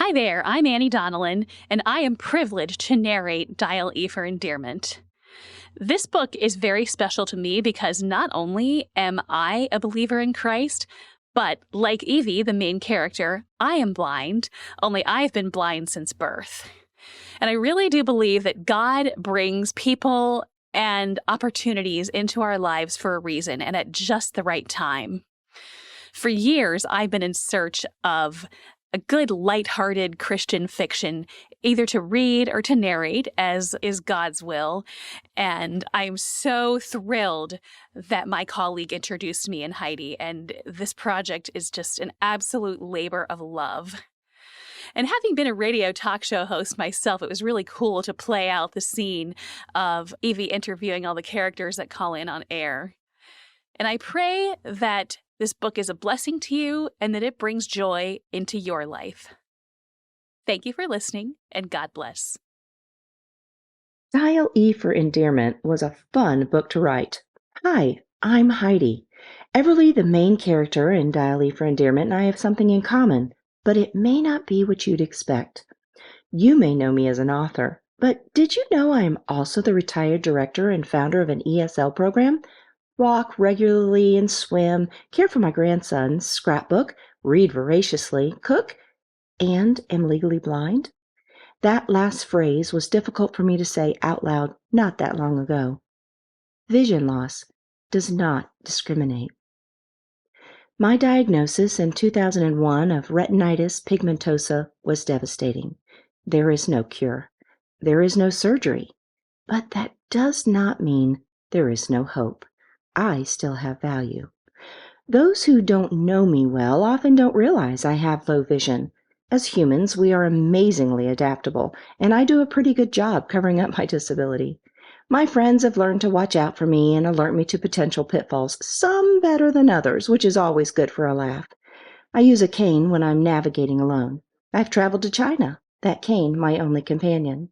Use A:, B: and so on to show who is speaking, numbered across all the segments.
A: Hi there, I'm Annie Donnellan, and I am privileged to narrate Dial E for Endearment. This book is very special to me because not only am I a believer in Christ, but like Evie, the main character, I am blind, only I've been blind since birth. And I really do believe that God brings people and opportunities into our lives for a reason and at just the right time. For years, I've been in search of a good, lighthearted Christian fiction, either to read or to narrate, as is God's will. And I'm so thrilled that my colleague introduced me in Heidi, and this project is just an absolute labor of love. And having been a radio talk show host myself, it was really cool to play out the scene of Evie interviewing all the characters that call in on air. And I pray that this book is a blessing to you and that it brings joy into your life. Thank you for listening, and God bless.
B: Dial E for Endearment was a fun book to write. Hi, I'm Heidi. Everly, the main character in Dial E for Endearment, and I have something in common, but it may not be what you'd expect. You may know me as an author, but did you know I am also the retired director and founder of an ESL program? Walk regularly and swim, care for my grandsons, scrapbook, read voraciously, cook, and am legally blind? That last phrase was difficult for me to say out loud not that long ago. Vision loss does not discriminate. My diagnosis in 2001 of retinitis pigmentosa was devastating. There is no cure. There is no surgery. But that does not mean there is no hope. I still have value. Those who don't know me well often don't realize I have low vision. As humans, we are amazingly adaptable, and I do a pretty good job covering up my disability. My friends have learned to watch out for me and alert me to potential pitfalls, some better than others, which is always good for a laugh. I use a cane when I'm navigating alone. I've traveled to China, that cane my only companion.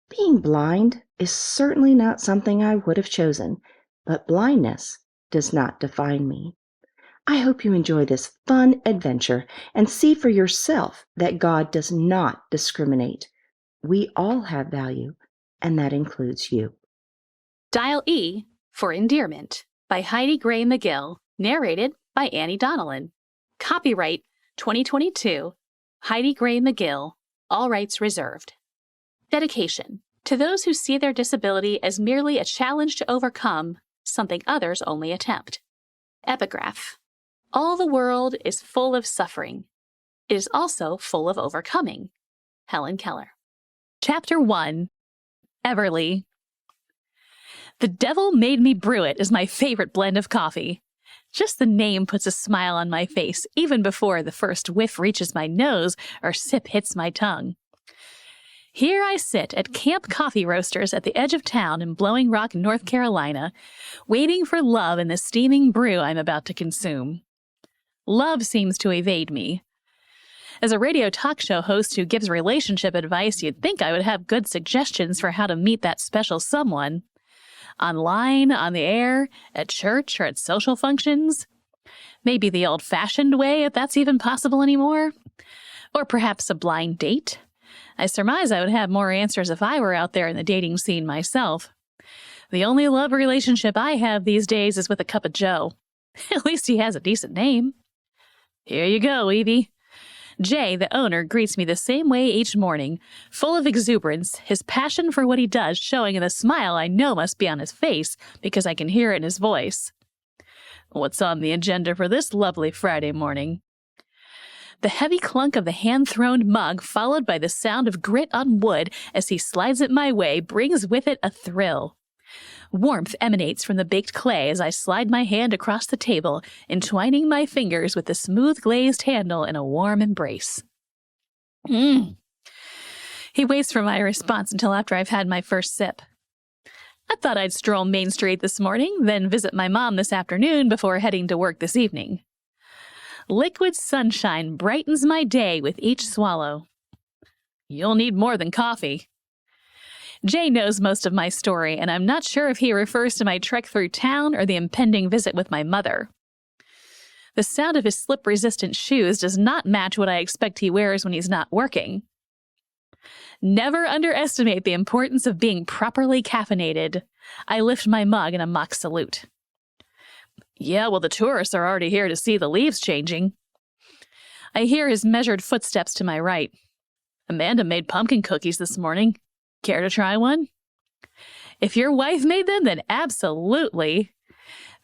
B: Being blind is certainly not something I would have chosen, but blindness does not define me. I hope you enjoy this fun adventure and see for yourself that God does not discriminate. We all have value, and that includes you.
A: Dial E for Endearment by Heidi Gray McGill, narrated by Annie Donnellan. Copyright 2022, Heidi Gray McGill, all rights reserved. Dedication to those who see their disability as merely a challenge to overcome, something others only attempt. Epigraph. All the world is full of suffering. It is also full of overcoming. Helen Keller. Chapter 1. Everly. The Devil Made Me Brew It is my favorite blend of coffee. Just the name puts a smile on my face even before the first whiff reaches my nose or sip hits my tongue. Here I sit at Camp Coffee Roasters at the edge of town in Blowing Rock, North Carolina, waiting for love in the steaming brew I'm about to consume. Love seems to evade me. As a radio talk show host who gives relationship advice, you'd think I would have good suggestions for how to meet that special someone. Online, on the air, at church, or at social functions. Maybe the old-fashioned way, if that's even possible anymore. Or perhaps a blind date. I surmise I would have more answers if I were out there in the dating scene myself. The only love relationship I have these days is with a cup of joe. At least he has a decent name. Here you go, Evie. Jay, the owner, greets me the same way each morning, full of exuberance, his passion for what he does showing in a smile I know must be on his face because I can hear it in his voice. What's on the agenda for this lovely Friday morning? The heavy clunk of the hand-thrown mug, followed by the sound of grit on wood as he slides it my way, brings with it a thrill. Warmth emanates from the baked clay as I slide my hand across the table, entwining my fingers with the smooth glazed handle in a warm embrace. He waits for my response until after I've had my first sip. I thought I'd stroll Main Street this morning, then visit my mom this afternoon before heading to work this evening. Liquid sunshine brightens my day with each swallow. You'll need more than coffee. Jay knows most of my story, and I'm not sure if he refers to my trek through town or the impending visit with my mother. The sound of his slip-resistant shoes does not match what I expect he wears when he's not working. Never underestimate the importance of being properly caffeinated. I lift my mug in a mock salute. Yeah, well, the tourists are already here to see the leaves changing. I hear his measured footsteps to my right. Amanda made pumpkin cookies this morning. Care to try one? If your wife made them, then absolutely.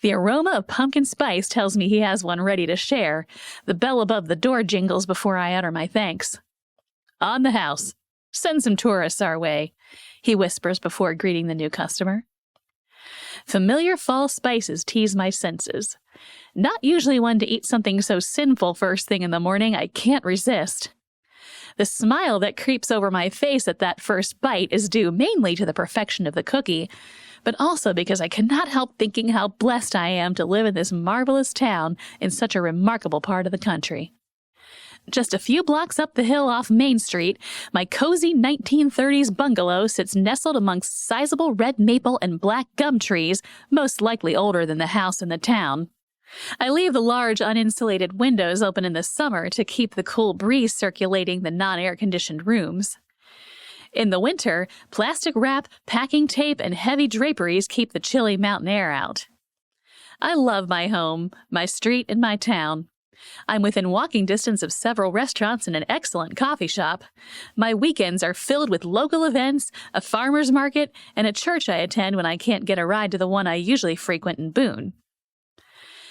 A: The aroma of pumpkin spice tells me he has one ready to share. The bell above the door jingles before I utter my thanks. On the house. Send some tourists our way, he whispers before greeting the new customer. Familiar fall spices tease my senses. Not usually one to eat something so sinful first thing in the morning, I can't resist. The smile that creeps over my face at that first bite is due mainly to the perfection of the cookie, but also because I cannot help thinking how blessed I am to live in this marvelous town in such a remarkable part of the country. Just a few blocks up the hill off Main Street, my cozy 1930s bungalow sits nestled amongst sizable red maple and black gum trees, most likely older than the house in the town. I leave the large uninsulated windows open in the summer to keep the cool breeze circulating the non-air-conditioned rooms. In the winter, plastic wrap, packing tape, and heavy draperies keep the chilly mountain air out. I love my home, my street, and my town. I'm within walking distance of several restaurants and an excellent coffee shop. My weekends are filled with local events, a farmer's market, and a church I attend when I can't get a ride to the one I usually frequent in Boone.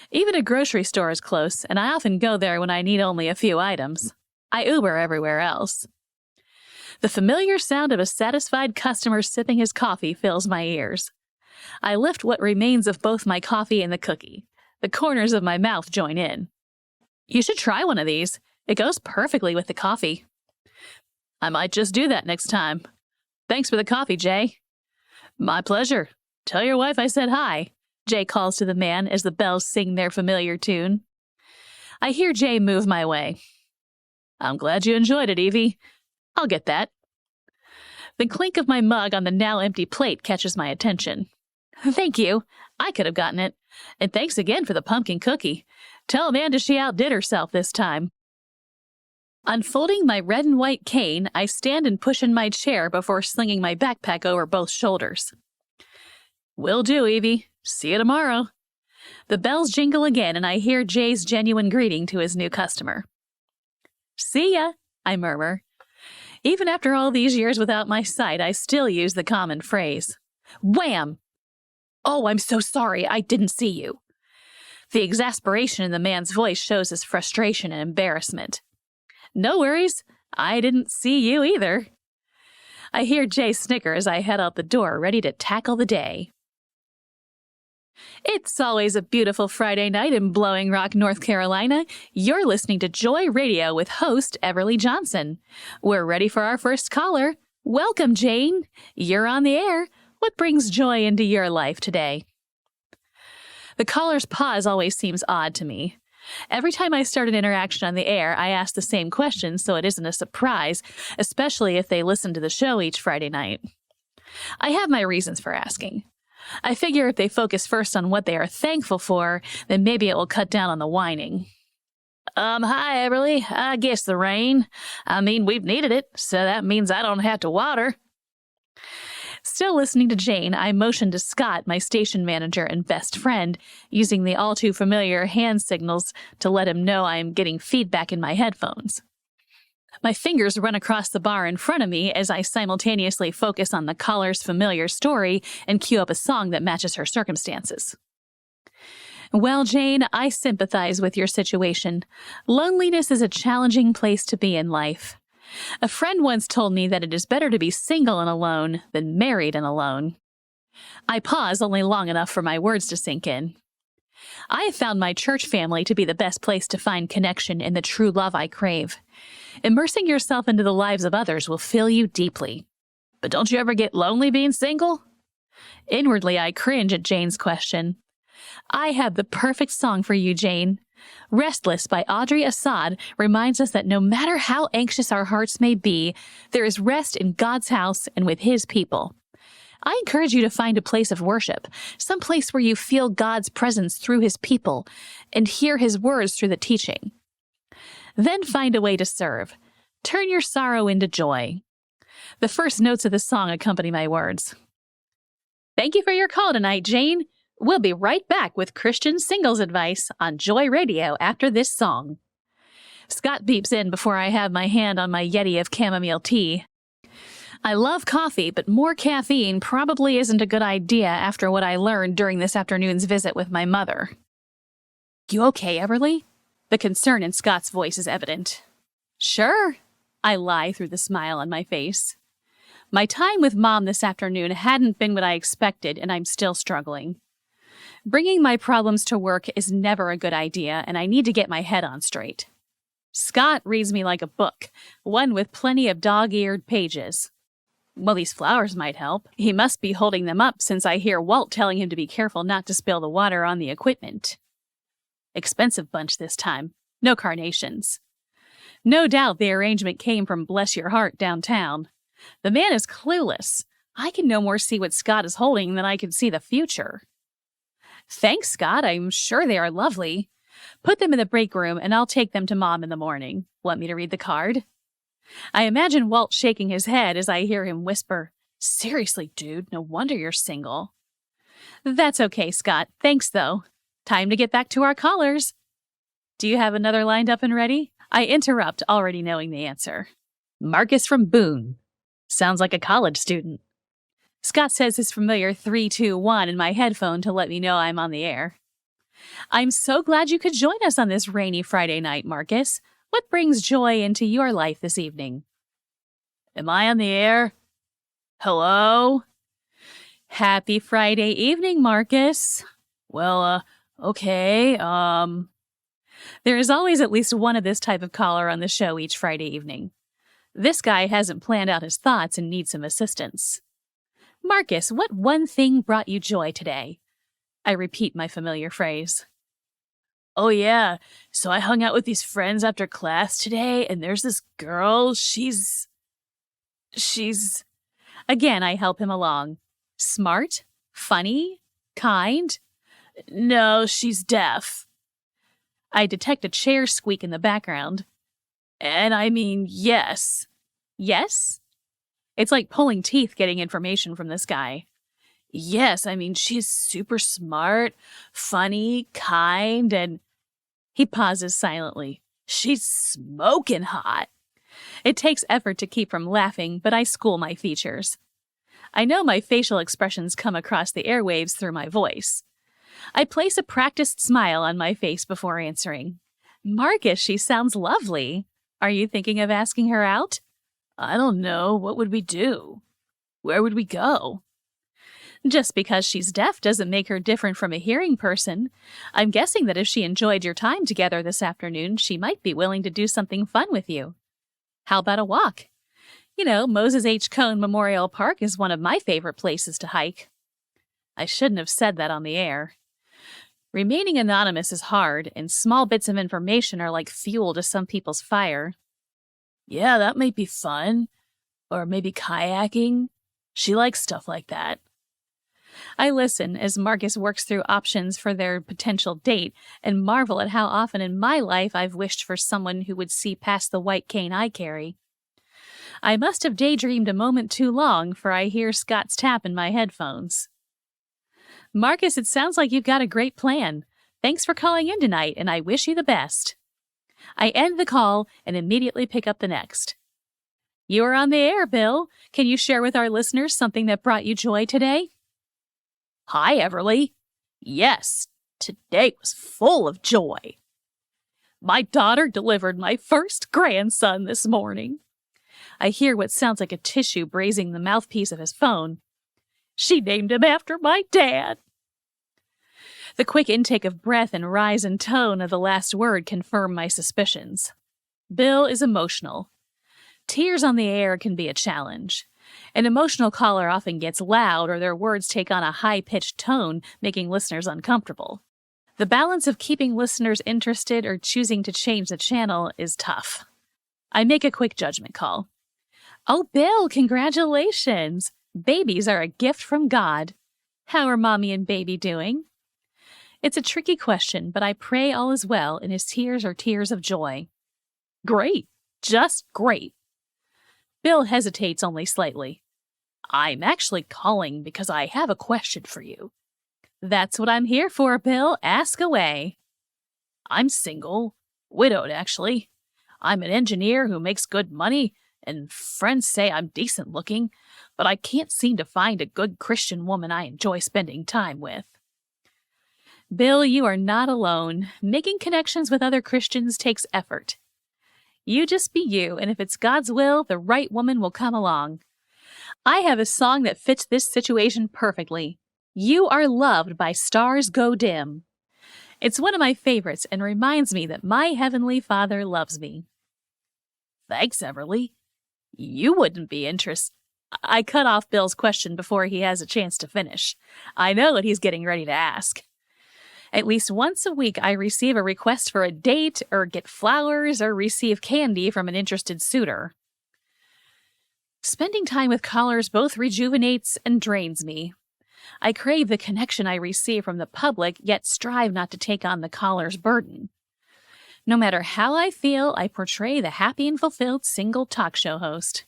A: Even a grocery store is close, and I often go there when I need only a few items. I Uber everywhere else. The familiar sound of a satisfied customer sipping his coffee fills my ears. I lift what remains of both my coffee and the cookie. The corners of my mouth join in. You should try one of these. It goes perfectly with the coffee. I might just do that next time. Thanks for the coffee, Jay. My pleasure. Tell your wife I said hi, Jay calls to the man as the bells sing their familiar tune. I hear Jay move my way. I'm glad you enjoyed it, Evie. I'll get that. The clink of my mug on the now empty plate catches my attention. Thank you. I could have gotten it. And thanks again for the pumpkin cookie. Tell Amanda she outdid herself this time. Unfolding my red and white cane, I stand and push in my chair before slinging my backpack over both shoulders. Will do, Evie. See you tomorrow. The bells jingle again, and I hear Jay's genuine greeting to his new customer. See ya, I murmur. Even after all these years without my sight, I still use the common phrase. Wham! Oh, I'm so sorry, I didn't see you. The exasperation in the man's voice shows his frustration and embarrassment. No worries, I didn't see you either. I hear Jay snicker as I head out the door, ready to tackle the day. It's always a beautiful Friday night in Blowing Rock, North Carolina. You're listening to Joy Radio with host Everly Johnson. We're ready for our first caller. Welcome, Jane. You're on the air. What brings joy into your life today? The caller's pause always seems odd to me. Every time I start an interaction on the air, I ask the same question so it isn't a surprise, especially if they listen to the show each Friday night. I have my reasons for asking. I figure if they focus first on what they are thankful for, then maybe it will cut down on the whining. Hi, Everly. I guess the rain. I mean, we've needed it, so that means I don't have to water. Still listening to Jane, I motioned to Scott, my station manager and best friend, using the all-too-familiar hand signals to let him know I am getting feedback in my headphones. My fingers run across the bar in front of me as I simultaneously focus on the caller's familiar story and cue up a song that matches her circumstances. Well, Jane, I sympathize with your situation. Loneliness is a challenging place to be in life. A friend once told me that it is better to be single and alone than married and alone. I pause only long enough for my words to sink in. I have found my church family to be the best place to find connection and the true love I crave. Immersing yourself into the lives of others will fill you deeply. But don't you ever get lonely being single? Inwardly, I cringe at Jane's question. I have the perfect song for you, Jane. Restless by Audrey Assad reminds us that no matter how anxious our hearts may be, there is rest in God's house and with His people. I encourage you to find a place of worship, some place where you feel God's presence through his people and hear his words through the teaching. Then find a way to serve. Turn your sorrow into joy. The first notes of the song accompany my words. Thank you for your call tonight, Jane. We'll be right back with Christian singles advice on Joy Radio after this song. Scott beeps in before I have my hand on my Yeti of chamomile tea. I love coffee, but more caffeine probably isn't a good idea after what I learned during this afternoon's visit with my mother. You okay, Everly? The concern in Scott's voice is evident. Sure, I lie through the smile on my face. My time with Mom this afternoon hadn't been what I expected, and I'm still struggling. Bringing my problems to work is never a good idea, and I need to get my head on straight. Scott reads me like a book, one with plenty of dog-eared pages. Well, these flowers might help. He must be holding them up since I hear Walt telling him to be careful not to spill the water on the equipment. Expensive bunch this time. No carnations. No doubt the arrangement came from Bless Your Heart downtown. The man is clueless. I can no more see what Scott is holding than I can see the future. Thanks, Scott. I'm sure they are lovely. Put them in the break room and I'll take them to Mom in the morning. Want me to read the card? I imagine Walt shaking his head as I hear him whisper, Seriously, dude, no wonder you're single. That's okay, Scott. Thanks, though. Time to get back to our callers. Do you have another lined up and ready? I interrupt, already knowing the answer. Marcus from Boone. Sounds like a college student. Scott says his familiar 3-2-1 in my headphone to let me know I'm on the air. I'm so glad you could join us on this rainy Friday night, Marcus. What brings joy into your life this evening? Am I on the air? Hello? Happy Friday evening, Marcus. Well, okay, There is always at least one of this type of caller on the show each Friday evening. This guy hasn't planned out his thoughts and needs some assistance. Marcus, what one thing brought you joy today? I repeat my familiar phrase. Oh yeah, so I hung out with these friends after class today, and there's this girl, she's... Again, I help him along. Smart? Funny? Kind? No, she's deaf. I detect a chair squeak in the background. And I mean, yes. Yes? It's like pulling teeth getting information from this guy. Yes, I mean, she's super smart, funny, kind, and... He pauses silently. She's smoking hot. It takes effort to keep from laughing, but I school my features. I know my facial expressions come across the airwaves through my voice. I place a practiced smile on my face before answering. Marcus, she sounds lovely. Are you thinking of asking her out? I don't know. What would we do? Where would we go? Just because she's deaf doesn't make her different from a hearing person. I'm guessing that if she enjoyed your time together this afternoon, she might be willing to do something fun with you. How about a walk? You know, Moses H. Cone Memorial Park is one of my favorite places to hike. I shouldn't have said that on the air. Remaining anonymous is hard, and small bits of information are like fuel to some people's fire. Yeah, that might be fun. Or maybe kayaking. She likes stuff like that. I listen as Marcus works through options for their potential date and marvel at how often in my life I've wished for someone who would see past the white cane I carry. I must have daydreamed a moment too long, for I hear Scott's tap in my headphones. Marcus, it sounds like you've got a great plan. Thanks for calling in tonight, and I wish you the best. I end the call and immediately pick up the next. You are on the air, Bill. Can you share with our listeners something that brought you joy today? Hi, Everly. Yes, today was full of joy. My daughter delivered my first grandson this morning. I hear what sounds like a tissue brazing the mouthpiece of his phone. She named him after my dad. The quick intake of breath and rise in tone of the last word confirm my suspicions. Bill is emotional. Tears on the air can be a challenge. An emotional caller often gets loud or their words take on a high-pitched tone, making listeners uncomfortable. The balance of keeping listeners interested or choosing to change the channel is tough. I make a quick judgment call. Oh, Bill, congratulations! Babies are a gift from God. How are Mommy and Baby doing? It's a tricky question, but I pray all is well, and his tears are tears of joy. Great. Just great. Bill hesitates only slightly. I'm actually calling because I have a question for you. That's what I'm here for, Bill. Ask away. I'm single. Widowed, actually. I'm an engineer who makes good money, and friends say I'm decent looking, but I can't seem to find a good Christian woman I enjoy spending time with. Bill, you are not alone. Making connections with other Christians takes effort. You just be you, and if it's God's will, the right woman will come along. I have a song that fits this situation perfectly. You Are Loved by Stars Go Dim. It's one of my favorites and reminds me that my Heavenly Father loves me. Thanks, Everly. You wouldn't be interested. I cut off Bill's question before he has a chance to finish. I know what he's getting ready to ask. At least once a week, I receive a request for a date, or get flowers, or receive candy from an interested suitor. Spending time with callers both rejuvenates and drains me. I crave the connection I receive from the public, yet strive not to take on the caller's burden. No matter how I feel, I portray the happy and fulfilled single talk show host.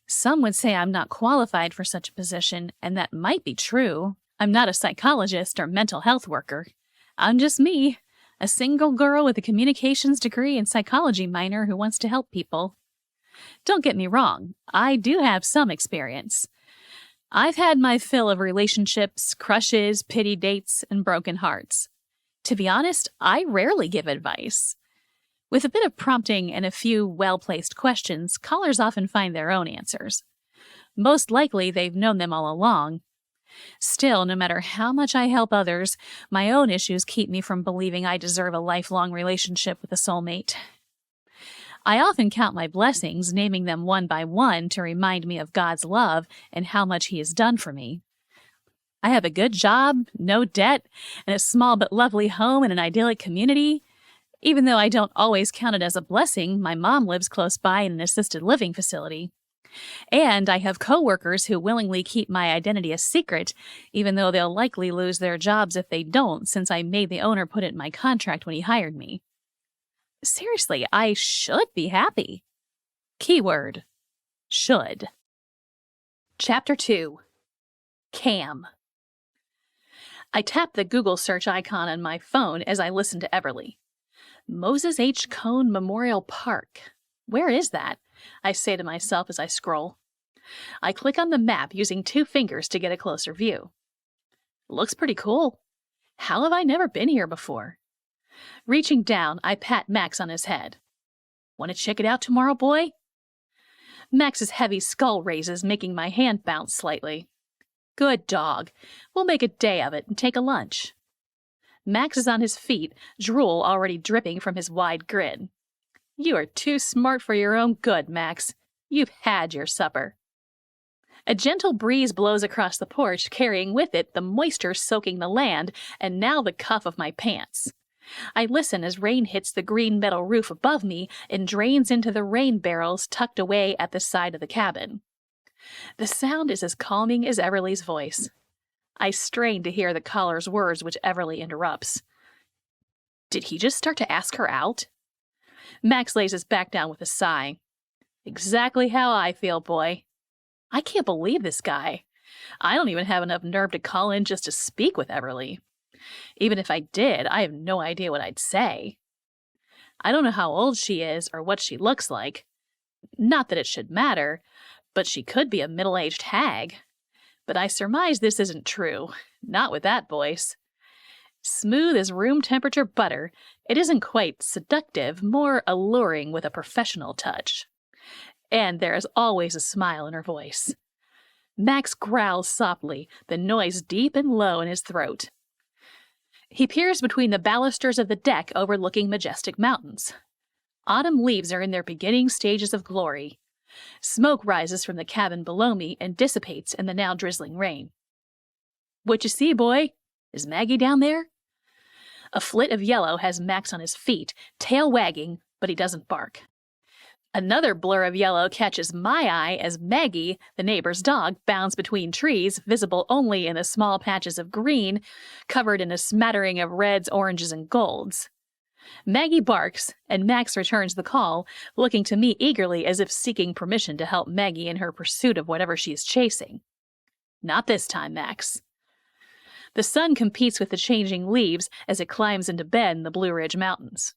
A: Some would say I'm not qualified for such a position, and that might be true. I'm not a psychologist or mental health worker. I'm just me, a single girl with a communications degree and psychology minor who wants to help people. Don't get me wrong, I do have some experience. I've had my fill of relationships, crushes, pity dates, and broken hearts. To be honest, I rarely give advice. With a bit of prompting and a few well-placed questions, callers often find their own answers. Most likely, they've known them all along. Still, no matter how much I help others, my own issues keep me from believing I deserve a lifelong relationship with a soulmate. I often count my blessings, naming them one by one to remind me of God's love and how much He has done for me. I have a good job, no debt, and a small but lovely home in an idyllic community. Even though I don't always count it as a blessing, my mom lives close by in an assisted living facility. And I have coworkers who willingly keep my identity a secret, even though they'll likely lose their jobs if they don't, since I made the owner put it in my contract when he hired me. Seriously, I should be happy. Keyword: should. Chapter 2. Cam. I tap the Google search icon on my phone as I listen to Everly. Moses H. Cone Memorial Park. Where is that? I say to myself as I scroll. I click on the map using 2 fingers to get a closer view. Looks pretty cool. How have I never been here before? Reaching down, I pat Max on his head. Want to check it out tomorrow, boy? Max's heavy skull raises, making my hand bounce slightly. Good dog. We'll make a day of it and take a lunch. Max is on his feet, drool already dripping from his wide grin. You are too smart for your own good, Max. You've had your supper. A gentle breeze blows across the porch, carrying with it the moisture soaking the land and now the cuff of my pants. I listen as rain hits the green metal roof above me and drains into the rain barrels tucked away at the side of the cabin. The sound is as calming as Everly's voice. I strain to hear the caller's words, which Everly interrupts. Did he just start to ask her out? Max lays his back down with a sigh. Exactly how I feel, boy. I can't believe this guy. I don't even have enough nerve to call in just to speak with Everly. Even if I did, I have no idea what I'd say. I don't know how old she is or what she looks like. Not that it should matter, but she could be a middle-aged hag. But I surmise this isn't true. Not with that voice. Smooth as room-temperature butter, it isn't quite seductive, more alluring with a professional touch. And there is always a smile in her voice. Max growls softly, the noise deep and low in his throat. He peers between the balusters of the deck overlooking majestic mountains. Autumn leaves are in their beginning stages of glory. Smoke rises from the cabin below me and dissipates in the now drizzling rain. What you see, boy? Is Maggie down there? A flit of yellow has Max on his feet, tail wagging, but he doesn't bark. Another blur of yellow catches my eye as Maggie, the neighbor's dog, bounds between trees, visible only in the small patches of green, covered in a smattering of reds, oranges, and golds. Maggie barks, and Max returns the call, looking to me eagerly as if seeking permission to help Maggie in her pursuit of whatever she is chasing. Not this time, Max. The sun competes with the changing leaves as it climbs into bed in the Blue Ridge Mountains.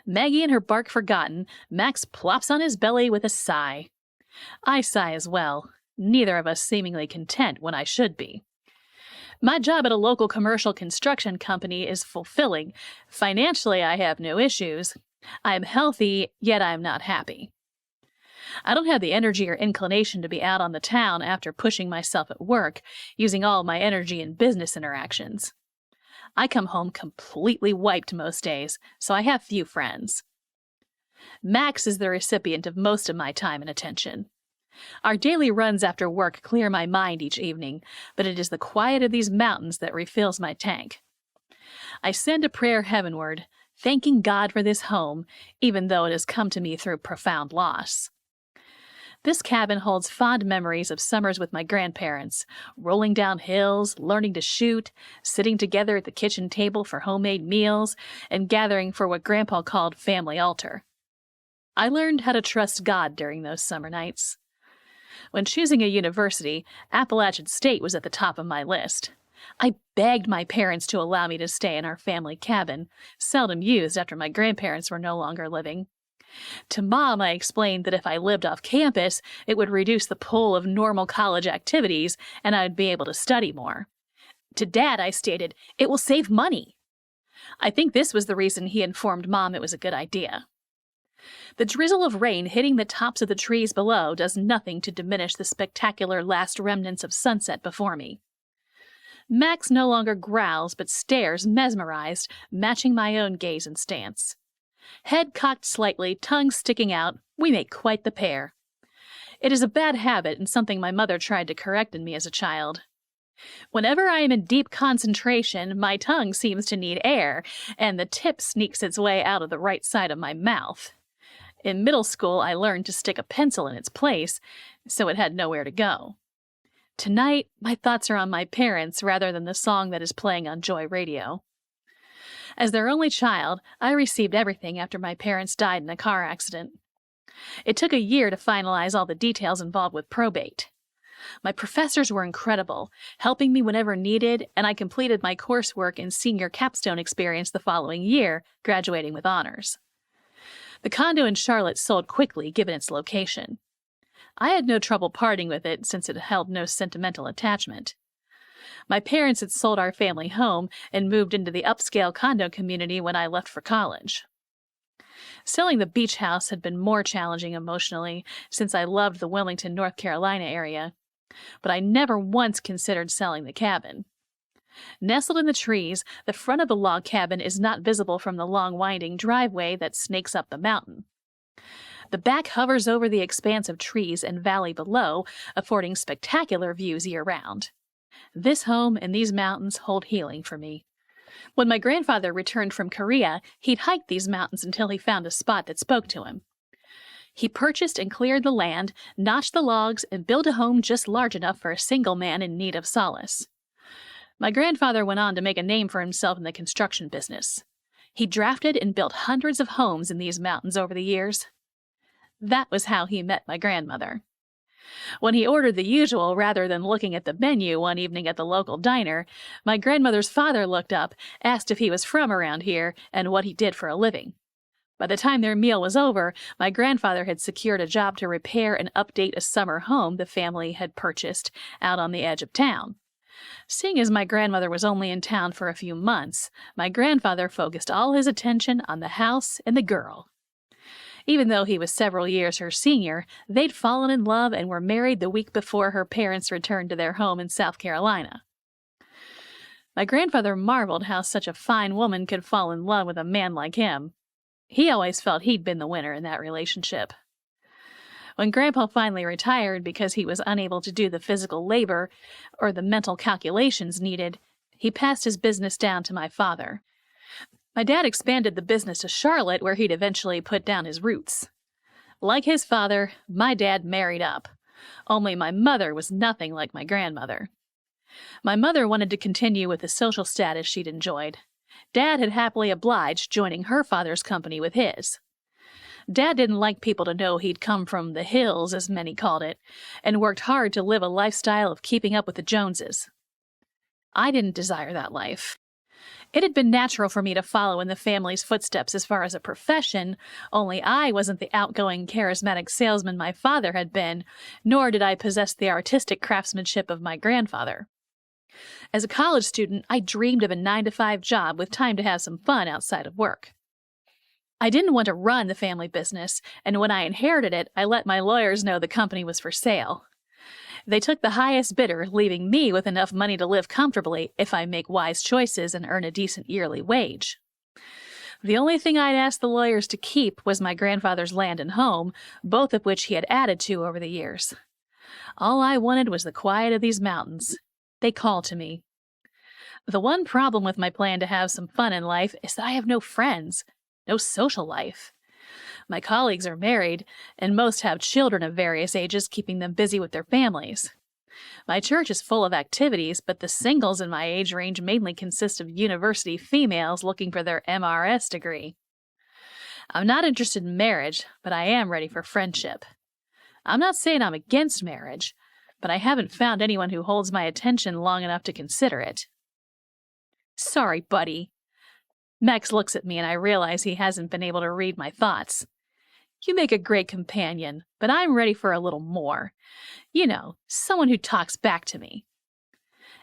A: Maggie and her bark forgotten, Max plops on his belly with a sigh. I sigh as well, neither of us seemingly content when I should be. My job at a local commercial construction company is fulfilling. Financially, I have no issues. I am healthy, yet I am not happy. I don't have the energy or inclination to be out on the town after pushing myself at work, using all my energy in business interactions. I come home completely wiped most days, so I have few friends. Max is the recipient of most of my time and attention. Our daily runs after work clear my mind each evening, but it is the quiet of these mountains that refills my tank. I send a prayer heavenward, thanking God for this home, even though it has come to me through profound loss. This cabin holds fond memories of summers with my grandparents, rolling down hills, learning to shoot, sitting together at the kitchen table for homemade meals, and gathering for what Grandpa called family altar. I learned how to trust God during those summer nights. When choosing a university, Appalachian State was at the top of my list. I begged my parents to allow me to stay in our family cabin, seldom used after my grandparents were no longer living. To Mom, I explained that if I lived off campus, it would reduce the pull of normal college activities and I would be able to study more. To Dad, I stated, it will save money. I think this was the reason he informed Mom it was a good idea. The drizzle of rain hitting the tops of the trees below does nothing to diminish the spectacular last remnants of sunset before me. Max no longer growls but stares mesmerized, matching my own gaze and stance. Head cocked slightly, tongue sticking out, we make quite the pair. It is a bad habit and something my mother tried to correct in me as a child. Whenever I am in deep concentration, my tongue seems to need air, and the tip sneaks its way out of the right side of my mouth. In middle school, I learned to stick a pencil in its place, so it had nowhere to go. Tonight, my thoughts are on my parents rather than the song that is playing on Joy Radio. As their only child, I received everything after my parents died in a car accident. It took a year to finalize all the details involved with probate. My professors were incredible, helping me whenever needed, and I completed my coursework and senior capstone experience the following year, graduating with honors. The condo in Charlotte sold quickly given its location. I had no trouble parting with it since it held no sentimental attachment. My parents had sold our family home and moved into the upscale condo community when I left for college. Selling the beach house had been more challenging emotionally since I loved the Wilmington, North Carolina area, but I never once considered selling the cabin. Nestled in the trees, the front of the log cabin is not visible from the long winding driveway that snakes up the mountain. The back hovers over the expanse of trees and valley below, affording spectacular views year-round. This home and these mountains hold healing for me. When my grandfather returned from Korea, he'd hiked these mountains until he found a spot that spoke to him. He purchased and cleared the land, notched the logs, and built a home just large enough for a single man in need of solace. My grandfather went on to make a name for himself in the construction business. He drafted and built hundreds of homes in these mountains over the years. That was how he met my grandmother. When he ordered the usual rather than looking at the menu one evening at the local diner, my grandmother's father looked up, asked if he was from around here, and what he did for a living. By the time their meal was over, my grandfather had secured a job to repair and update a summer home the family had purchased out on the edge of town. Seeing as my grandmother was only in town for a few months, my grandfather focused all his attention on the house and the girl. Even though he was several years her senior, they'd fallen in love and were married the week before her parents returned to their home in South Carolina. My grandfather marveled how such a fine woman could fall in love with a man like him. He always felt he'd been the winner in that relationship. When Grandpa finally retired because he was unable to do the physical labor or the mental calculations needed, he passed his business down to my father. My dad expanded the business to Charlotte, where he'd eventually put down his roots. Like his father, my dad married up. Only my mother was nothing like my grandmother. My mother wanted to continue with the social status she'd enjoyed. Dad had happily obliged, joining her father's company with his. Dad didn't like people to know he'd come from the hills, as many called it, and worked hard to live a lifestyle of keeping up with the Joneses. I didn't desire that life. It had been natural for me to follow in the family's footsteps as far as a profession, only I wasn't the outgoing, charismatic salesman my father had been, nor did I possess the artistic craftsmanship of my grandfather. As a college student, I dreamed of a 9-to-5 job with time to have some fun outside of work. I didn't want to run the family business, and when I inherited it, I let my lawyers know the company was for sale. They took the highest bidder, leaving me with enough money to live comfortably if I make wise choices and earn a decent yearly wage. The only thing I'd asked the lawyers to keep was my grandfather's land and home, both of which he had added to over the years. All I wanted was the quiet of these mountains. They call to me. The one problem with my plan to have some fun in life is that I have no friends, no social life. My colleagues are married, and most have children of various ages keeping them busy with their families. My church is full of activities, but the singles in my age range mainly consist of university females looking for their MRS degree. I'm not interested in marriage, but I am ready for friendship. I'm not saying I'm against marriage, but I haven't found anyone who holds my attention long enough to consider it. Sorry, buddy. Max looks at me and I realize he hasn't been able to read my thoughts. You make a great companion, but I'm ready for a little more. You know, someone who talks back to me.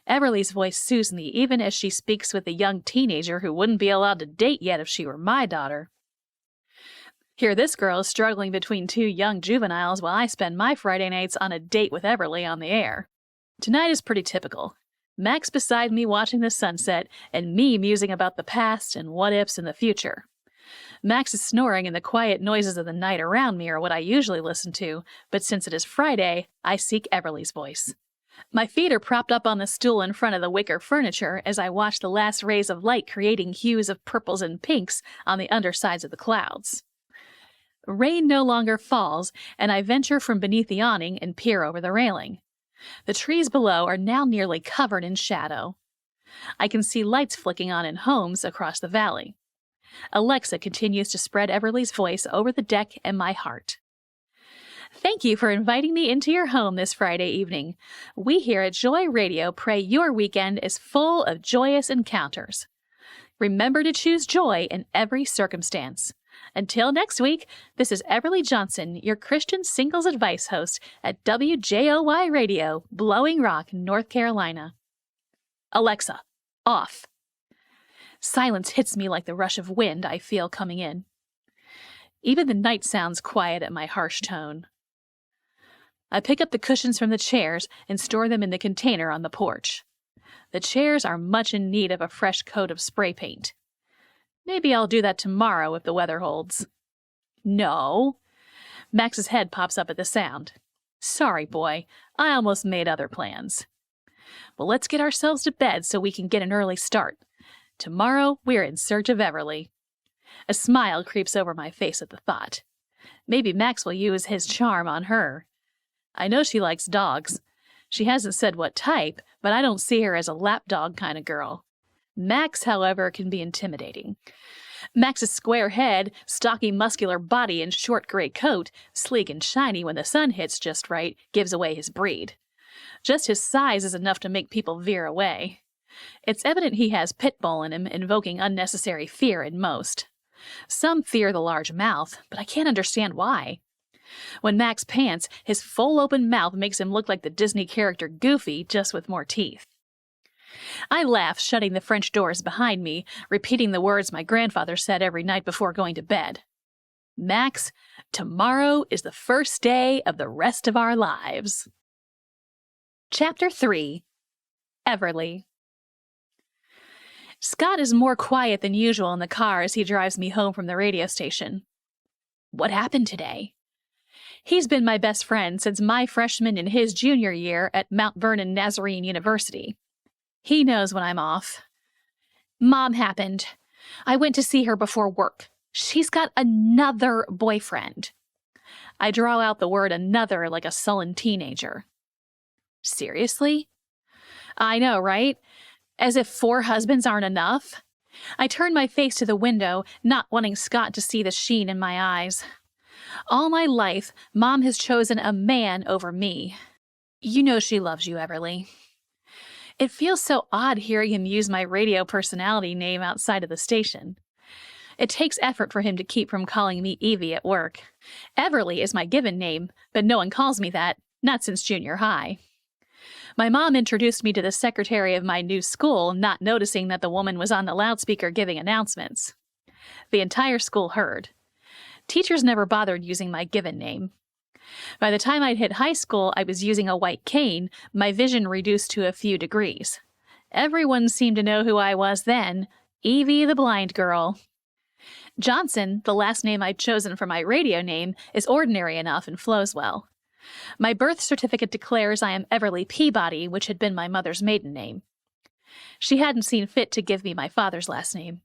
A: Everly's voice soothes me even as she speaks with a young teenager who wouldn't be allowed to date yet if she were my daughter. Here this girl is struggling between two young juveniles while I spend my Friday nights on a date with Everly on the air. Tonight is pretty typical. Max beside me watching the sunset, and me musing about the past and what-ifs in the future. Max is snoring and the quiet noises of the night around me are what I usually listen to, but since it is Friday, I seek Everly's voice. My feet are propped up on the stool in front of the wicker furniture as I watch the last rays of light creating hues of purples and pinks on the undersides of the clouds. Rain no longer falls, and I venture from beneath the awning and peer over the railing. The trees below are now nearly covered in shadow. I can see lights flicking on in homes across the valley. Alexa continues to spread Everly's voice over the deck and my heart. Thank you for inviting me into your home this Friday evening. We here at Joy Radio pray your weekend is full of joyous encounters. Remember to choose joy in every circumstance. Until next week, this is Everly Johnson, your Christian Singles Advice host at WJOY Radio, Blowing Rock, North Carolina. Alexa, off. Silence hits me like the rush of wind I feel coming in. Even the night sounds quiet at my harsh tone. I pick up the cushions from the chairs and store them in the container on the porch. The chairs are much in need of a fresh coat of spray paint. Maybe I'll do that tomorrow if the weather holds. No. Max's head pops up at the sound. Sorry, boy. I almost made other plans. Well, let's get ourselves to bed so we can get an early start. Tomorrow, we're in search of Everly. A smile creeps over my face at the thought. Maybe Max will use his charm on her. I know she likes dogs. She hasn't said what type, but I don't see her as a lapdog kind of girl. Max, however, can be intimidating. Max's square head, stocky muscular body, and short gray coat, sleek and shiny when the sun hits just right, gives away his breed. Just his size is enough to make people veer away. It's evident he has pit bull in him, invoking unnecessary fear in most. Some fear the large mouth, but I can't understand why. When Max pants, his full open mouth makes him look like the Disney character Goofy, just with more teeth. I laugh, shutting the French doors behind me, repeating the words my grandfather said every night before going to bed. Max, tomorrow is the first day of the rest of our lives. Chapter 3. Everly. Scott is more quiet than usual in the car as he drives me home from the radio station. What happened today? He's been my best friend since my freshman and his junior year at Mount Vernon Nazarene University. He knows when I'm off. Mom happened. I went to see her before work. She's got another boyfriend. I draw out the word another like a sullen teenager. Seriously? I know, right? As if 4 husbands aren't enough. I turn my face to the window, not wanting Scott to see the sheen in my eyes. All my life, Mom has chosen a man over me. You know she loves you, Everly. It feels so odd hearing him use my radio personality name outside of the station. It takes effort for him to keep from calling me Evie at work. Everly is my given name, but no one calls me that, not since junior high. My mom introduced me to the secretary of my new school, not noticing that the woman was on the loudspeaker giving announcements. The entire school heard. Teachers never bothered using my given name. By the time I'd hit high school, I was using a white cane, my vision reduced to a few degrees. Everyone seemed to know who I was then, Evie the blind girl. Johnson, the last name I'd chosen for my radio name, is ordinary enough and flows well. My birth certificate declares I am Everly Peabody, which had been my mother's maiden name. She hadn't seen fit to give me my father's last name.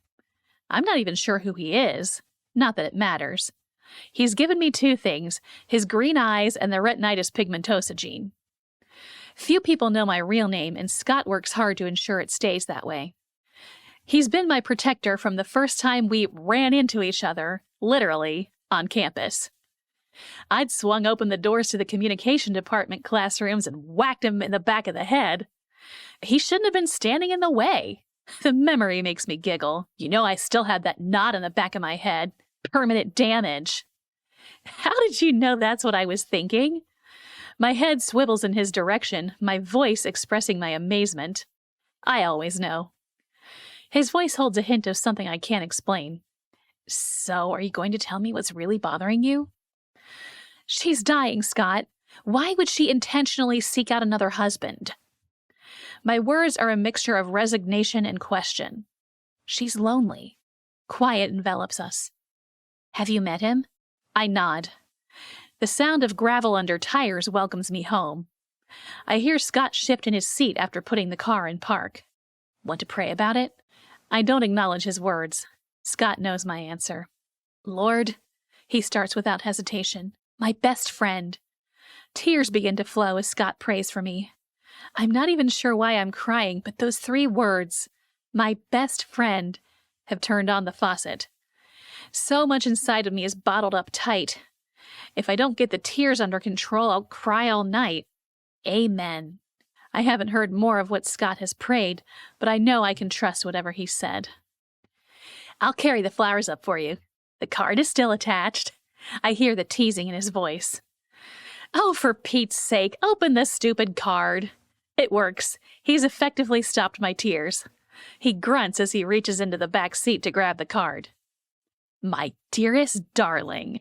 A: I'm not even sure who he is. Not that it matters. He's given me 2 things, his green eyes and the retinitis pigmentosa gene. Few people know my real name, and Scott works hard to ensure it stays that way. He's been my protector from the first time we ran into each other, literally, on campus. I'd swung open the doors to the communication department classrooms and whacked him in the back of the head. He shouldn't have been standing in the way. The memory makes me giggle. You know I still had that knot in the back of my head. Permanent damage. How did you know that's what I was thinking? My head swivels in his direction, my voice expressing my amazement. I always know. His voice holds a hint of something I can't explain. So, are you going to tell me what's really bothering you? She's dying, Scott. Why would she intentionally seek out another husband? My words are a mixture of resignation and question. She's lonely. Quiet envelops us. Have you met him? I nod. The sound of gravel under tires welcomes me home. I hear Scott shift in his seat after putting the car in park. Want to pray about it? I don't acknowledge his words. Scott knows my answer. Lord, he starts without hesitation, my best friend. Tears begin to flow as Scott prays for me. I'm not even sure why I'm crying, but those 3 words, my best friend, have turned on the faucet. So much inside of me is bottled up tight. If I don't get the tears under control, I'll cry all night. Amen. I haven't heard more of what Scott has prayed, but I know I can trust whatever he said. I'll carry the flowers up for you. The card is still attached. I hear the teasing in his voice. Oh, for Pete's sake, open the stupid card. It works. He's effectively stopped my tears. He grunts as he reaches into the back seat to grab the card. My dearest darling.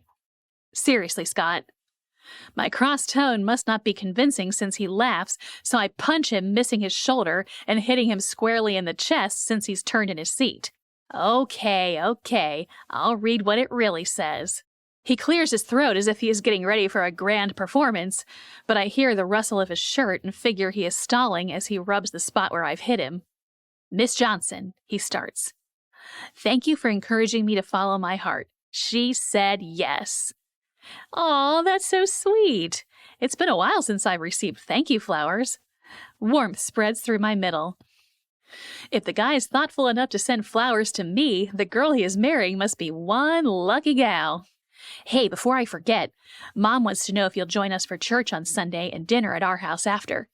A: Seriously, Scott. My cross tone must not be convincing since he laughs, so I punch him, missing his shoulder and hitting him squarely in the chest since he's turned in his seat. Okay, I'll read what it really says. He clears his throat as if he is getting ready for a grand performance, but I hear the rustle of his shirt and figure he is stalling as he rubs the spot where I've hit him. Miss Johnson, he starts. Thank you for encouraging me to follow my heart. She said yes. Aw, that's so sweet. It's been a while since I've received thank you flowers. Warmth spreads through my middle. If the guy is thoughtful enough to send flowers to me, the girl he is marrying must be one lucky gal. Hey, before I forget, Mom wants to know if you'll join us for church on Sunday and dinner at our house after.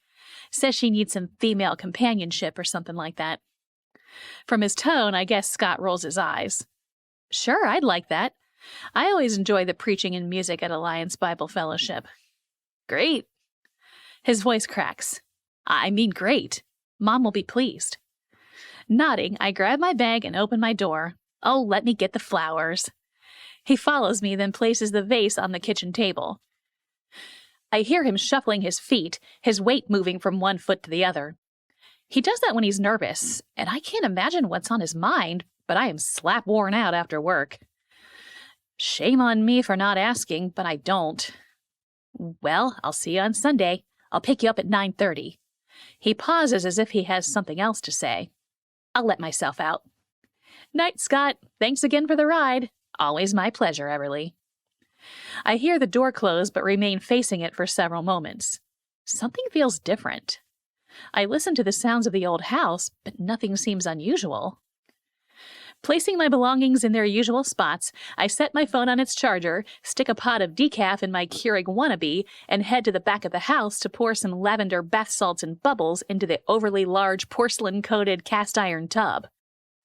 A: Says she needs some female companionship or something like that. From his tone, I guess Scott rolls his eyes. Sure, I'd like that. I always enjoy the preaching and music at Alliance Bible Fellowship. Great. His voice cracks. I mean great. Mom will be pleased. Nodding, I grab my bag and open my door. Oh, let me get the flowers. He follows me, then places the vase on the kitchen table. I hear him shuffling his feet, his weight moving from one foot to the other. He does that when he's nervous, and I can't imagine what's on his mind, but I am slap worn out after work. Shame on me for not asking, but I don't. Well, I'll see you on Sunday. I'll pick you up at 9:30. He pauses as if he has something else to say. I'll let myself out. Night, Scott. Thanks again for the ride. Always my pleasure, Everly. I hear the door close but remain facing it for several moments. Something feels different. I listen to the sounds of the old house, but nothing seems unusual. Placing my belongings in their usual spots, I set my phone on its charger, stick a pot of decaf in my Keurig wannabe, and head to the back of the house to pour some lavender bath salts and bubbles into the overly large porcelain-coated cast-iron tub.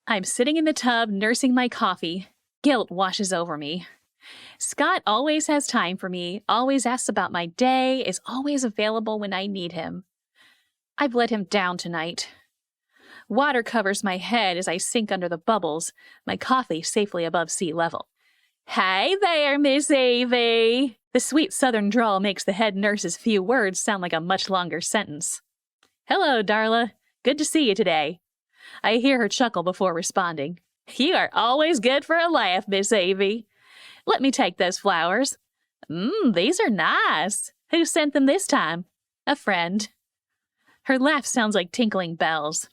A: I'm sitting in the tub, nursing my coffee. Guilt washes over me. Scott always has time for me, always asks about my day, is always available when I need him. I've let him down tonight. Water covers my head as I sink under the bubbles, my coffee safely above sea level. "Hey there, Miss Evie!" The sweet southern drawl makes the head nurse's few words sound like a much longer sentence. "Hello, Darla. Good to see you today." I hear her chuckle before responding. "You are always good for a laugh, Miss Evie. Let me take those flowers. These are nice. Who sent them this time?" "A friend." Her laugh sounds like tinkling bells.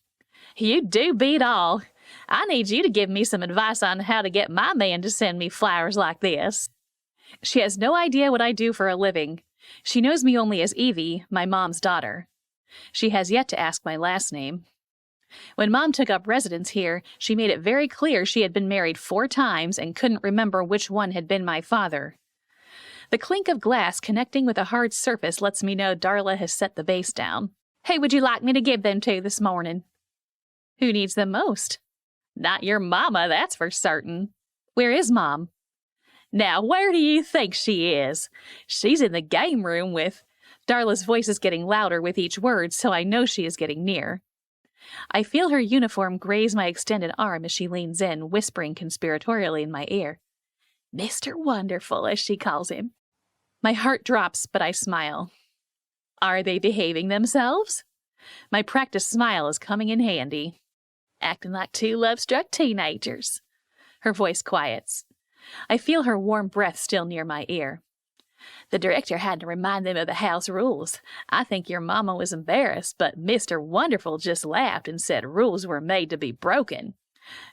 A: "You do beat all. I need you to give me some advice on how to get my man to send me flowers like this." She has no idea what I do for a living. She knows me only as Evie, my mom's daughter. She has yet to ask my last name. When Mom took up residence here, she made it very clear she had been married 4 times and couldn't remember which one had been my father. The clink of glass connecting with a hard surface lets me know Darla has set the base down. "Who would you like me to give them to this morning?" "Who needs them most?" "Not your mama, that's for certain." "Where is Mom?" "Now, where do you think she is? She's in the game room with—" Darla's voice is getting louder with each word, so I know she is getting near. I feel her uniform graze my extended arm as she leans in, whispering conspiratorially in my ear. "Mr. Wonderful, as she calls him." My heart drops, but I smile. Are they behaving themselves? My practiced smile is coming in handy. "Acting like 2 love-struck teenagers." Her voice quiets. I feel her warm breath still near my ear. "The director had to remind them of the house rules. I think your mama was embarrassed, but Mr. Wonderful just laughed and said rules were made to be broken.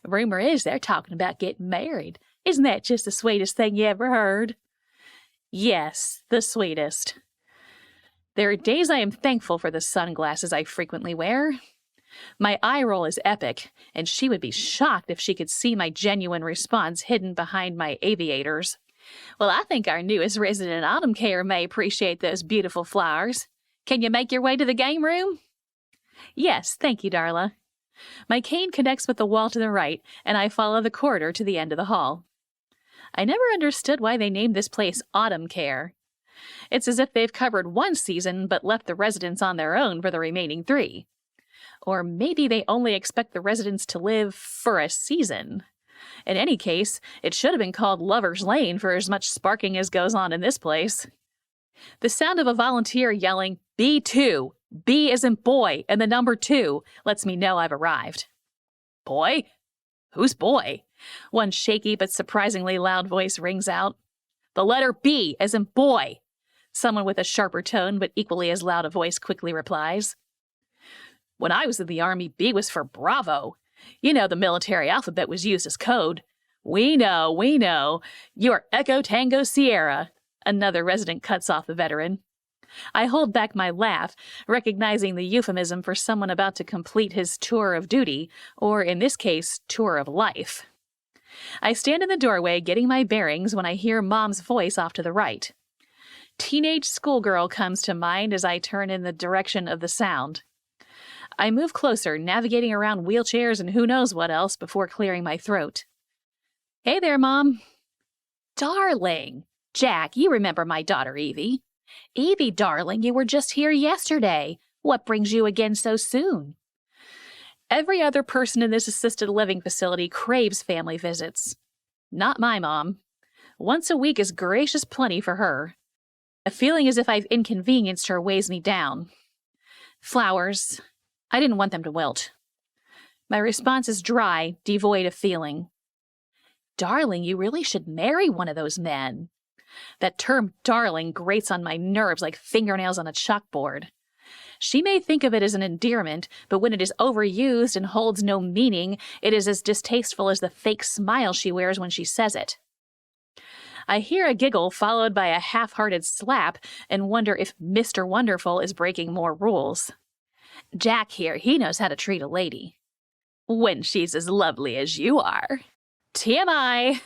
A: Rumor is they're talking about getting married. Isn't that just the sweetest thing you ever heard?" "Yes, the sweetest." There are days I am thankful for the sunglasses I frequently wear. My eye roll is epic, and she would be shocked if she could see my genuine response hidden behind my aviators. "Well, I think our newest resident autumn care may appreciate those beautiful flowers. Can you make your way to the game room?" "Yes, thank you, Darla." My cane connects with the wall to the right, and I follow the corridor to the end of the hall. I never understood why they named this place Autumn Care. It's as if they've covered 1 season but left the residents on their own for the remaining 3. Or maybe they only expect the residents to live for a season. In any case, it should have been called Lover's Lane for as much sparking as goes on in this place. The sound of a volunteer yelling, "B2, B as in boy, and the number 2, lets me know I've arrived. "Boy? Who's boy?" One shaky but surprisingly loud voice rings out. "The letter B as in boy." Someone with a sharper tone but equally as loud a voice quickly replies. "When I was in the Army, B was for Bravo. You know the military alphabet was used as code." We know. You're Echo Tango Sierra." Another resident cuts off the veteran. I hold back my laugh, recognizing the euphemism for someone about to complete his tour of duty, or in this case, tour of life. I stand in the doorway getting my bearings when I hear Mom's voice off to the right. Teenage schoolgirl comes to mind as I turn in the direction of the sound. I move closer, navigating around wheelchairs and who knows what else before clearing my throat. "Hey there, Mom." "Darling. Jack, you remember my daughter Evie." "Evie, darling, you were just here yesterday. What brings you again so soon?" Every other person in this assisted living facility craves family visits. Not my mom. Once a week is gracious plenty for her. A feeling as if I've inconvenienced her weighs me down. Flowers. I didn't want them to wilt. My response is dry, devoid of feeling. "Darling, you really should marry one of those men." That term darling grates on my nerves like fingernails on a chalkboard. She may think of it as an endearment, but when it is overused and holds no meaning, it is as distasteful as the fake smile she wears when she says it. I hear a giggle followed by a half-hearted slap and wonder if Mr. Wonderful is breaking more rules. Jack here, he knows how to treat a lady. When she's as lovely as you are. TMI!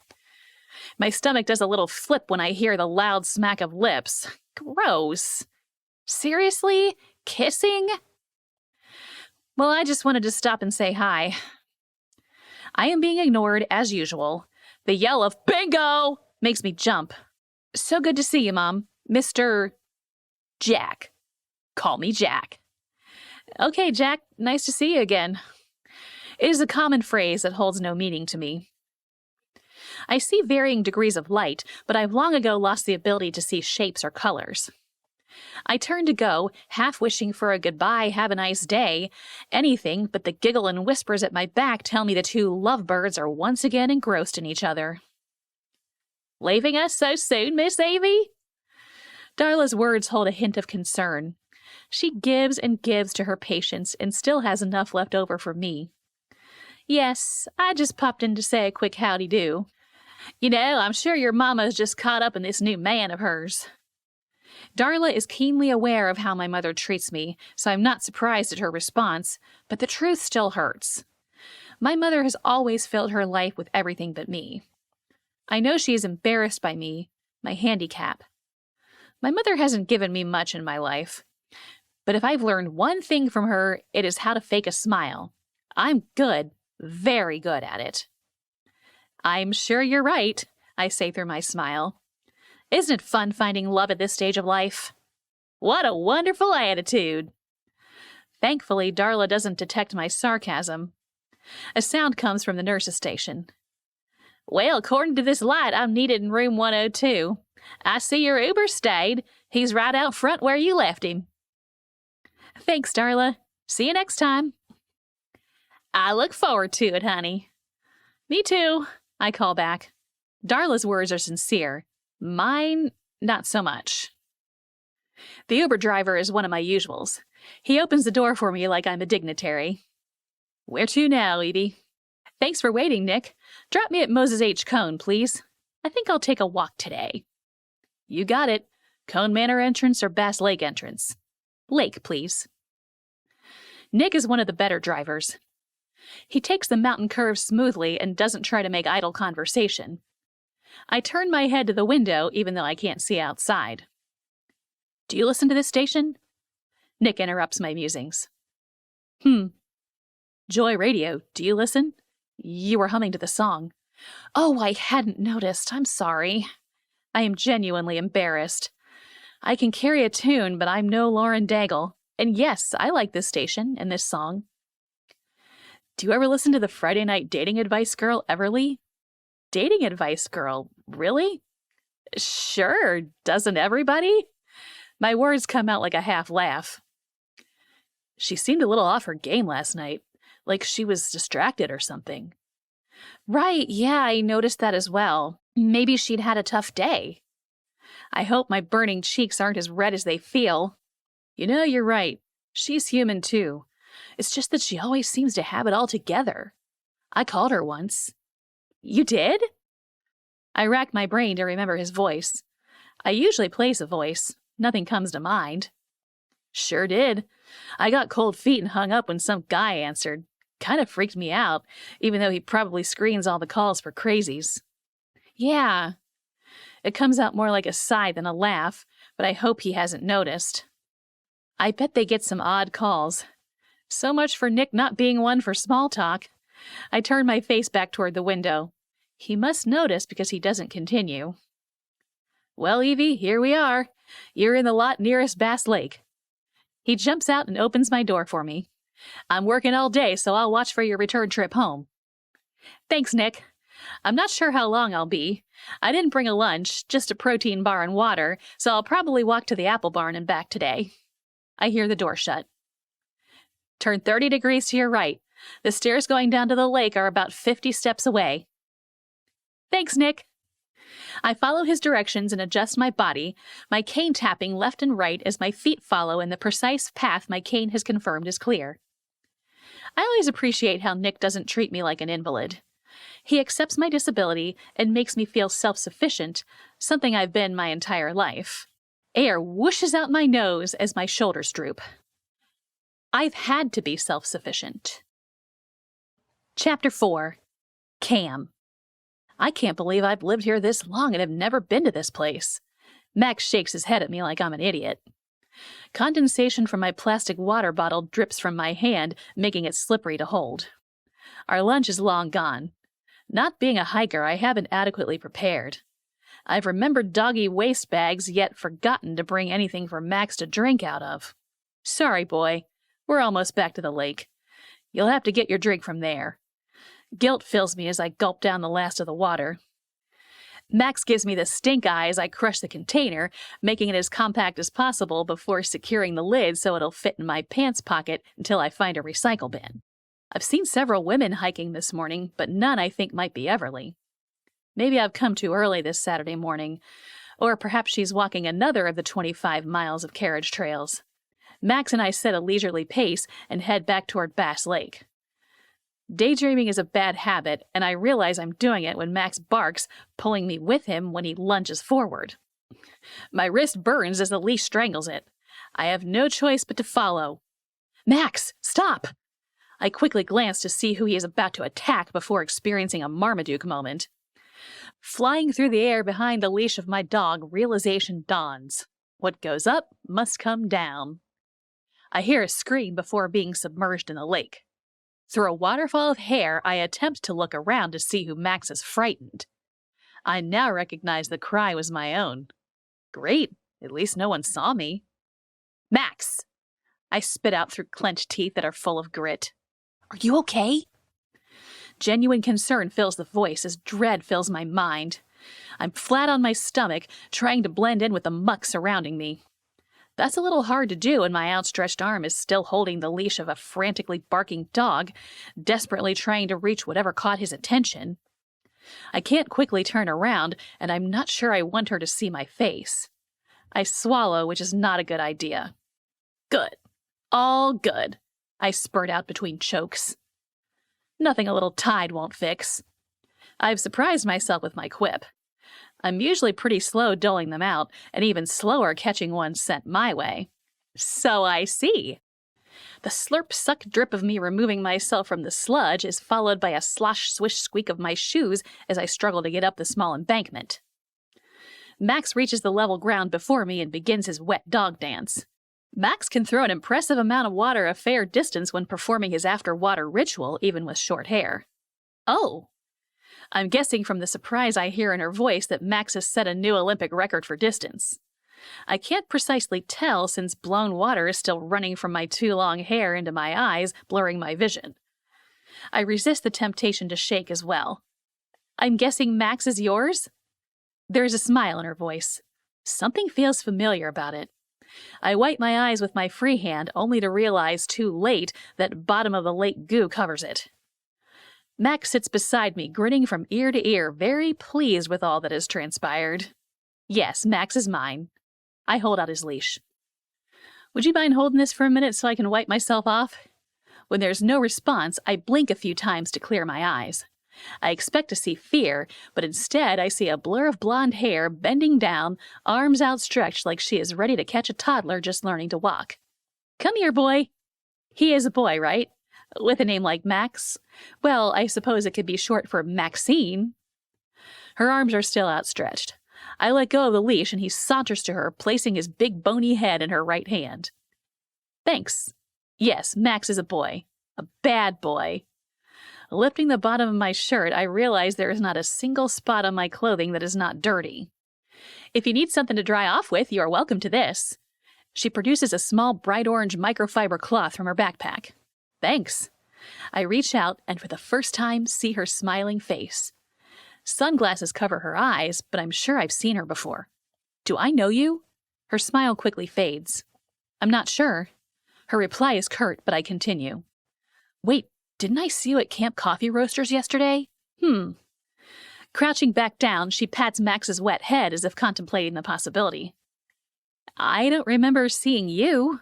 A: My stomach does a little flip when I hear the loud smack of lips. Gross. Seriously? Kissing? Well, I just wanted to stop and say hi. I am being ignored as usual. The yell of bingo makes me jump. So good to see you, Mom. Mr. Jack. Call me Jack. Okay, Jack, nice to see you again. It is a common phrase that holds no meaning to me. I see varying degrees of light, but I've long ago lost the ability to see shapes or colors. I turn to go, half wishing for a goodbye, have a nice day. Anything but the giggle and whispers at my back tell me the two lovebirds are once again engrossed in each other. Leaving us so soon, Miss Evie? Darla's words hold a hint of concern. She gives and gives to her patients and still has enough left over for me. Yes, I just popped in to say a quick howdy-do. You know, I'm sure your mama's just caught up in this new man of hers. Darla is keenly aware of how my mother treats me, so I'm not surprised at her response, but the truth still hurts. My mother has always filled her life with everything but me. I know she is embarrassed by me, my handicap. My mother hasn't given me much in my life, but if I've learned one thing from her, it is how to fake a smile. I'm good, very good at it. I'm sure you're right, I say through my smile. Isn't it fun finding love at this stage of life? What a wonderful attitude! Thankfully, Darla doesn't detect my sarcasm. A sound comes from the nurse's station. Well, according to this light, I'm needed in room 102. I see your Uber stayed. He's right out front where you left him. Thanks, Darla. See you next time. I look forward to it, honey. Me too, I call back. Darla's words are sincere. Mine, not so much. The Uber driver is one of my usuals. He opens the door for me like I'm a dignitary. Where to now, Evie? Thanks for waiting, Nick. Drop me at Moses H. Cone, please. I think I'll take a walk today. You got it. Cone Manor entrance or Bass Lake entrance? Lake, please. Nick is one of the better drivers. He takes the mountain curves smoothly and doesn't try to make idle conversation. I turn my head to the window, even though I can't see outside. Do you listen to this station? Nick interrupts my musings. Joy Radio, do you listen? You were humming to the song. Oh, I hadn't noticed. I'm sorry. I am genuinely embarrassed. I can carry a tune, but I'm no Lauren Daigle. And yes, I like this station and this song. Do you ever listen to the Friday Night Dating Advice Girl, Everly? Dating Advice Girl, really? Sure, doesn't everybody? My words come out like a half laugh. She seemed a little off her game last night, like she was distracted or something. Right, yeah, I noticed that as well. Maybe she'd had a tough day. I hope my burning cheeks aren't as red as they feel. You know, you're right. She's human too. It's just that she always seems to have it all together. I called her once. You did? I racked my brain to remember his voice. I usually place a voice. Nothing comes to mind. Sure did. I got cold feet and hung up when some guy answered. Kind of freaked me out, even though he probably screens all the calls for crazies. Yeah. It comes out more like a sigh than a laugh, but I hope he hasn't noticed. I bet they get some odd calls. So much for Nick not being one for small talk. I turn my face back toward the window. He must notice because he doesn't continue. Well, Evie, here we are. You're in the lot nearest Bass Lake. He jumps out and opens my door for me. I'm working all day, so I'll watch for your return trip home. Thanks, Nick. I'm not sure how long I'll be. I didn't bring a lunch, just a protein bar and water, so I'll probably walk to the apple barn and back today. I hear the door shut. Turn 30 degrees to your right. The stairs going down to the lake are about 50 steps away. Thanks, Nick. I follow his directions and adjust my body, my cane tapping left and right as my feet follow in the precise path my cane has confirmed is clear. I always appreciate how Nick doesn't treat me like an invalid. He accepts my disability and makes me feel self-sufficient, something I've been my entire life. Air whooshes out my nose as my shoulders droop. I've had to be self-sufficient. Chapter 4. Cam. I can't believe I've lived here this long and have never been to this place. Max shakes his head at me like I'm an idiot. Condensation from my plastic water bottle drips from my hand, making it slippery to hold. Our lunch is long gone. Not being a hiker, I haven't adequately prepared. I've remembered doggy waste bags, yet forgotten to bring anything for Max to drink out of. Sorry, boy. We're almost back to the lake. You'll have to get your drink from there. Guilt fills me as I gulp down the last of the water. Max gives me the stink eye as I crush the container, making it as compact as possible before securing the lid so it'll fit in my pants pocket until I find a recycle bin. I've seen several women hiking this morning, but none I think might be Everly. Maybe I've come too early this Saturday morning, or perhaps she's walking another of the 25 miles of carriage trails. Max and I set a leisurely pace and head back toward Bass Lake. Daydreaming is a bad habit, and I realize I'm doing it when Max barks, pulling me with him when he lunges forward. My wrist burns as the leash strangles it. I have no choice but to follow. Max, stop! I quickly glance to see who he is about to attack before experiencing a Marmaduke moment. Flying through the air behind the leash of my dog, realization dawns. What goes up must come down. I hear a scream before being submerged in the lake. Through a waterfall of hair, I attempt to look around to see who Max is frightened. I now recognize the cry was my own. Great, at least no one saw me. Max! I spit out through clenched teeth that are full of grit. Are you okay? Genuine concern fills the voice as dread fills my mind. I'm flat on my stomach, trying to blend in with the muck surrounding me. That's a little hard to do when my outstretched arm is still holding the leash of a frantically barking dog, desperately trying to reach whatever caught his attention. I can't quickly turn around, and I'm not sure I want her to see my face. I swallow, which is not a good idea. Good. All good. I spurt out between chokes. Nothing a little tide won't fix. I've surprised myself with my quip. I'm usually pretty slow doling them out, and even slower catching one sent my way. So I see. The slurp-suck drip of me removing myself from the sludge is followed by a slosh-swish squeak of my shoes as I struggle to get up the small embankment. Max reaches the level ground before me and begins his wet dog dance. Max can throw an impressive amount of water a fair distance when performing his after-water ritual, even with short hair. Oh! I'm guessing from the surprise I hear in her voice that Max has set a new Olympic record for distance. I can't precisely tell since blown water is still running from my too long hair into my eyes, blurring my vision. I resist the temptation to shake as well. I'm guessing Max is yours? There's a smile in her voice. Something feels familiar about it. I wipe my eyes with my free hand, only to realize too late that bottom of the lake goo covers it. Max sits beside me, grinning from ear to ear, very pleased with all that has transpired. Yes, Max is mine. I hold out his leash. Would you mind holding this for a minute so I can wipe myself off? When there's no response, I blink a few times to clear my eyes. I expect to see fear, but instead I see a blur of blonde hair bending down, arms outstretched like she is ready to catch a toddler just learning to walk. Come here, boy. He is a boy, right? With a name like Max? Well, I suppose it could be short for Maxine. Her arms are still outstretched. I let go of the leash and he saunters to her, placing his big bony head in her right hand. Thanks. Yes, Max is a boy. A bad boy. Lifting the bottom of my shirt, I realize there is not a single spot on my clothing that is not dirty. If you need something to dry off with, you are welcome to this. She produces a small bright orange microfiber cloth from her backpack. Thanks. I reach out and for the first time see her smiling face. Sunglasses cover her eyes, but I'm sure I've seen her before. Do I know you? Her smile quickly fades. I'm not sure. Her reply is curt, but I continue. Wait, didn't I see you at Camp Coffee Roasters yesterday? Crouching back down, she pats Max's wet head as if contemplating the possibility. I don't remember seeing you.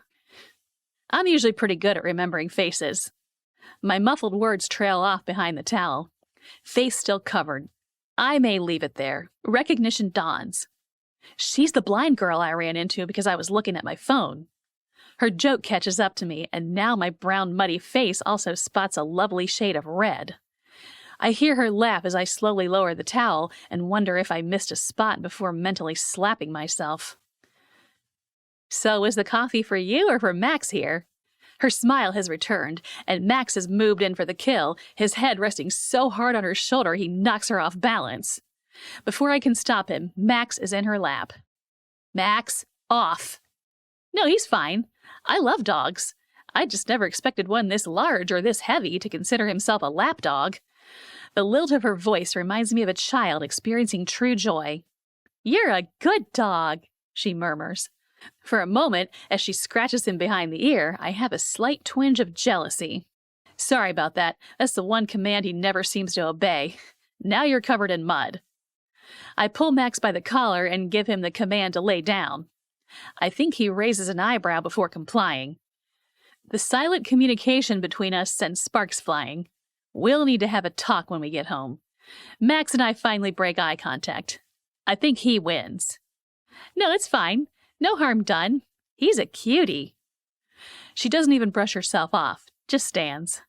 A: I'm usually pretty good at remembering faces. My muffled words trail off behind the towel. face still covered. I may leave it there. Recognition dawns. She's the blind girl I ran into because I was looking at my phone. Her joke catches up to me, and now my brown, muddy face also spots a lovely shade of red. I hear her laugh as I slowly lower the towel and wonder if I missed a spot before mentally slapping myself. So is the coffee for you or for Max here? Her smile has returned, and Max has moved in for the kill, his head resting so hard on her shoulder he knocks her off balance. Before I can stop him, Max is in her lap. Max, off. No, he's fine. I love dogs. I just never expected one this large or this heavy to consider himself a lap dog. The lilt of her voice reminds me of a child experiencing true joy. You're a good dog, she murmurs. For a moment, as she scratches him behind the ear, I have a slight twinge of jealousy. Sorry about that. That's the one command he never seems to obey. Now you're covered in mud. I pull Max by the collar and give him the command to lay down. I think he raises an eyebrow before complying. The silent communication between us sends sparks flying. We'll need to have a talk when we get home. Max and I finally break eye contact. I think he wins. No, it's fine. No harm done. He's a cutie. She doesn't even brush herself off, just stands.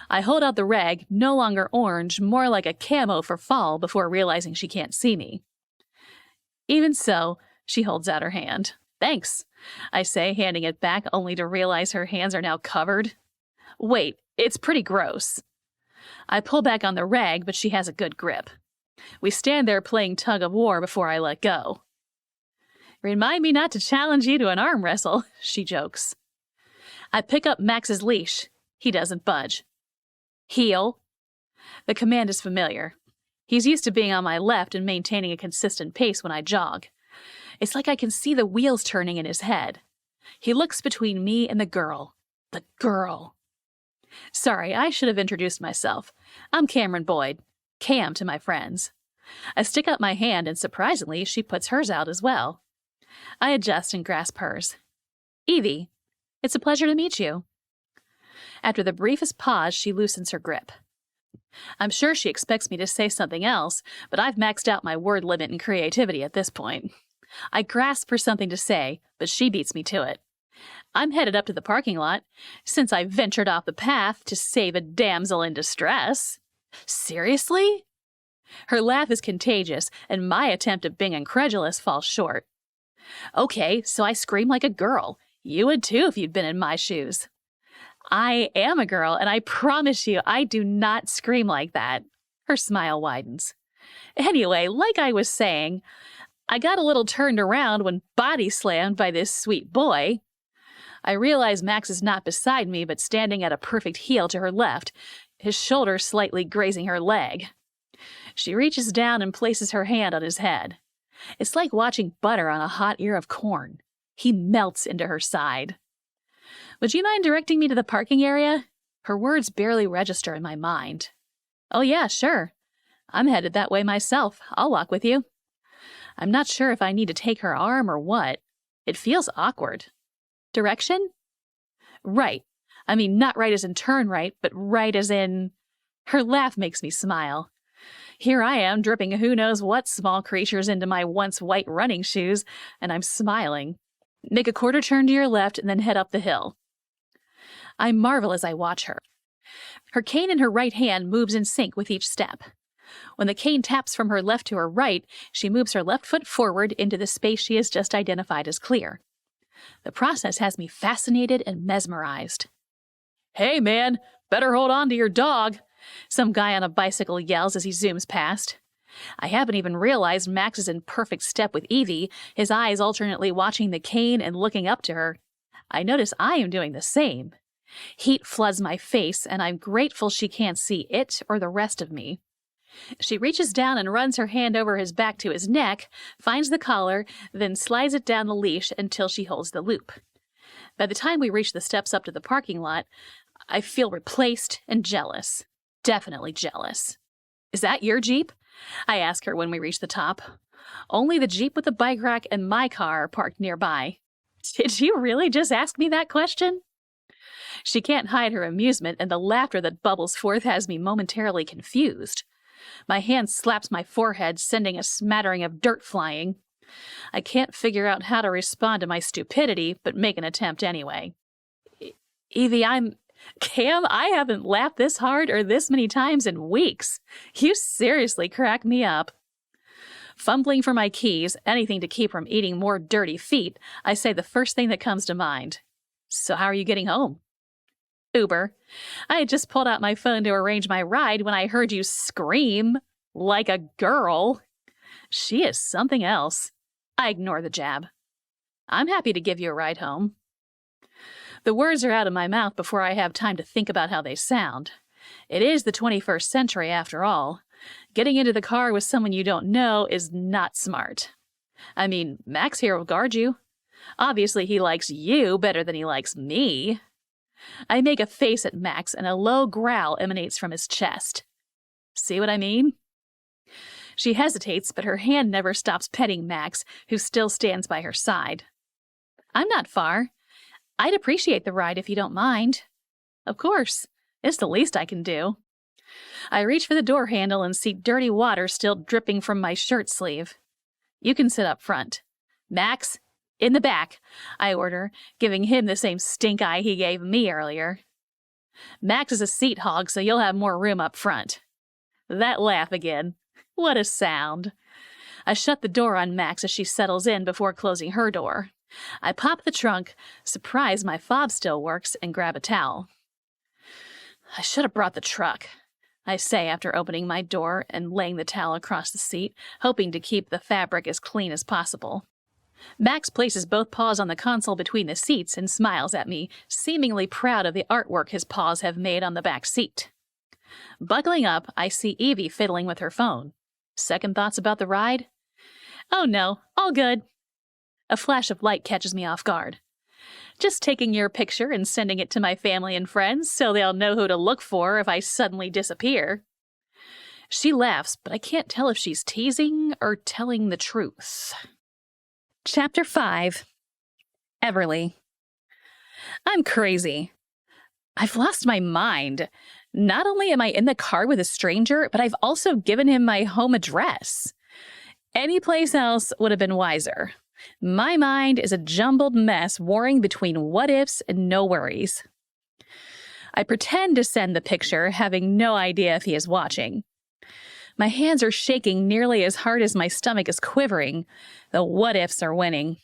A: I hold out the rag, no longer orange, more like a camo for fall, before realizing she can't see me. Even so, she holds out her hand. Thanks, I say, handing it back, only to realize her hands are now covered. Wait, it's pretty gross. I pull back on the rag, but she has a good grip. We stand there playing tug of war before I let go. Remind me not to challenge you to an arm wrestle, she jokes. I pick up Max's leash. He doesn't budge. Heel. The command is familiar. He's used to being on my left and maintaining a consistent pace when I jog. It's like I can see the wheels turning in his head. He looks between me and the girl. The girl. Sorry, I should have introduced myself. I'm Cameron Boyd. Cam to my friends. I stick out my hand and surprisingly, she puts hers out as well. I adjust and grasp hers. Evie, it's a pleasure to meet you. After the briefest pause, she loosens her grip. I'm sure she expects me to say something else, but I've maxed out my word limit and creativity at this point. I grasp for something to say, but she beats me to it. I'm headed up to the parking lot, since I ventured off the path to save a damsel in distress. Seriously? Her laugh is contagious, and my attempt at being incredulous falls short. Okay, so I scream like a girl. You would too if you'd been in my shoes. I am a girl, and I promise you I do not scream like that. Her smile widens. Anyway, like I was saying, I got a little turned around when body slammed by this sweet boy. I realize Max is not beside me, but standing at a perfect heel to her left, his shoulder slightly grazing her leg. She reaches down and places her hand on his head. It's like watching butter on a hot ear of corn. He melts into her side. Would you mind directing me to the parking area? Her words barely register in my mind. Oh yeah, sure. I'm headed that way myself. I'll walk with you. I'm not sure if I need to take her arm or what. It feels awkward. Direction? Right. I mean, not right as in turn right, but right as in... Her laugh makes me smile. Here I am, dripping who knows what small creatures into my once white running shoes, and I'm smiling. Make a quarter turn to your left and then head up the hill. I marvel as I watch her. Her cane in her right hand moves in sync with each step. When the cane taps from her left to her right, she moves her left foot forward into the space she has just identified as clear. The process has me fascinated and mesmerized. Hey, man, better hold on to your dog, some guy on a bicycle yells as he zooms past. I haven't even realized Max is in perfect step with Evie, his eyes alternately watching the cane and looking up to her. I notice I am doing the same. Heat floods my face, and I'm grateful she can't see it or the rest of me. She reaches down and runs her hand over his back to his neck, finds the collar, then slides it down the leash until she holds the loop. By the time we reach the steps up to the parking lot, I feel replaced and jealous. Definitely jealous. Is that your Jeep? I ask her when we reach the top. Only the Jeep with the bike rack and my car are parked nearby. Did you really just ask me that question? She can't hide her amusement, and the laughter that bubbles forth has me momentarily confused. My hand slaps my forehead, sending a smattering of dirt flying. I can't figure out how to respond to my stupidity, but make an attempt anyway. Evie, Cam, I haven't laughed this hard or this many times in weeks. You seriously crack me up. Fumbling for my keys, anything to keep from eating more dirty feet, I say the first thing that comes to mind. So how are you getting home? Uber. I had just pulled out my phone to arrange my ride when I heard you scream like a girl. She is something else. I ignore the jab. I'm happy to give you a ride home. The words are out of my mouth before I have time to think about how they sound. It is the 21st century, after all. Getting into the car with someone you don't know is not smart. I mean, Max here will guard you. Obviously, he likes you better than he likes me. I make a face at Max, and a low growl emanates from his chest. See what I mean? She hesitates, but her hand never stops petting Max, who still stands by her side. I'm not far. I'd appreciate the ride if you don't mind. Of course. It's the least I can do. I reach for the door handle and see dirty water still dripping from my shirt sleeve. You can sit up front. Max, in the back, I order, giving him the same stink eye he gave me earlier. Max is a seat hog, so you'll have more room up front. That laugh again. What a sound. I shut the door on Max as she settles in before closing her door. I pop the trunk, surprise my fob still works, and grab a towel. I should have brought the truck, I say after opening my door and laying the towel across the seat, hoping to keep the fabric as clean as possible. Max places both paws on the console between the seats and smiles at me, seemingly proud of the artwork his paws have made on the back seat. Buckling up, I see Evie fiddling with her phone. Second thoughts about the ride? Oh no, all good. A flash of light catches me off guard. Just taking your picture and sending it to my family and friends so they'll know who to look for if I suddenly disappear. She laughs, but I can't tell if she's teasing or telling the truth. Chapter 5. Everly. I'm crazy. I've lost my mind. Not only am I in the car with a stranger, but I've also given him my home address. Any place else would have been wiser. My mind is a jumbled mess warring between what-ifs and no worries. I pretend to send the picture, having no idea if he is watching. My hands are shaking nearly as hard as my stomach is quivering. The what-ifs are winning.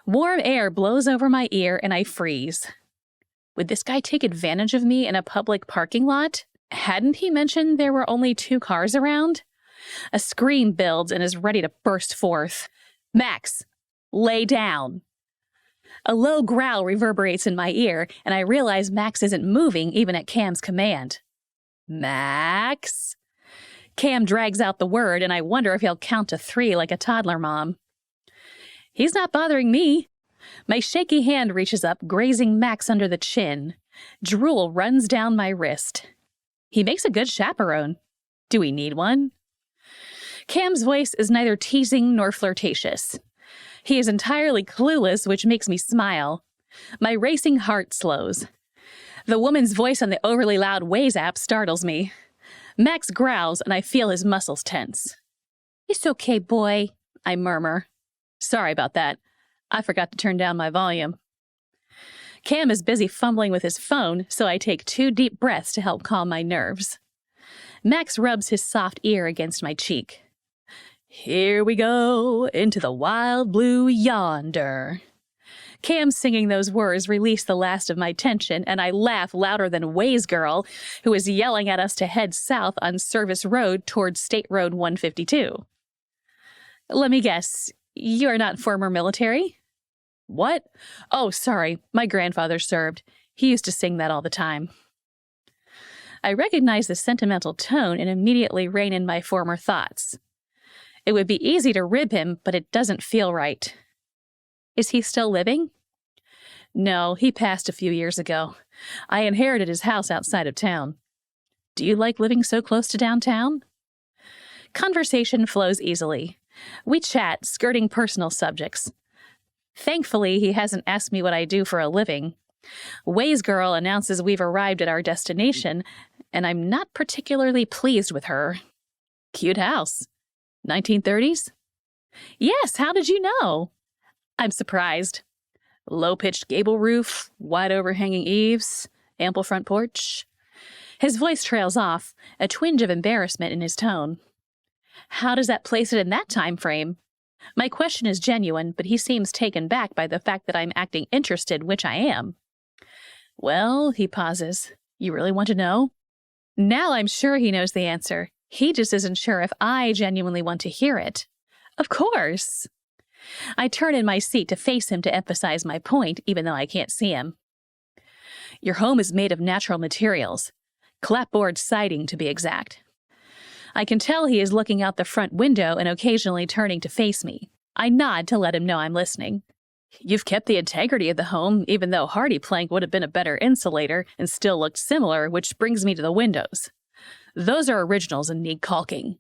A: Warm air blows over my ear and I freeze. Would this guy take advantage of me in a public parking lot? Hadn't he mentioned there were only 2 cars around? A scream builds and is ready to burst forth. Max! Lay down. A low growl reverberates in my ear, and I realize Max isn't moving even at Cam's command. Max? Cam drags out the word, and I wonder if he'll count to 3 like a toddler mom. He's not bothering me. My shaky hand reaches up, grazing Max under the chin. Drool runs down my wrist. He makes a good chaperone. Do we need one? Cam's voice is neither teasing nor flirtatious. He is entirely clueless, which makes me smile. My racing heart slows. The woman's voice on the overly loud Waze app startles me. Max growls, and I feel his muscles tense. It's okay, boy, I murmur. Sorry about that. I forgot to turn down my volume. Cam is busy fumbling with his phone, so I take 2 deep breaths to help calm my nerves. Max rubs his soft ear against my cheek. Here we go, into the wild blue yonder. Cam singing those words release the last of my tension, and I laugh louder than Waze Girl, who is yelling at us to head south on Service Road towards State Road 152. Let me guess, you are not former military? What? Oh, sorry, my grandfather served. He used to sing that all the time. I recognize the sentimental tone and immediately rein in my former thoughts. It would be easy to rib him, but it doesn't feel right. Is he still living? No, he passed a few years ago. I inherited his house outside of town. Do you like living so close to downtown? Conversation flows easily. We chat, skirting personal subjects. Thankfully, he hasn't asked me what I do for a living. Waze Girl announces we've arrived at our destination, and I'm not particularly pleased with her. Cute house. 1930s? Yes, how did you know? I'm surprised. Low-pitched gable roof, wide overhanging eaves, ample front porch. His voice trails off, a twinge of embarrassment in his tone. How does that place it in that time frame? My question is genuine, but he seems taken back by the fact that I'm acting interested, which I am. Well, he pauses. You really want to know? Now I'm sure he knows the answer. He just isn't sure if I genuinely want to hear it. Of course. I turn in my seat to face him to emphasize my point, even though I can't see him. Your home is made of natural materials. Clapboard siding, to be exact. I can tell he is looking out the front window and occasionally turning to face me. I nod to let him know I'm listening. You've kept the integrity of the home, even though hardy plank would have been a better insulator and still looked similar, which brings me to the windows. Those are originals and need caulking.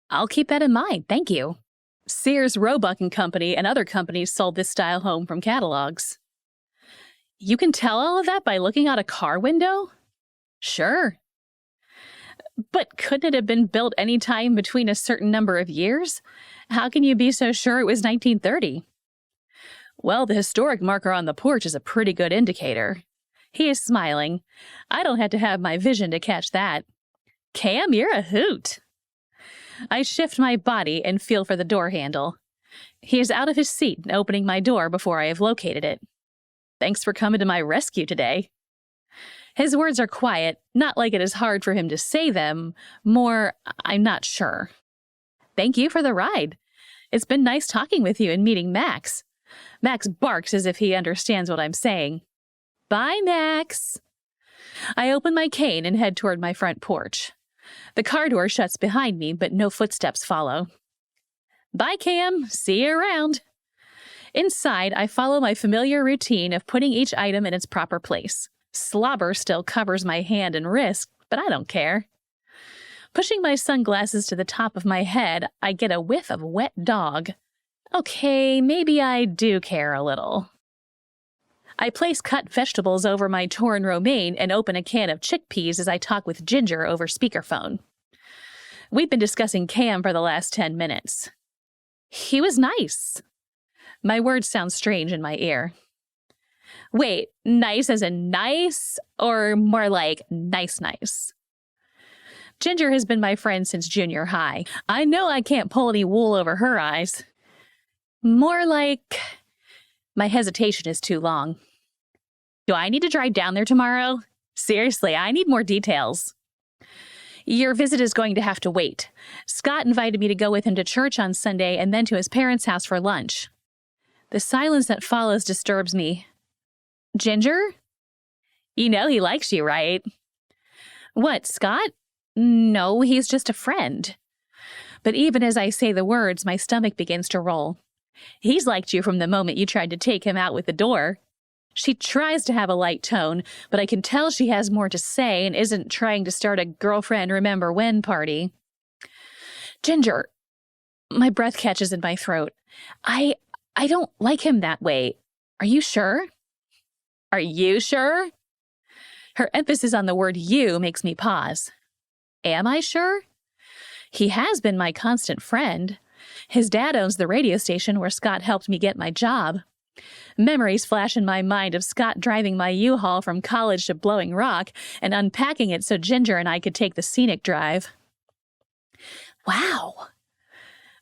A: I'll keep that in mind, thank you. Sears, Roebuck and Company and other companies sold this style home from catalogs. You can tell all of that by looking out a car window? Sure. But couldn't it have been built any time between a certain number of years? How can you be so sure it was 1930? Well, the historic marker on the porch is a pretty good indicator. He is smiling. I don't have to have my vision to catch that. Cam, you're a hoot. I shift my body and feel for the door handle. He is out of his seat and opening my door before I have located it. Thanks for coming to my rescue today. His words are quiet, not like it is hard for him to say them, more, I'm not sure. Thank you for the ride. It's been nice talking with you and meeting Max. Max barks as if he understands what I'm saying. Bye, Max. I open my cane and head toward my front porch. The car door shuts behind me, but no footsteps follow. Bye, Cam. See you around. Inside, I follow my familiar routine of putting each item in its proper place. Slobber still covers my hand and wrist, but I don't care. Pushing my sunglasses to the top of my head, I get a whiff of wet dog. Okay, maybe I do care a little. I place cut vegetables over my torn romaine and open a can of chickpeas as I talk with Ginger over speakerphone. We've been discussing Cam for the last 10 minutes. He was nice. My words sound strange in my ear. Wait, nice as in nice, or more like nice? Ginger has been my friend since junior high. I know I can't pull any wool over her eyes. More like... My hesitation is too long. Do I need to drive down there tomorrow? Seriously, I need more details. Your visit is going to have to wait. Scott invited me to go with him to church on Sunday and then to his parents' house for lunch. The silence that follows disturbs me. Ginger? You know he likes you, right? What, Scott? No, he's just a friend. But even as I say the words, my stomach begins to roll. He's liked you from the moment you tried to take him out with the door. She tries to have a light tone, but I can tell she has more to say and isn't trying to start a girlfriend remember when party. Ginger, my breath catches in my throat. I don't like him that way. Are you sure? Are you sure? Her emphasis on the word you makes me pause. Am I sure? He has been my constant friend. His dad owns the radio station where Scott helped me get my job. Memories flash in my mind of Scott driving my U-Haul from college to Blowing Rock and unpacking it so Ginger and I could take the scenic drive. Wow.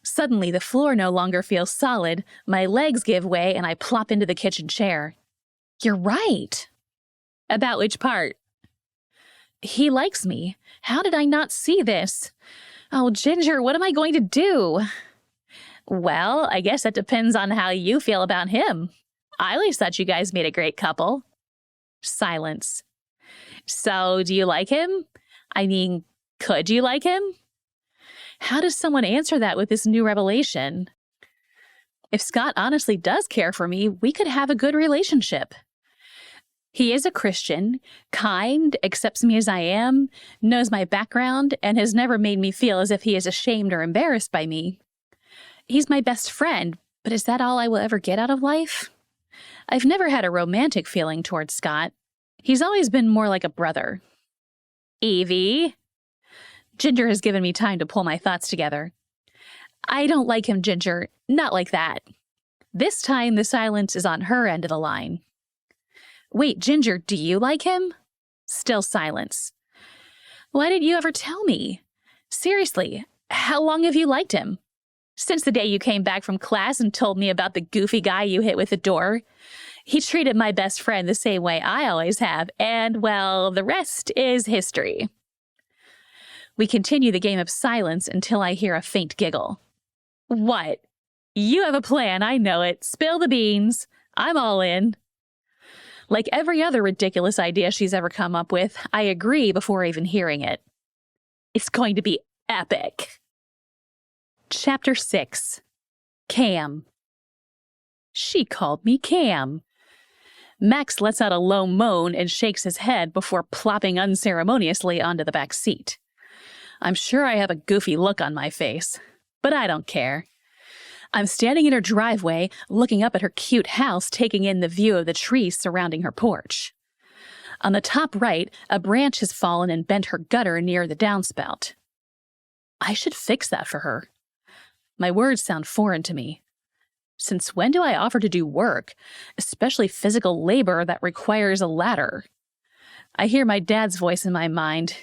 A: Suddenly, the floor no longer feels solid, my legs give way, and I plop into the kitchen chair. You're right. About which part? He likes me. How did I not see this? Oh, Ginger, what am I going to do? Well, I guess that depends on how you feel about him. I always thought you guys made a great couple. Silence. So, do you like him? I mean, could you like him? How does someone answer that with this new revelation? If Scott honestly does care for me, we could have a good relationship. He is a Christian, kind, accepts me as I am, knows my background, and has never made me feel as if he is ashamed or embarrassed by me. He's my best friend, but is that all I will ever get out of life? I've never had a romantic feeling towards Scott. He's always been more like a brother. Evie? Ginger has given me time to pull my thoughts together. I don't like him, Ginger. Not like that. This time, the silence is on her end of the line. Wait, Ginger, do you like him? Still silence. Why didn't you ever tell me? Seriously, how long have you liked him? Since the day you came back from class and told me about the goofy guy you hit with the door. He treated my best friend the same way I always have, and, well, the rest is history. We continue the game of silence until I hear a faint giggle. What? You have a plan, I know it. Spill the beans. I'm all in. Like every other ridiculous idea she's ever come up with, I agree before even hearing it. It's going to be epic. Chapter 6. Cam. She called me Cam. Max lets out a low moan and shakes his head before plopping unceremoniously onto the back seat. I'm sure I have a goofy look on my face, but I don't care. I'm standing in her driveway, looking up at her cute house, taking in the view of the trees surrounding her porch. On the top right, a branch has fallen and bent her gutter near the downspout. I should fix that for her. My words sound foreign to me. Since when do I offer to do work, especially physical labor that requires a ladder? I hear my dad's voice in my mind.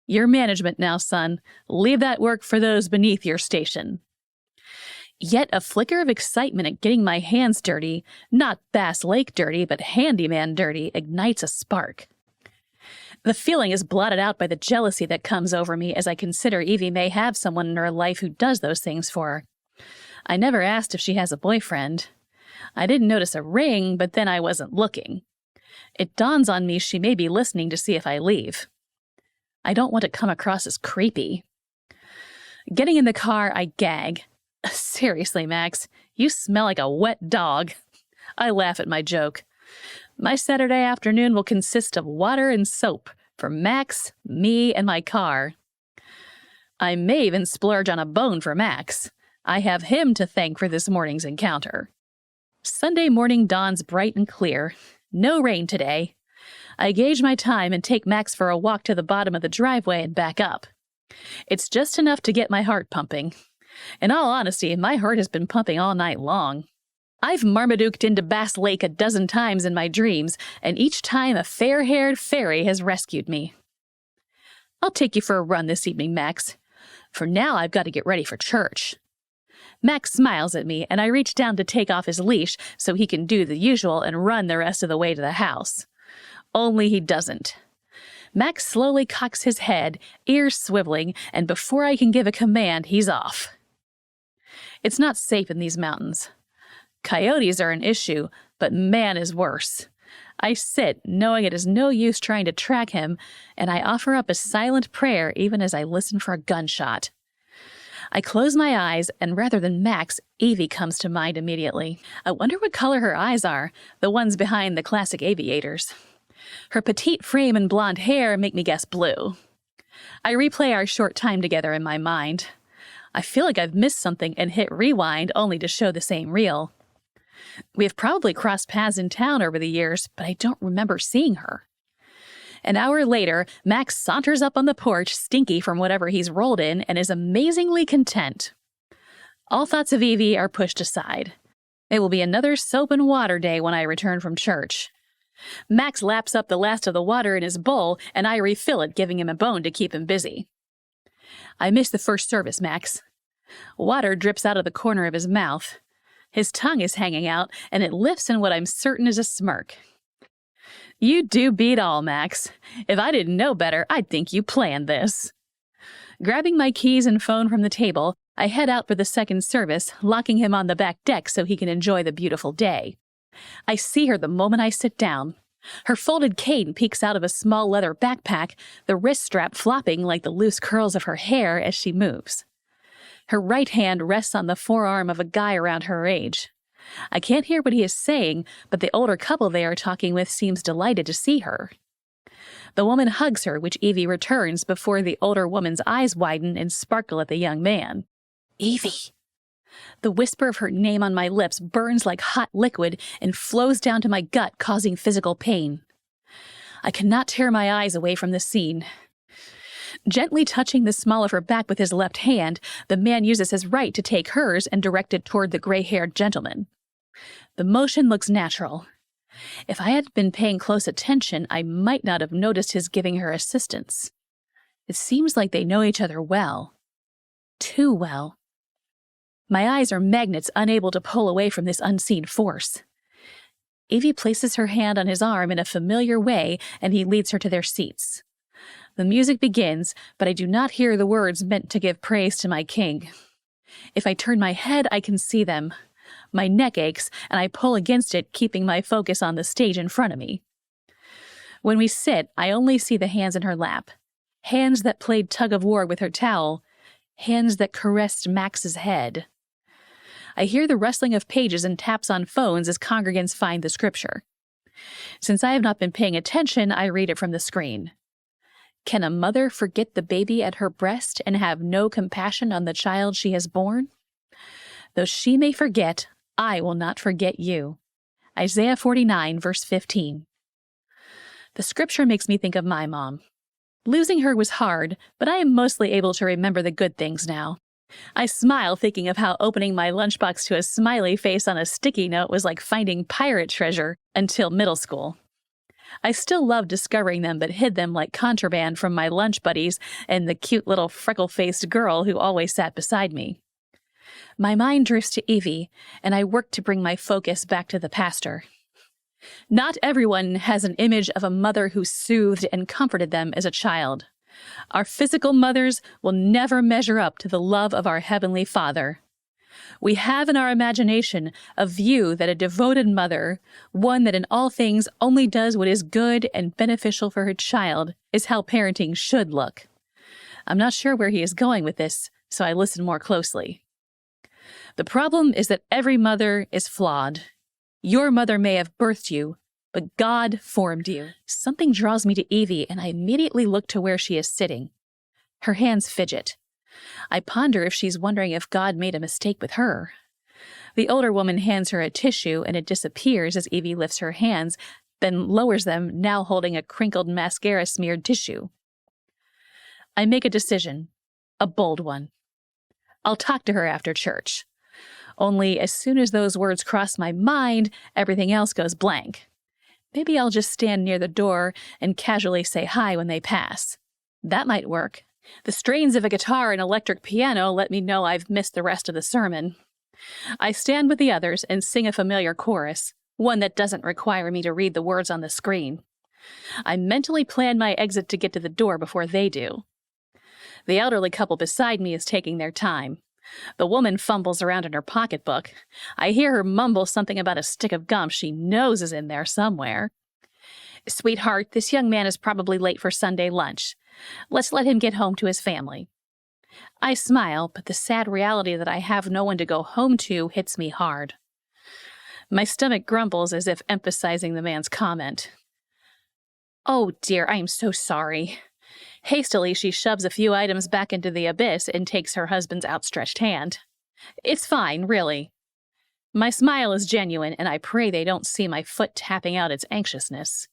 A: You're management now, son. Leave that work for those beneath your station. Yet a flicker of excitement at getting my hands dirty, not Bass Lake dirty, but handyman dirty, ignites a spark. The feeling is blotted out by the jealousy that comes over me as I consider Evie may have someone in her life who does those things for her. I never asked if she has a boyfriend. I didn't notice a ring, but then I wasn't looking. It dawns on me she may be listening to see if I leave. I don't want to come across as creepy. Getting in the car, I gag. Seriously, Max, you smell like a wet dog. I laugh at my joke. My Saturday afternoon will consist of water and soap for Max, me, and my car. I may even splurge on a bone for Max. I have him to thank for this morning's encounter. Sunday morning dawns bright and clear. No rain today. I gauge my time and take Max for a walk to the bottom of the driveway and back up. It's just enough to get my heart pumping. In all honesty, my heart has been pumping all night long. I've Marmaduke'd into Bass Lake a dozen times in my dreams, and each time a fair-haired fairy has rescued me. I'll take you for a run this evening, Max. For now, I've got to get ready for church. Max smiles at me, and I reach down to take off his leash so he can do the usual and run the rest of the way to the house. Only he doesn't. Max slowly cocks his head, ears swiveling, and before I can give a command, he's off. It's not safe in these mountains. Coyotes are an issue, but man is worse. I sit, knowing it is no use trying to track him, and I offer up a silent prayer even as I listen for a gunshot. I close my eyes, and rather than Max, Evie comes to mind immediately. I wonder what color her eyes are, the ones behind the classic aviators. Her petite frame and blonde hair make me guess blue. I replay our short time together in my mind. I feel like I've missed something and hit rewind only to show the same reel. We have probably crossed paths in town over the years, but I don't remember seeing her. An hour later, Max saunters up on the porch, stinky from whatever he's rolled in, and is amazingly content. All thoughts of Evie are pushed aside. It will be another soap and water day when I return from church. Max laps up the last of the water in his bowl, and I refill it, giving him a bone to keep him busy. I missed the first service, Max. Water drips out of the corner of his mouth. His tongue is hanging out, and it lifts in what I'm certain is a smirk. You do beat all, Max. If I didn't know better, I'd think you planned this. Grabbing my keys and phone from the table, I head out for the second service, locking him on the back deck so he can enjoy the beautiful day. I see her the moment I sit down. Her folded cane peeks out of a small leather backpack, the wrist strap flopping like the loose curls of her hair as she moves. Her right hand rests on the forearm of a guy around her age. I can't hear what he is saying, but the older couple they are talking with seems delighted to see her. The woman hugs her, which Evie returns before the older woman's eyes widen and sparkle at the young man. Evie! The whisper of her name on my lips burns like hot liquid and flows down to my gut, causing physical pain. I cannot tear my eyes away from the scene. Gently touching the small of her back with his left hand, the man uses his right to take hers and direct it toward the gray-haired gentleman. The motion looks natural. If I had been paying close attention, I might not have noticed his giving her assistance. It seems like they know each other well. Too well. My eyes are magnets unable to pull away from this unseen force. Evie places her hand on his arm in a familiar way, and he leads her to their seats. The music begins, but I do not hear the words meant to give praise to my king. If I turn my head, I can see them. My neck aches, and I pull against it, keeping my focus on the stage in front of me. When we sit, I only see the hands in her lap. Hands that played tug-of-war with her towel. Hands that caressed Max's head. I hear the rustling of pages and taps on phones as congregants find the scripture. Since I have not been paying attention, I read it from the screen. Can a mother forget the baby at her breast and have no compassion on the child she has borne? Though she may forget, I will not forget you. Isaiah 49, verse 15. The scripture makes me think of my mom. Losing her was hard, but I am mostly able to remember the good things now. I smile thinking of how opening my lunchbox to a smiley face on a sticky note was like finding pirate treasure until middle school. I still loved discovering them, but hid them like contraband from my lunch buddies and the cute little freckle-faced girl who always sat beside me. My mind drifts to Evie, and I work to bring my focus back to the pastor. Not everyone has an image of a mother who soothed and comforted them as a child. Our physical mothers will never measure up to the love of our Heavenly Father. We have in our imagination a view that a devoted mother, one that in all things only does what is good and beneficial for her child, is how parenting should look. I'm not sure where he is going with this, so I listen more closely. The problem is that every mother is flawed. Your mother may have birthed you, but God formed you. Something draws me to Evie, and I immediately look to where she is sitting. Her hands fidget. I ponder if she's wondering if God made a mistake with her. The older woman hands her a tissue, and it disappears as Evie lifts her hands, then lowers them, now holding a crinkled mascara-smeared tissue. I make a decision, a bold one. I'll talk to her after church. Only as soon as those words cross my mind, everything else goes blank. Maybe I'll just stand near the door and casually say hi when they pass. That might work. The strains of a guitar and electric piano let me know I've missed the rest of the sermon. I stand with the others and sing a familiar chorus, one that doesn't require me to read the words on the screen. I mentally plan my exit to get to the door before they do. The elderly couple beside me is taking their time. The woman fumbles around in her pocketbook. I hear her mumble something about a stick of gum she knows is in there somewhere. Sweetheart, this young man is probably late for Sunday lunch. Let's let him get home to his family. I smile, but the sad reality that I have no one to go home to hits me hard. My stomach grumbles as if emphasizing the man's comment. Oh dear, I am so sorry. Hastily, she shoves a few items back into the abyss and takes her husband's outstretched hand. It's fine, really. My smile is genuine, and I pray they don't see my foot tapping out its anxiousness.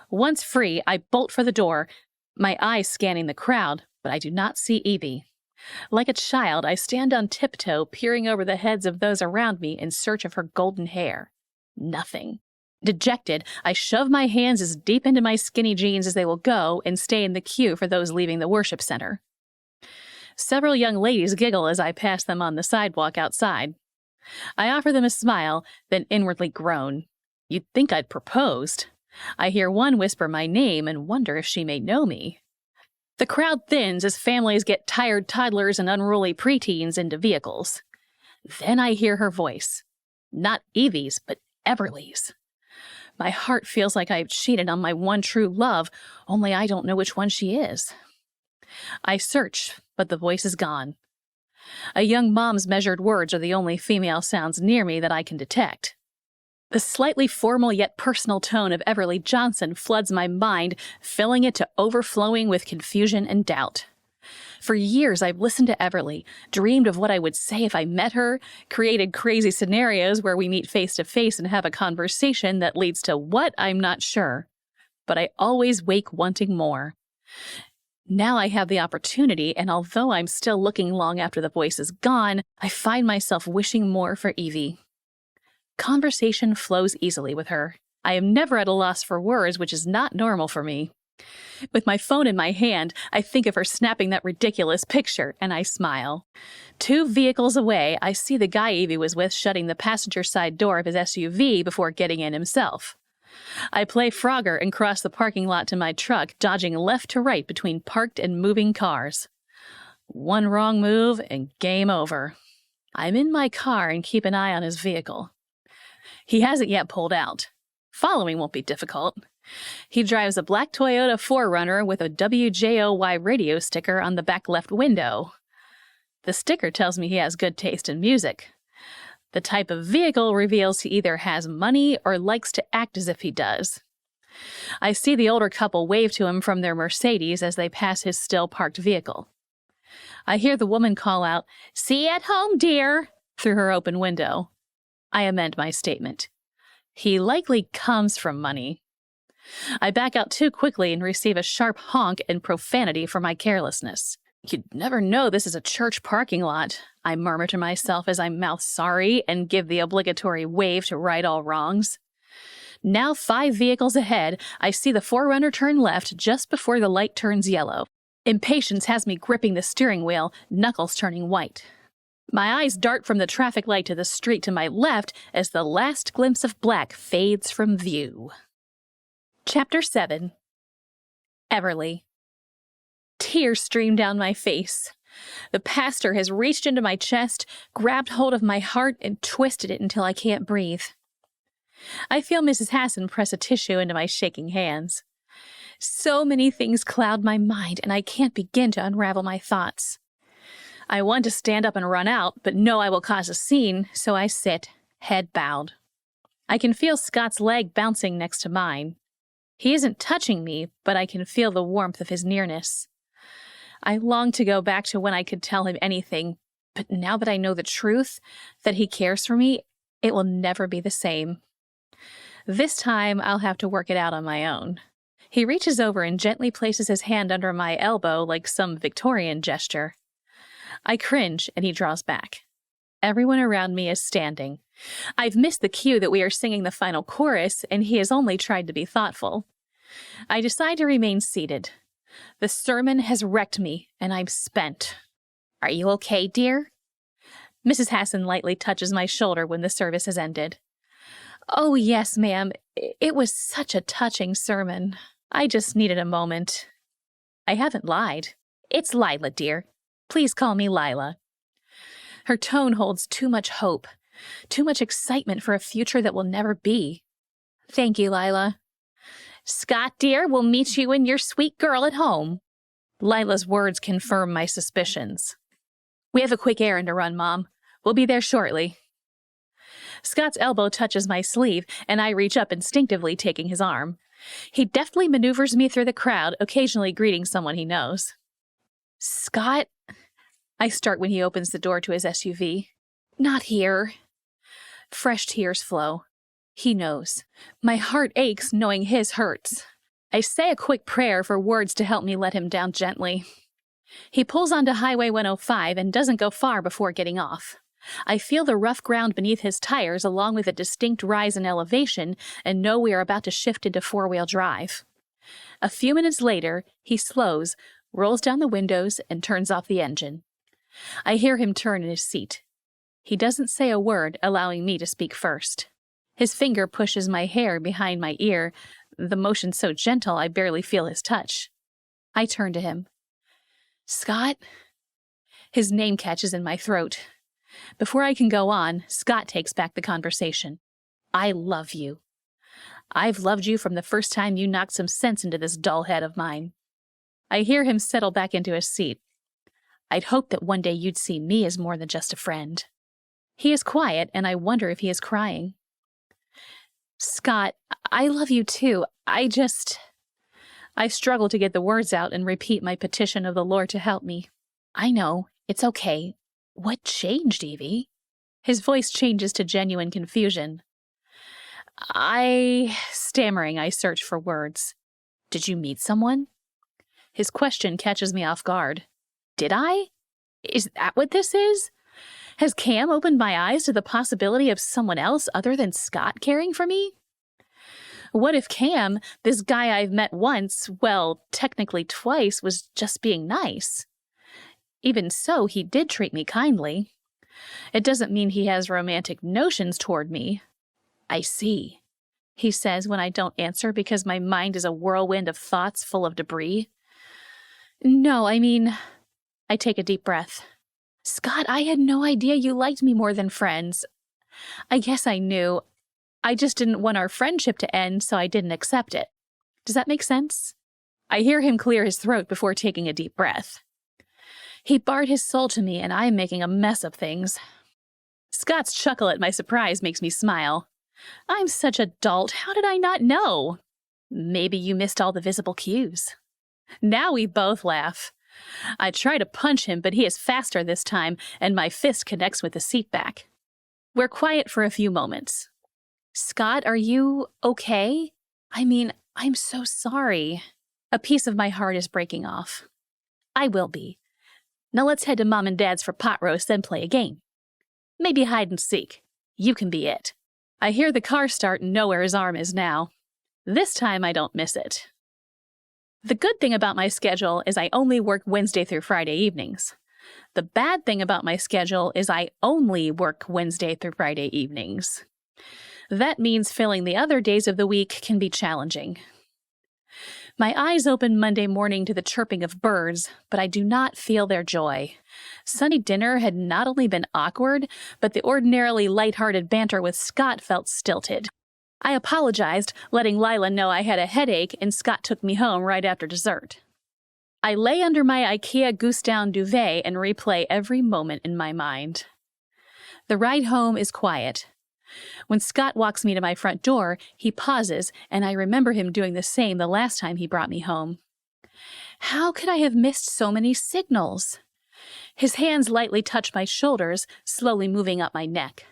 A: Once free, I bolt for the door, my eyes scanning the crowd, but I do not see Evie. Like a child, I stand on tiptoe, peering over the heads of those around me in search of her golden hair. Nothing. Dejected, I shove my hands as deep into my skinny jeans as they will go and stay in the queue for those leaving the worship center. Several young ladies giggle as I pass them on the sidewalk outside. I offer them a smile, then inwardly groan. You'd think I'd proposed. I hear one whisper my name and wonder if she may know me. The crowd thins as families get tired toddlers and unruly preteens into vehicles. Then I hear her voice. Not Evie's, but Everly's. My heart feels like I've cheated on my one true love, only I don't know which one she is. I search, but the voice is gone. A young mom's measured words are the only female sounds near me that I can detect. The slightly formal yet personal tone of Everly Johnson floods my mind, filling it to overflowing with confusion and doubt. For years, I've listened to Everly, dreamed of what I would say if I met her, created crazy scenarios where we meet face to face and have a conversation that leads to what I'm not sure. But I always wake wanting more. Now I have the opportunity, and although I'm still looking long after the voice is gone, I find myself wishing more for Evie. Conversation flows easily with her. I am never at a loss for words, which is not normal for me. With my phone in my hand, I think of her snapping that ridiculous picture, and I smile. 2 vehicles away, I see the guy Evie was with shutting the passenger side door of his SUV before getting in himself. I play Frogger and cross the parking lot to my truck, dodging left to right between parked and moving cars. One wrong move and game over. I'm in my car and keep an eye on his vehicle. He hasn't yet pulled out. Following won't be difficult. He drives a black Toyota 4Runner with a WJOY radio sticker on the back left window. The sticker tells me he has good taste in music. The type of vehicle reveals he either has money or likes to act as if he does. I see the older couple wave to him from their Mercedes as they pass his still parked vehicle. I hear the woman call out, "See you at home, dear," through her open window. I amend my statement. He likely comes from money. I back out too quickly and receive a sharp honk and profanity for my carelessness. You'd never know this is a church parking lot, I murmur to myself as I mouth sorry and give the obligatory wave to right all wrongs. Now 5 vehicles ahead, I see the 4Runner turn left just before the light turns yellow. Impatience has me gripping the steering wheel, knuckles turning white. My eyes dart from the traffic light to the street to my left as the last glimpse of black fades from view. Chapter 7. Everly. Tears stream down my face. The pastor has reached into my chest, grabbed hold of my heart, and twisted it until I can't breathe. I feel Mrs. Hassan press a tissue into my shaking hands. So many things cloud my mind, and I can't begin to unravel my thoughts. I want to stand up and run out, but know I will cause a scene, so I sit, head bowed. I can feel Scott's leg bouncing next to mine. He isn't touching me, but I can feel the warmth of his nearness. I long to go back to when I could tell him anything, but now that I know the truth, that he cares for me, it will never be the same. This time, I'll have to work it out on my own. He reaches over and gently places his hand under my elbow like some Victorian gesture. I cringe, and he draws back. Everyone around me is standing. I've missed the cue that we are singing the final chorus, and he has only tried to be thoughtful. I decide to remain seated. The sermon has wrecked me, and I'm spent. Are you okay, dear? Mrs. Hassan lightly touches my shoulder when the service has ended. Oh, yes, ma'am. It was such a touching sermon. I just needed a moment. I haven't lied. It's Lila, dear. Please call me Lila. Her tone holds too much hope, too much excitement for a future that will never be. Thank you, Lila. Scott, dear, we'll meet you and your sweet girl at home. Lila's words confirm my suspicions. We have a quick errand to run, Mom. We'll be there shortly. Scott's elbow touches my sleeve, and I reach up instinctively, taking his arm. He deftly maneuvers me through the crowd, occasionally greeting someone he knows. Scott? I start when he opens the door to his SUV. Not here. Fresh tears flow. He knows. My heart aches knowing his hurts. I say a quick prayer for words to help me let him down gently. He pulls onto Highway 105 and doesn't go far before getting off. I feel the rough ground beneath his tires along with a distinct rise in elevation and know we are about to shift into 4-wheel drive. A few minutes later, he slows, rolls down the windows, and turns off the engine. I hear him turn in his seat. He doesn't say a word, allowing me to speak first. His finger pushes my hair behind my ear, the motion so gentle I barely feel his touch. I turn to him. Scott? His name catches in my throat. Before I can go on, Scott takes back the conversation. I love you. I've loved you from the first time you knocked some sense into this dull head of mine. I hear him settle back into his seat. I'd hoped that one day you'd see me as more than just a friend. He is quiet, and I wonder if he is crying. Scott, I love you too. I struggle to get the words out and repeat my petition of the Lord to help me. I know. It's okay. What changed, Evie? His voice changes to genuine confusion. Stammering, I search for words. Did you meet someone? His question catches me off guard. Did I? Is that what this is? Has Cam opened my eyes to the possibility of someone else other than Scott caring for me? What if Cam, this guy I've met once, well, technically twice, was just being nice? Even so, he did treat me kindly. It doesn't mean he has romantic notions toward me. I see, he says when I don't answer because my mind is a whirlwind of thoughts full of debris. No, I take a deep breath. Scott, I had no idea you liked me more than friends. I guess I knew. I just didn't want our friendship to end, so I didn't accept it. Does that make sense? I hear him clear his throat before taking a deep breath. He bared his soul to me, and I'm making a mess of things. Scott's chuckle at my surprise makes me smile. I'm such a dolt. How did I not know? Maybe you missed all the visible cues. Now we both laugh. I try to punch him, but he is faster this time, and my fist connects with the seat back. We're quiet for a few moments. Scott, are you okay? I'm so sorry. A piece of my heart is breaking off. I will be. Now let's head to Mom and Dad's for pot roast, then play a game. Maybe hide and seek. You can be it. I hear the car start and know where his arm is now. This time I don't miss it. The good thing about my schedule is I only work Wednesday through Friday evenings. The bad thing about my schedule is I only work Wednesday through Friday evenings. That means filling the other days of the week can be challenging. My eyes open Monday morning to the chirping of birds, but I do not feel their joy. Sunday dinner had not only been awkward, but the ordinarily lighthearted banter with Scott felt stilted. I apologized, letting Lila know I had a headache, and Scott took me home right after dessert. I lay under my IKEA goose down duvet and replay every moment in my mind. The ride home is quiet. When Scott walks me to my front door, he pauses, and I remember him doing the same the last time he brought me home. How could I have missed so many signals? His hands lightly touch my shoulders, slowly moving up my neck.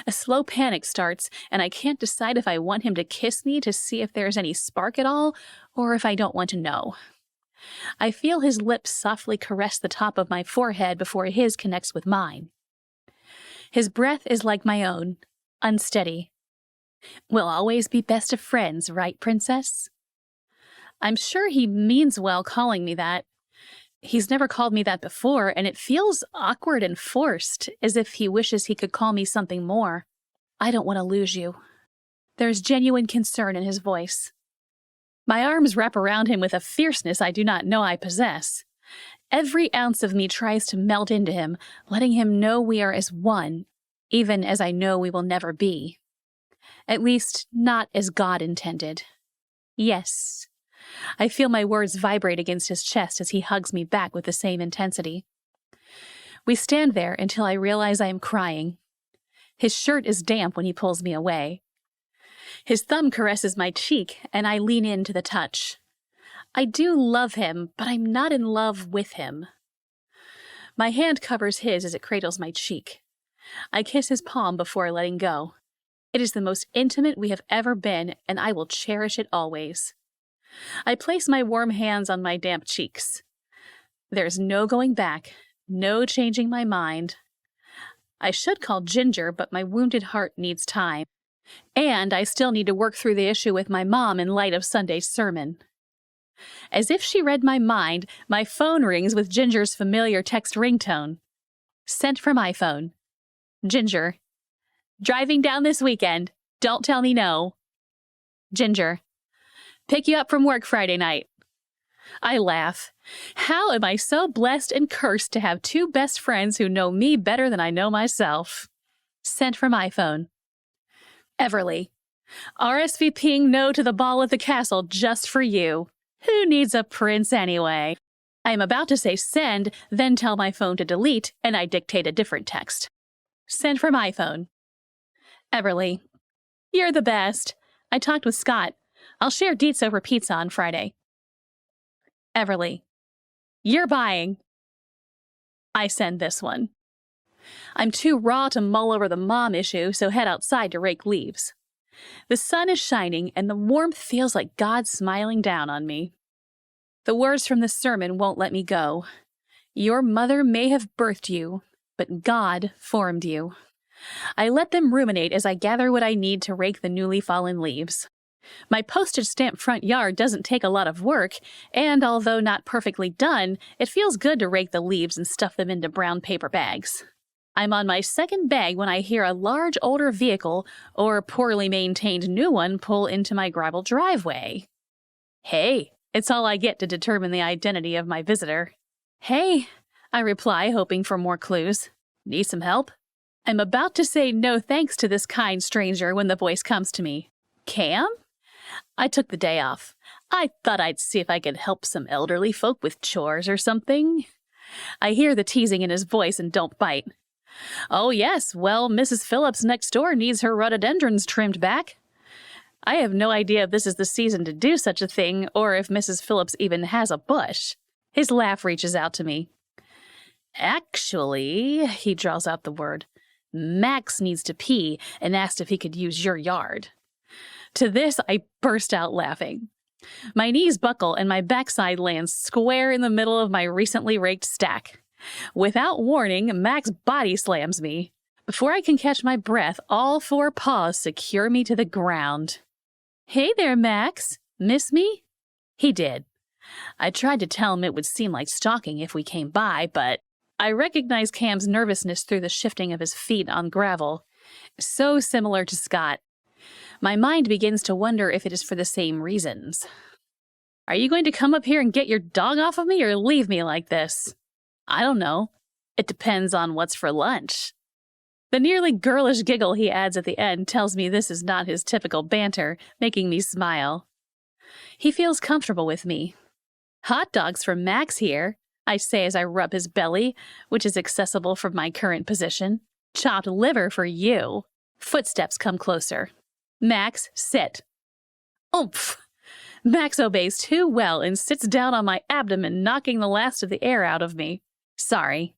A: A slow panic starts, and I can't decide if I want him to kiss me to see if there's any spark at all, or if I don't want to know. I feel his lips softly caress the top of my forehead before his connects with mine. His breath is like my own, unsteady. We'll always be best of friends, right, Princess? I'm sure he means well calling me that. He's never called me that before, and it feels awkward and forced, as if he wishes he could call me something more. I don't want to lose you. There's genuine concern in his voice. My arms wrap around him with a fierceness I do not know I possess. Every ounce of me tries to melt into him, letting him know we are as one, even as I know we will never be. At least, not as God intended. Yes. I feel my words vibrate against his chest as he hugs me back with the same intensity. We stand there until I realize I am crying. His shirt is damp when he pulls me away. His thumb caresses my cheek, and I lean into the touch. I do love him, but I'm not in love with him. My hand covers his as it cradles my cheek. I kiss his palm before letting go. It is the most intimate we have ever been, and I will cherish it always. I place my warm hands on my damp cheeks. There's no going back, no changing my mind. I should call Ginger, but my wounded heart needs time. And I still need to work through the issue with my mom in light of Sunday's sermon. As if she read my mind, my phone rings with Ginger's familiar text ringtone. Sent from iPhone. Ginger. Driving down this weekend. Don't tell me no. Ginger. Pick you up from work Friday night. I laugh. How am I so blessed and cursed to have two best friends who know me better than I know myself? Sent from iPhone. Everly. RSVPing no to the ball at the castle just for you. Who needs a prince anyway? I am about to say send, then tell my phone to delete, and I dictate a different text. Send from iPhone. Everly. You're the best. I talked with Scott. I'll share deets over pizza on Friday. Everly. You're buying. I send this one. I'm too raw to mull over the mom issue, so head outside to rake leaves. The sun is shining, and the warmth feels like God smiling down on me. The words from the sermon won't let me go. Your mother may have birthed you, but God formed you. I let them ruminate as I gather what I need to rake the newly fallen leaves. My postage stamp front yard doesn't take a lot of work, and although not perfectly done, it feels good to rake the leaves and stuff them into brown paper bags. I'm on my second bag when I hear a large older vehicle, or poorly maintained new one, pull into my gravel driveway. Hey, it's all I get to determine the identity of my visitor. Hey, I reply, hoping for more clues. Need some help? I'm about to say no thanks to this kind stranger when the voice comes to me. Cam? I took the day off. I thought I'd see if I could help some elderly folk with chores or something. I hear the teasing in his voice and don't bite. Oh yes, well, Mrs. Phillips next door needs her rhododendrons trimmed back. I have no idea if this is the season to do such a thing, or if Mrs. Phillips even has a bush. His laugh reaches out to me. Actually, he draws out the word, Max needs to pee and asked if he could use your yard. To this, I burst out laughing. My knees buckle and my backside lands square in the middle of my recently raked stack. Without warning, Max body slams me. Before I can catch my breath, all four paws secure me to the ground. Hey there, Max. Miss me? He did. I tried to tell him it would seem like stalking if we came by, but I recognized Cam's nervousness through the shifting of his feet on gravel. So similar to Scott. My mind begins to wonder if it is for the same reasons. Are you going to come up here and get your dog off of me or leave me like this? I don't know. It depends on what's for lunch. The nearly girlish giggle he adds at the end tells me this is not his typical banter, making me smile. He feels comfortable with me. Hot dogs for Max here, I say as I rub his belly, which is accessible from my current position. Chopped liver for you. Footsteps come closer. Max, sit. Oomph! Max obeys too well and sits down on my abdomen, knocking the last of the air out of me. Sorry.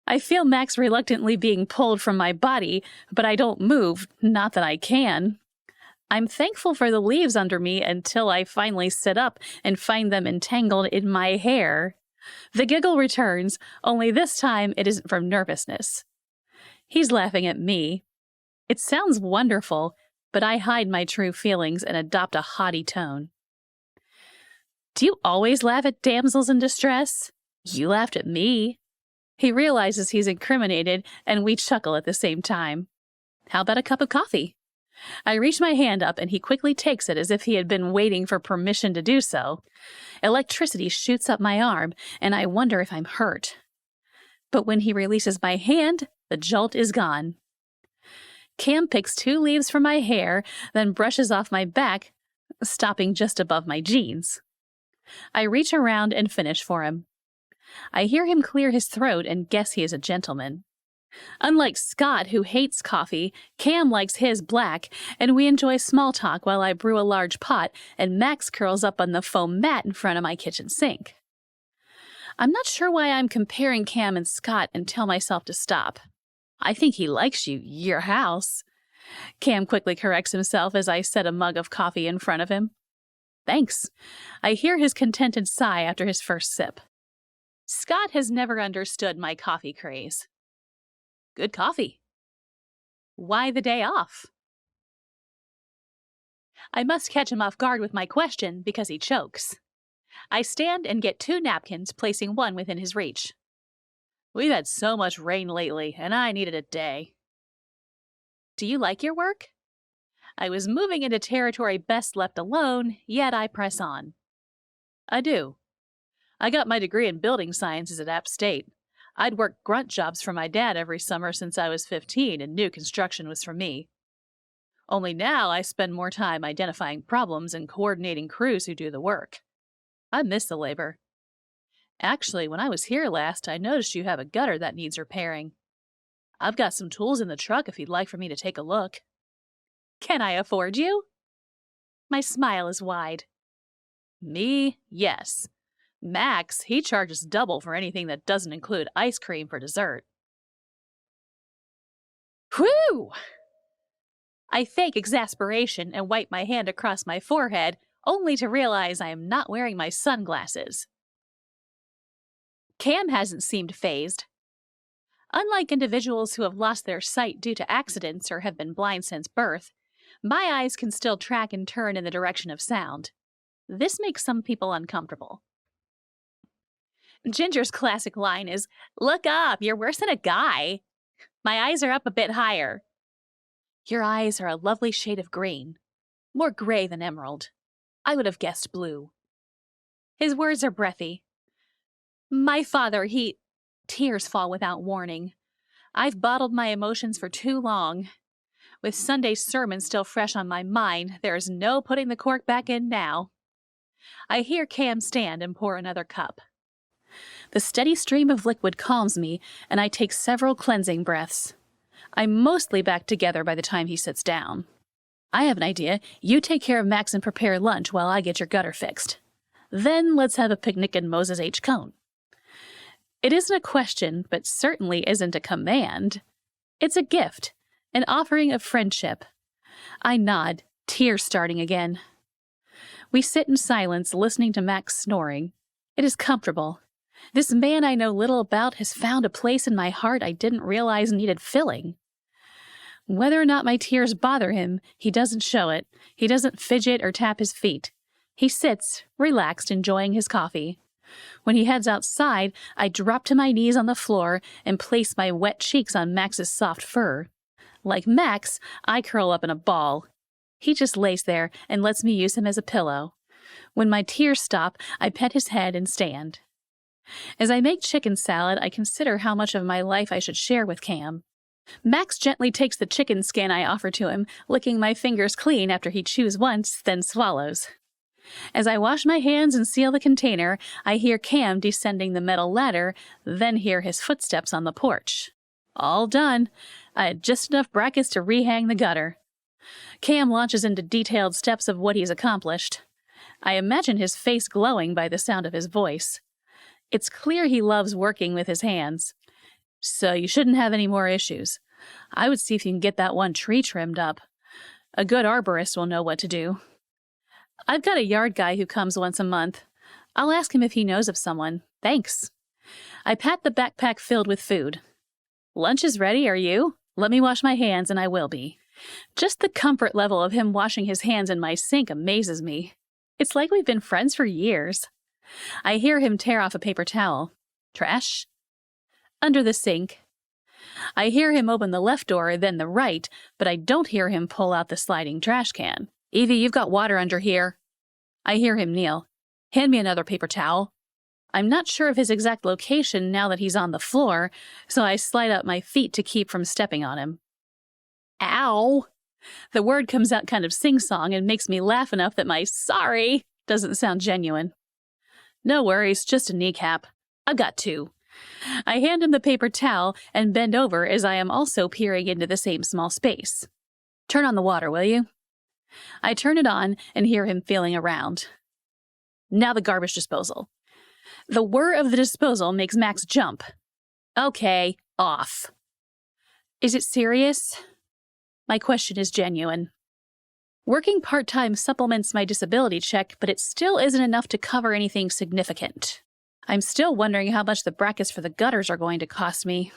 A: I feel Max reluctantly being pulled from my body, but I don't move, not that I can. I'm thankful for the leaves under me until I finally sit up and find them entangled in my hair. The giggle returns, only this time it isn't from nervousness. He's laughing at me. It sounds wonderful, but I hide my true feelings and adopt a haughty tone. Do you always laugh at damsels in distress? You laughed at me. He realizes he's incriminated, and we chuckle at the same time. How about a cup of coffee? I reach my hand up, and he quickly takes it as if he had been waiting for permission to do so. Electricity shoots up my arm, and I wonder if I'm hurt. But when he releases my hand, the jolt is gone. Cam picks 2 leaves from my hair, then brushes off my back, stopping just above my jeans. I reach around and finish for him. I hear him clear his throat and guess he is a gentleman. Unlike Scott, who hates coffee, Cam likes his black, and we enjoy small talk while I brew a large pot and Max curls up on the foam mat in front of my kitchen sink. I'm not sure why I'm comparing Cam and Scott and tell myself to stop. I think he likes you, your house. Cam quickly corrects himself as I set a mug of coffee in front of him. Thanks. I hear his contented sigh after his first sip. Scott has never understood my coffee craze. Good coffee. Why the day off? I must catch him off guard with my question because he chokes. I stand and get 2 napkins, placing one within his reach. We've had so much rain lately, and I needed a day. Do you like your work? I was moving into territory best left alone, yet I press on. I do. I got my degree in building sciences at App State. I'd worked grunt jobs for my dad every summer since I was 15 and knew construction was for me. Only now I spend more time identifying problems and coordinating crews who do the work. I miss the labor. Actually, when I was here last, I noticed you have a gutter that needs repairing. I've got some tools in the truck if you'd like for me to take a look. Can I afford you? My smile is wide. Me? Yes. Max, he charges double for anything that doesn't include ice cream for dessert. Whew! I fake exasperation and wipe my hand across my forehead, only to realize I am not wearing my sunglasses. Cam hasn't seemed fazed. Unlike individuals who have lost their sight due to accidents or have been blind since birth, my eyes can still track and turn in the direction of sound. This makes some people uncomfortable. Ginger's classic line is, "Look up, you're worse than a guy." My eyes are up a bit higher. Your eyes are a lovely shade of green, more gray than emerald. I would have guessed blue. His words are breathy. My father, Tears fall without warning. I've bottled my emotions for too long. With Sunday's sermon still fresh on my mind, there is no putting the cork back in now. I hear Cam stand and pour another cup. The steady stream of liquid calms me, and I take several cleansing breaths. I'm mostly back together by the time he sits down. I have an idea. You take care of Max and prepare lunch while I get your gutter fixed. Then let's have a picnic in Moses H. Cone. It isn't a question, but certainly isn't a command. It's a gift, an offering of friendship. I nod, tears starting again. We sit in silence, listening to Max snoring. It is comfortable. This man I know little about has found a place in my heart I didn't realize needed filling. Whether or not my tears bother him, he doesn't show it. He doesn't fidget or tap his feet. He sits, relaxed, enjoying his coffee. When he heads outside, I drop to my knees on the floor and place my wet cheeks on Max's soft fur. Like Max, I curl up in a ball. He just lays there and lets me use him as a pillow. When my tears stop, I pet his head and stand. As I make chicken salad, I consider how much of my life I should share with Cam. Max gently takes the chicken skin I offer to him, licking my fingers clean after he chews once, then swallows. As I wash my hands and seal the container, I hear Cam descending the metal ladder, then hear his footsteps on the porch. All done. I had just enough brackets to rehang the gutter. Cam launches into detailed steps of what he's accomplished. I imagine his face glowing by the sound of his voice. It's clear he loves working with his hands. So you shouldn't have any more issues. I would see if you can get that one tree trimmed up. A good arborist will know what to do. I've got a yard guy who comes once a month. I'll ask him if he knows of someone. Thanks. I pat the backpack filled with food. Lunch is ready, are you? Let me wash my hands and I will be. Just the comfort level of him washing his hands in my sink amazes me. It's like we've been friends for years. I hear him tear off a paper towel. Trash? Under the sink. I hear him open the left door, then the right, but I don't hear him pull out the sliding trash can. Evie, you've got water under here. I hear him kneel. Hand me another paper towel. I'm not sure of his exact location now that he's on the floor, so I slide out my feet to keep from stepping on him. Ow! The word comes out kind of sing-song and makes me laugh enough that my sorry doesn't sound genuine. No worries, just a kneecap. I've got two. I hand him the paper towel and bend over as I am also peering into the same small space. Turn on the water, will you? I turn it on and hear him feeling around. Now the garbage disposal. The whir of the disposal makes Max jump. Okay, off. Is it serious? My question is genuine. Working part-time supplements my disability check, but it still isn't enough to cover anything significant. I'm still wondering how much the brackets for the gutters are going to cost me.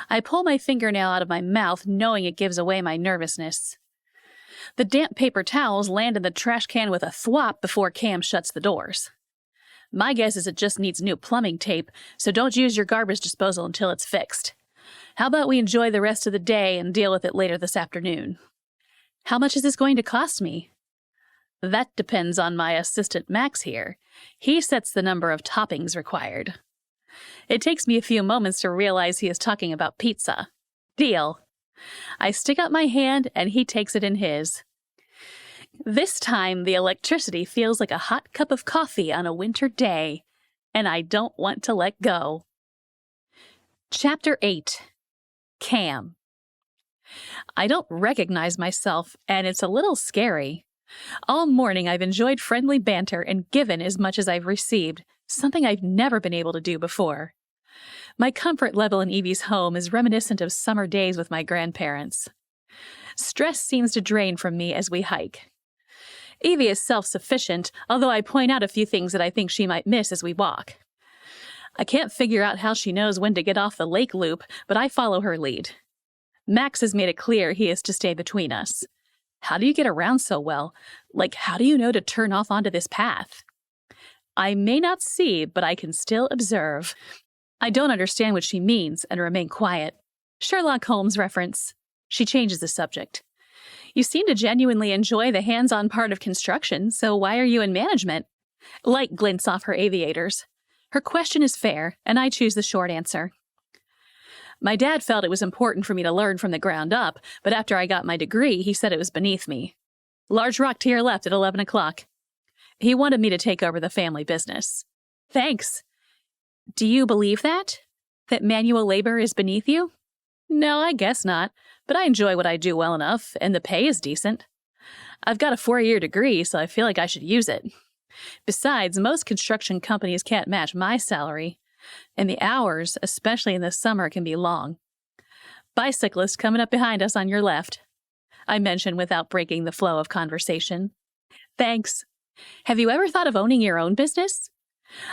A: I pull my fingernail out of my mouth, knowing it gives away my nervousness. The damp paper towels land in the trash can with a thwop before Cam shuts the doors. My guess is it just needs new plumbing tape, so don't use your garbage disposal until it's fixed. How about we enjoy the rest of the day and deal with it later this afternoon? How much is this going to cost me? That depends on my assistant Max here. He sets the number of toppings required. It takes me a few moments to realize he is talking about pizza. Deal. I stick out my hand and he takes it in his. This time, the electricity feels like a hot cup of coffee on a winter day, and I don't want to let go. Chapter 8. Cam. I don't recognize myself, and it's a little scary. All morning I've enjoyed friendly banter and given as much as I've received, something I've never been able to do before. My comfort level in Evie's home is reminiscent of summer days with my grandparents. Stress seems to drain from me as we hike. Evie is self-sufficient, although I point out a few things that I think she might miss as we walk. I can't figure out how she knows when to get off the lake loop, but I follow her lead. Max has made it clear he is to stay between us. How do you get around so well? Like, how do you know to turn off onto this path? I may not see, but I can still observe. I don't understand what she means and remain quiet. Sherlock Holmes reference. She changes the subject. You seem to genuinely enjoy the hands-on part of construction, so why are you in management? Light glints off her aviators. Her question is fair, and I choose the short answer. My dad felt it was important for me to learn from the ground up, but after I got my degree, he said it was beneath me. Large rock to your left at 11 o'clock. He wanted me to take over the family business. Thanks. Do you believe that? That manual labor is beneath you? No, I guess not, but I enjoy what I do well enough, and the pay is decent. I've got a 4-year degree, so I feel like I should use it. Besides, most construction companies can't match my salary, and the hours, especially in the summer, can be long. Bicyclist coming up behind us on your left, I mention without breaking the flow of conversation. Thanks. Have you ever thought of owning your own business?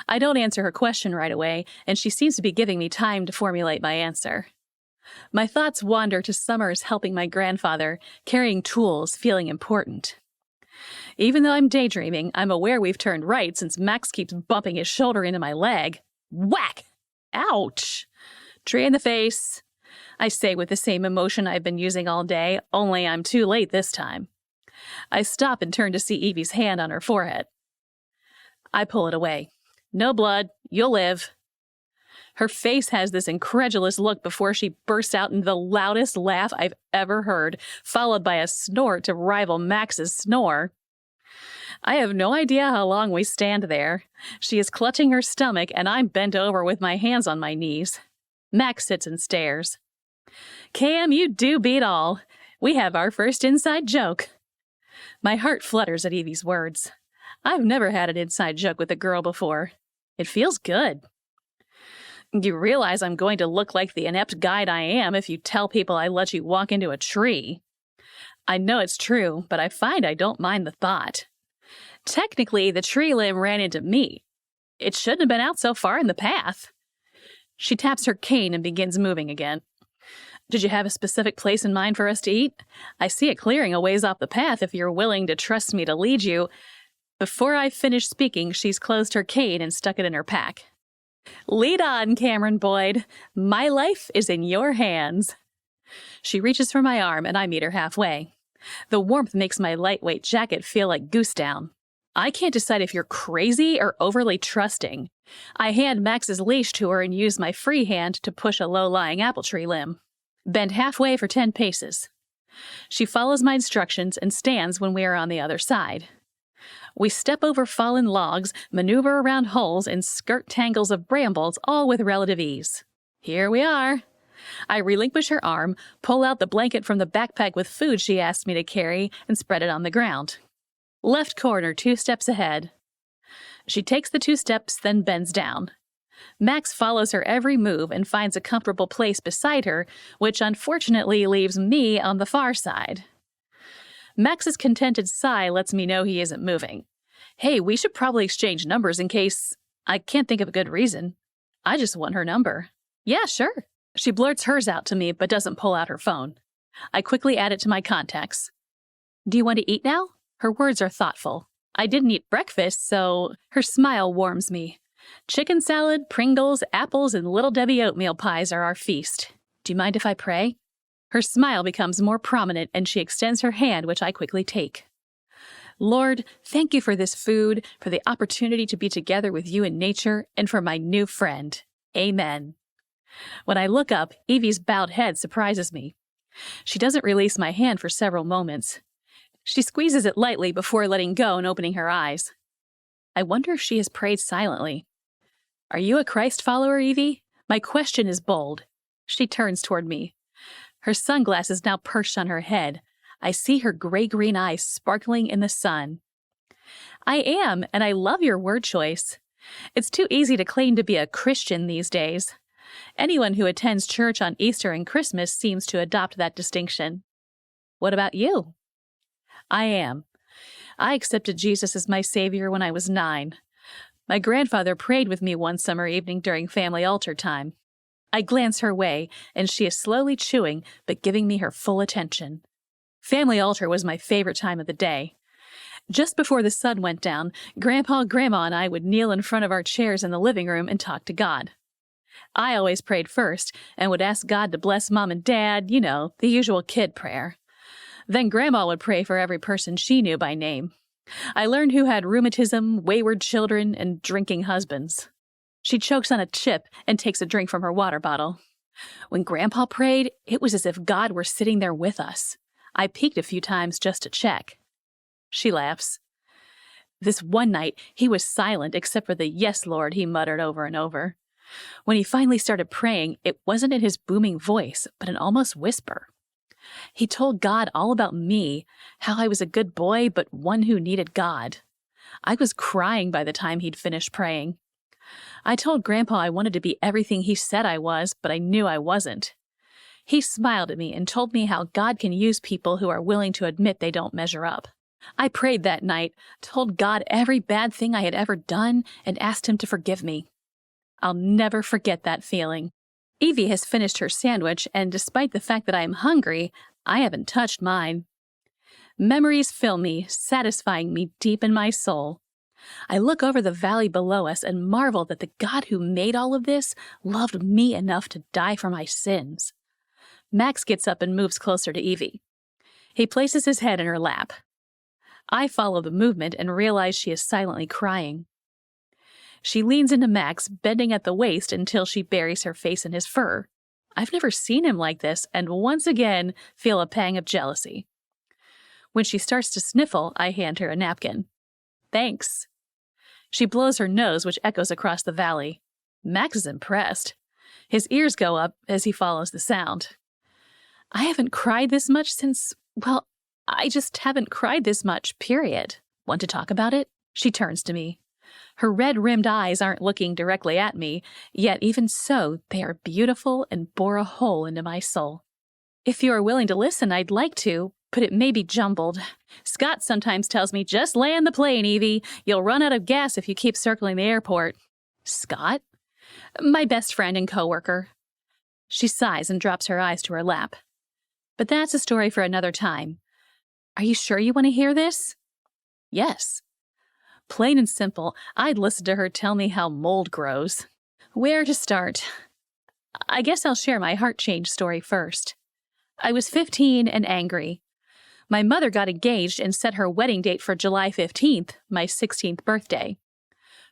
A: I don't answer her question right away, and she seems to be giving me time to formulate my answer. My thoughts wander to summers helping my grandfather, carrying tools, feeling important. Even though I'm daydreaming, I'm aware we've turned right since Max keeps bumping his shoulder into my leg. Whack! Ouch! Tree in the face, I say with the same emotion I've been using all day, only I'm too late this time. I stop and turn to see Evie's hand on her forehead. I pull it away. No blood, you'll live. Her face has this incredulous look before she bursts out into the loudest laugh I've ever heard, followed by a snort to rival Max's snore. I have no idea how long we stand there. She is clutching her stomach, and I'm bent over with my hands on my knees. Max sits and stares. Cam, you do beat all. We have our first inside joke. My heart flutters at Evie's words. I've never had an inside joke with a girl before. It feels good. You realize I'm going to look like the inept guide I am if you tell people I let you walk into a tree. I know it's true, but I find I don't mind the thought. Technically, the tree limb ran into me. It shouldn't have been out so far in the path. She taps her cane and begins moving again. Did you have a specific place in mind for us to eat? I see it clearing a ways off the path if you're willing to trust me to lead you. Before I finish speaking, she's closed her cane and stuck it in her pack. Lead on, Cameron Boyd. My life is in your hands. She reaches for my arm, and I meet her halfway. The warmth makes my lightweight jacket feel like goose down. I can't decide if you're crazy or overly trusting. I hand Max's leash to her and use my free hand to push a low-lying apple tree limb. Bend halfway for 10 paces. She follows my instructions and stands when we are on the other side. We step over fallen logs, maneuver around holes, and skirt tangles of brambles, all with relative ease. Here we are. I relinquish her arm, pull out the blanket from the backpack with food she asked me to carry, and spread it on the ground. Left corner, 2 steps ahead. She takes the 2 steps, then bends down. Max follows her every move and finds a comfortable place beside her, which unfortunately leaves me on the far side. Max's contented sigh lets me know he isn't moving. Hey, we should probably exchange numbers in case... I can't think of a good reason. I just want her number. Yeah, sure. She blurts hers out to me, but doesn't pull out her phone. I quickly add it to my contacts. Do you want to eat now? Her words are thoughtful. I didn't eat breakfast, so her smile warms me. Chicken salad, Pringles, apples, and Little Debbie oatmeal pies are our feast. Do you mind if I pray? Her smile becomes more prominent, and she extends her hand, which I quickly take. Lord, thank you for this food, for the opportunity to be together with you in nature, and for my new friend. Amen. When I look up, Evie's bowed head surprises me. She doesn't release my hand for several moments. She squeezes it lightly before letting go and opening her eyes. I wonder if she has prayed silently. Are you a Christ follower, Evie? My question is bold. She turns toward me. Her sunglasses now perched on her head. I see her gray-green eyes sparkling in the sun. I am, and I love your word choice. It's too easy to claim to be a Christian these days. Anyone who attends church on Easter and Christmas seems to adopt that distinction. What about you? I am. I accepted Jesus as my Savior when I was 9. My grandfather prayed with me one summer evening during family altar time. I glance her way, and she is slowly chewing, but giving me her full attention. Family altar was my favorite time of the day. Just before the sun went down, Grandpa, Grandma, and I would kneel in front of our chairs in the living room and talk to God. I always prayed first and would ask God to bless Mom and Dad, the usual kid prayer. Then Grandma would pray for every person she knew by name. I learned who had rheumatism, wayward children, and drinking husbands. She chokes on a chip and takes a drink from her water bottle. When Grandpa prayed, it was as if God were sitting there with us. I peeked a few times just to check. She laughs. This one night, he was silent except for the "Yes, Lord," he muttered over and over. When he finally started praying, it wasn't in his booming voice, but an almost whisper. He told God all about me, how I was a good boy, but one who needed God. I was crying by the time he'd finished praying. I told Grandpa I wanted to be everything he said I was, but I knew I wasn't. He smiled at me and told me how God can use people who are willing to admit they don't measure up. I prayed that night, told God every bad thing I had ever done, and asked him to forgive me. I'll never forget that feeling. Evie has finished her sandwich, and despite the fact that I am hungry, I haven't touched mine. Memories fill me, satisfying me deep in my soul. I look over the valley below us and marvel that the God who made all of this loved me enough to die for my sins. Max gets up and moves closer to Evie. He places his head in her lap. I follow the movement and realize she is silently crying. She leans into Max, bending at the waist until she buries her face in his fur. I've never seen him like this, and once again feel a pang of jealousy. When she starts to sniffle, I hand her a napkin. Thanks. She blows her nose, which echoes across the valley. Max is impressed. His ears go up as he follows the sound. I haven't cried this much since, I just haven't cried this much, period. Want to talk about it? She turns to me. Her red-rimmed eyes aren't looking directly at me, yet even so, they are beautiful and bore a hole into my soul. If you are willing to listen, I'd like to, but it may be jumbled. Scott sometimes tells me, just land the plane, Evie. You'll run out of gas if you keep circling the airport. Scott? My best friend and coworker. She sighs and drops her eyes to her lap. But that's a story for another time. Are you sure you want to hear this? Yes. Plain and simple, I'd listen to her tell me how mold grows. Where to start? I guess I'll share my heart change story first. I was 15 and angry. My mother got engaged and set her wedding date for July 15th, my 16th birthday.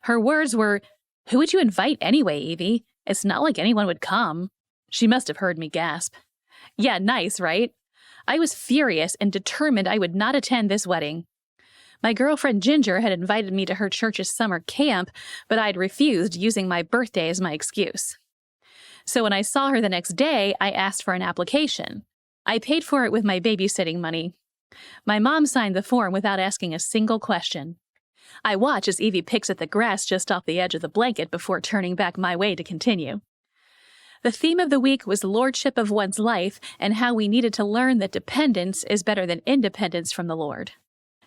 A: Her words were, "Who would you invite anyway, Evie? It's not like anyone would come." She must have heard me gasp. Yeah, nice, right? I was furious and determined I would not attend this wedding. My girlfriend Ginger had invited me to her church's summer camp, but I'd refused, using my birthday as my excuse. So when I saw her the next day, I asked for an application. I paid for it with my babysitting money. My mom signed the form without asking a single question. I watch as Evie picks at the grass just off the edge of the blanket before turning back my way to continue. The theme of the week was lordship of one's life and how we needed to learn that dependence is better than independence from the Lord.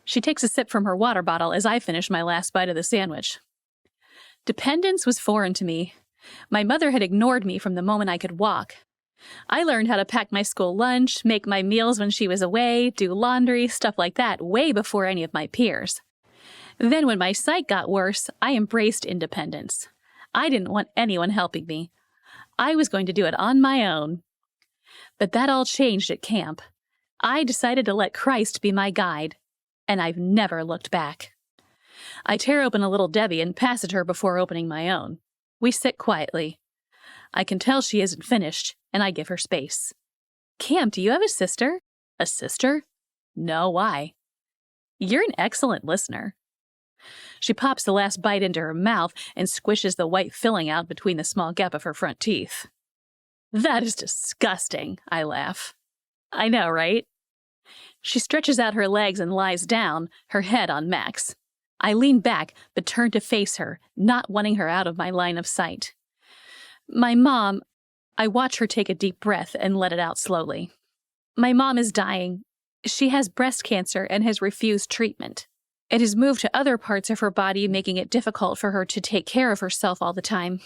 A: She takes a sip from her water bottle as I finish my last bite of the sandwich. Dependence was foreign to me. My mother had ignored me from the moment I could walk. I learned how to pack my school lunch, make my meals when she was away, do laundry, stuff like that, way before any of my peers. Then when my sight got worse, I embraced independence. I didn't want anyone helping me. I was going to do it on my own. But that all changed at camp. I decided to let Christ be my guide, and I've never looked back. I tear open a Little Debbie and pass it her before opening my own. We sit quietly. I can tell she isn't finished, and I give her space. Cam, do you have a sister? A sister? No, why? You're an excellent listener. She pops the last bite into her mouth and squishes the white filling out between the small gap of her front teeth. That is disgusting, I laugh. I know, right? She stretches out her legs and lies down, her head on Max. I leaned back, but turned to face her, not wanting her out of my line of sight. My mom, I watch her take a deep breath and let it out slowly. My mom is dying. She has breast cancer and has refused treatment. It has moved to other parts of her body, making it difficult for her to take care of herself all the time.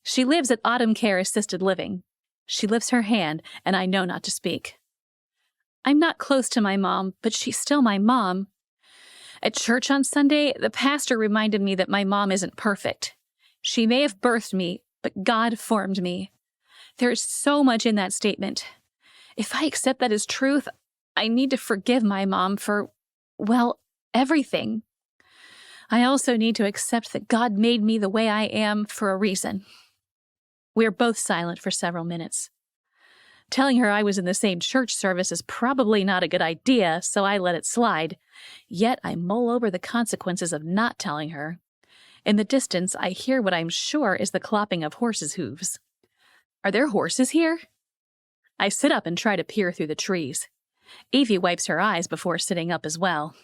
A: She lives at Autumn Care Assisted Living. She lifts her hand, and I know not to speak. I'm not close to my mom, but she's still my mom. At church on Sunday, the pastor reminded me that my mom isn't perfect. She may have birthed me, but God formed me. There is so much in that statement. If I accept that as truth, I need to forgive my mom for, well, everything. I also need to accept that God made me the way I am for a reason. We are both silent for several minutes. Telling her I was in the same church service is probably not a good idea, so I let it slide. Yet I mull over the consequences of not telling her. In the distance, I hear what I'm sure is the clopping of horses' hooves. Are there horses here? I sit up and try to peer through the trees. Evie wipes her eyes before sitting up as well.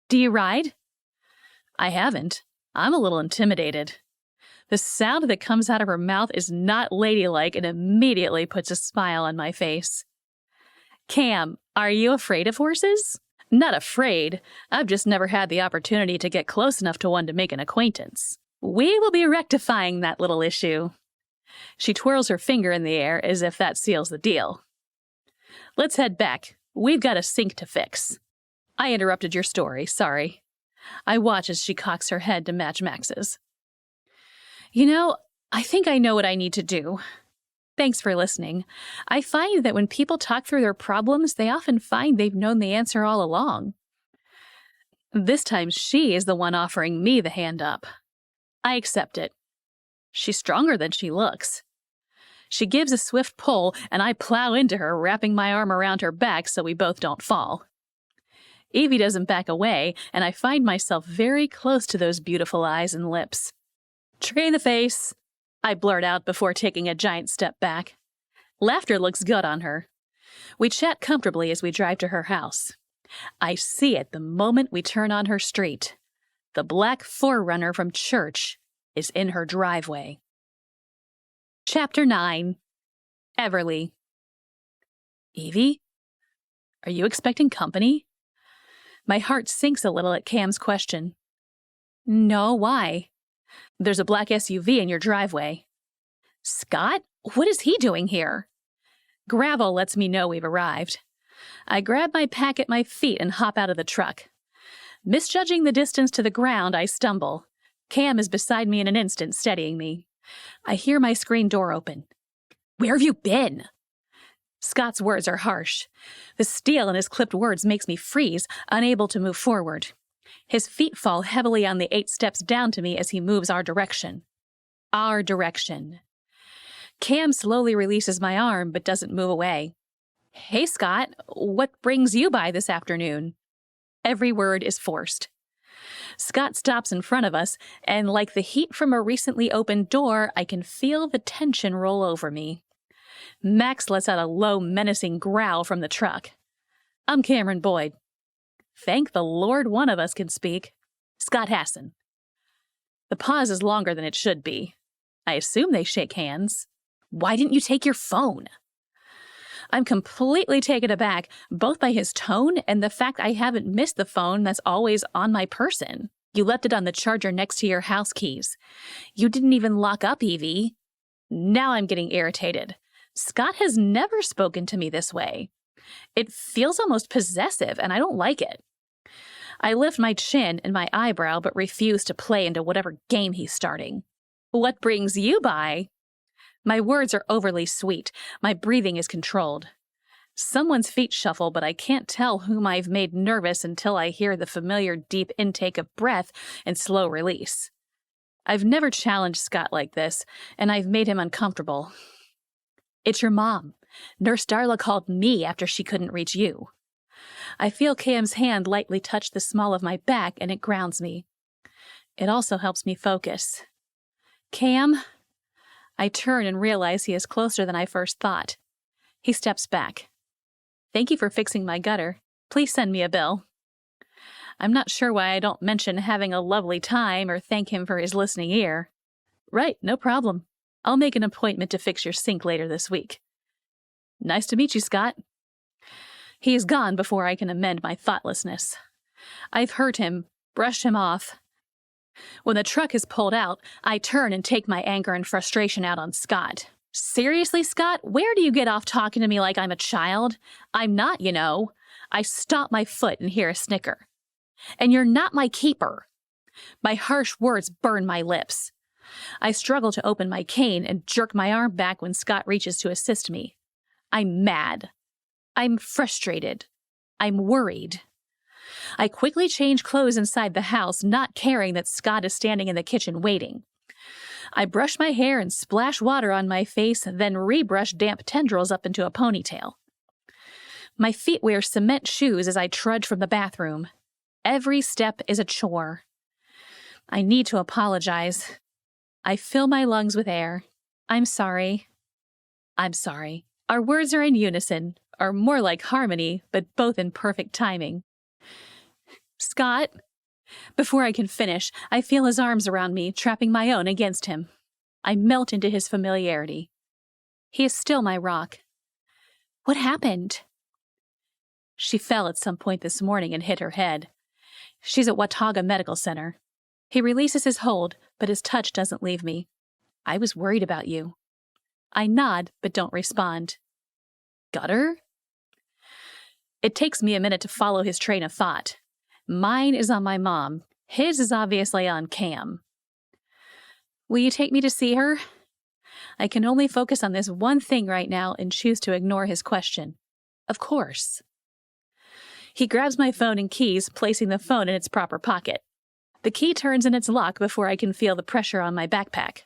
A: Do you ride? I haven't. I'm a little intimidated. The sound that comes out of her mouth is not ladylike and immediately puts a smile on my face. Cam, are you afraid of horses? Not afraid. I've just never had the opportunity to get close enough to one to make an acquaintance. We will be rectifying that little issue. She twirls her finger in the air as if that seals the deal. Let's head back. We've got a sink to fix. I interrupted your story, sorry. I watch as she cocks her head to match Max's. You know, I think I know what I need to do. Thanks for listening. I find that when people talk through their problems, they often find they've known the answer all along. This time she is the one offering me the hand up. I accept it. She's stronger than she looks. She gives a swift pull, and I plow into her, wrapping my arm around her back so we both don't fall. Evie doesn't back away, and I find myself very close to those beautiful eyes and lips. Train the face, I blurt out before taking a giant step back. Laughter looks good on her. We chat comfortably as we drive to her house. I see it the moment we turn on her street. The black 4Runner from church is in her driveway. Chapter 9. Everly. Evie? Are you expecting company? My heart sinks a little at Cam's question. No, why? There's a black SUV in your driveway. Scott? What is he doing here? Gravel lets me know we've arrived. I grab my pack at my feet and hop out of the truck. Misjudging the distance to the ground, I stumble. Cam is beside me in an instant, steadying me. I hear my screen door open. Where have you been? Scott's words are harsh. The steel in his clipped words makes me freeze, unable to move forward. His feet fall heavily on the 8 steps down to me as he moves our direction. Our direction. Cam slowly releases my arm, but doesn't move away. Hey, Scott, what brings you by this afternoon? Every word is forced. Scott stops in front of us, and like the heat from a recently opened door, I can feel the tension roll over me. Max lets out a low, menacing growl from the truck. I'm Cameron Boyd. Thank the Lord one of us can speak. Scott Hassan. The pause is longer than it should be. I assume they shake hands. Why didn't you take your phone? I'm completely taken aback, both by his tone and the fact I haven't missed the phone that's always on my person. You left it on the charger next to your house keys. You didn't even lock up, Evie. Now I'm getting irritated. Scott has never spoken to me this way. It feels almost possessive, and I don't like it. I lift my chin and my eyebrow, but refuse to play into whatever game he's starting. What brings you by? My words are overly sweet. My breathing is controlled. Someone's feet shuffle, but I can't tell whom I've made nervous until I hear the familiar deep intake of breath and slow release. I've never challenged Scott like this, and I've made him uncomfortable. It's your mom. Nurse Darla called me after she couldn't reach you. I feel Cam's hand lightly touch the small of my back, and it grounds me. It also helps me focus. Cam? I turn and realize he is closer than I first thought. He steps back. Thank you for fixing my gutter. Please send me a bill. I'm not sure why I don't mention having a lovely time or thank him for his listening ear. Right, no problem. I'll make an appointment to fix your sink later this week. Nice to meet you, Scott. He is gone before I can amend my thoughtlessness. I've hurt him, brushed him off. When the truck is pulled out, I turn and take my anger and frustration out on Scott. Seriously, Scott? Where do you get off talking to me like I'm a child? I'm not, you know. I stomp my foot and hear a snicker. And you're not my keeper. My harsh words burn my lips. I struggle to open my cane and jerk my arm back when Scott reaches to assist me. I'm mad. I'm frustrated. I'm worried. I quickly change clothes inside the house, not caring that Scott is standing in the kitchen waiting. I brush my hair and splash water on my face, then rebrush damp tendrils up into a ponytail. My feet wear cement shoes as I trudge from the bathroom. Every step is a chore. I need to apologize. I fill my lungs with air. I'm sorry. I'm sorry. Our words are in unison, or more like harmony, but both in perfect timing. Scott. Before I can finish, I feel his arms around me, trapping my own against him. I melt into his familiarity. He is still my rock. What happened? She fell at some point this morning and hit her head. She's at Watauga Medical Center. He releases his hold, but his touch doesn't leave me. I was worried about you. I nod, but don't respond. Gutter? It takes me a minute to follow his train of thought. Mine is on my mom. His is obviously on Cam. Will you take me to see her? I can only focus on this one thing right now and choose to ignore his question. Of course. He grabs my phone and keys, placing the phone in its proper pocket. The key turns in its lock before I can feel the pressure on my backpack.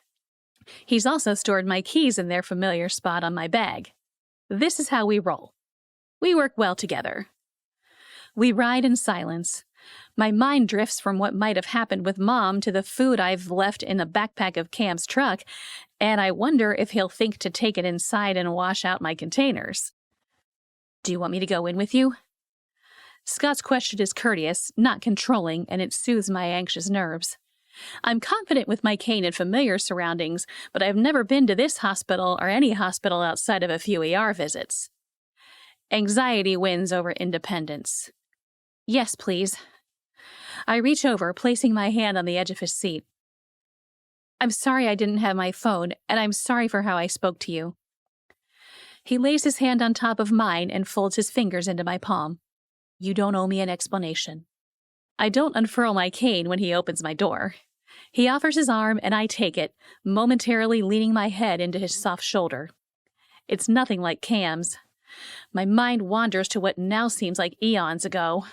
A: He's also stored my keys in their familiar spot on my bag. This is how we roll. We work well together. We ride in silence. My mind drifts from what might have happened with Mom to the food I've left in the backpack of Cam's truck, and I wonder if he'll think to take it inside and wash out my containers. Do you want me to go in with you? Scott's question is courteous, not controlling, and it soothes my anxious nerves. I'm confident with my cane in familiar surroundings, but I've never been to this hospital or any hospital outside of a few ER visits. Anxiety wins over independence. Yes, please. I reach over, placing my hand on the edge of his seat. I'm sorry I didn't have my phone, and I'm sorry for how I spoke to you. He lays his hand on top of mine and folds his fingers into my palm. You don't owe me an explanation. I don't unfurl my cane when he opens my door. He offers his arm, and I take it, momentarily leaning my head into his soft shoulder. It's nothing like Cam's. My mind wanders to what now seems like eons ago.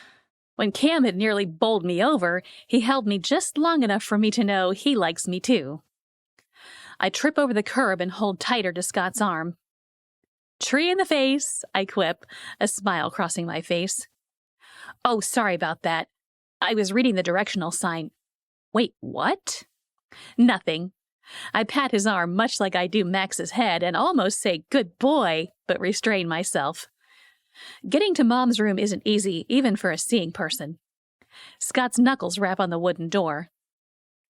A: When Cam had nearly bowled me over, he held me just long enough for me to know he likes me too. I trip over the curb and hold tighter to Scott's arm. Tree in the face, I quip, a smile crossing my face. Oh, sorry about that. I was reading the directional sign. Wait, what? Nothing. I pat his arm much like I do Max's head and almost say, good boy, but restrain myself. Getting to Mom's room isn't easy, even for a seeing person. Scott's knuckles rap on the wooden door.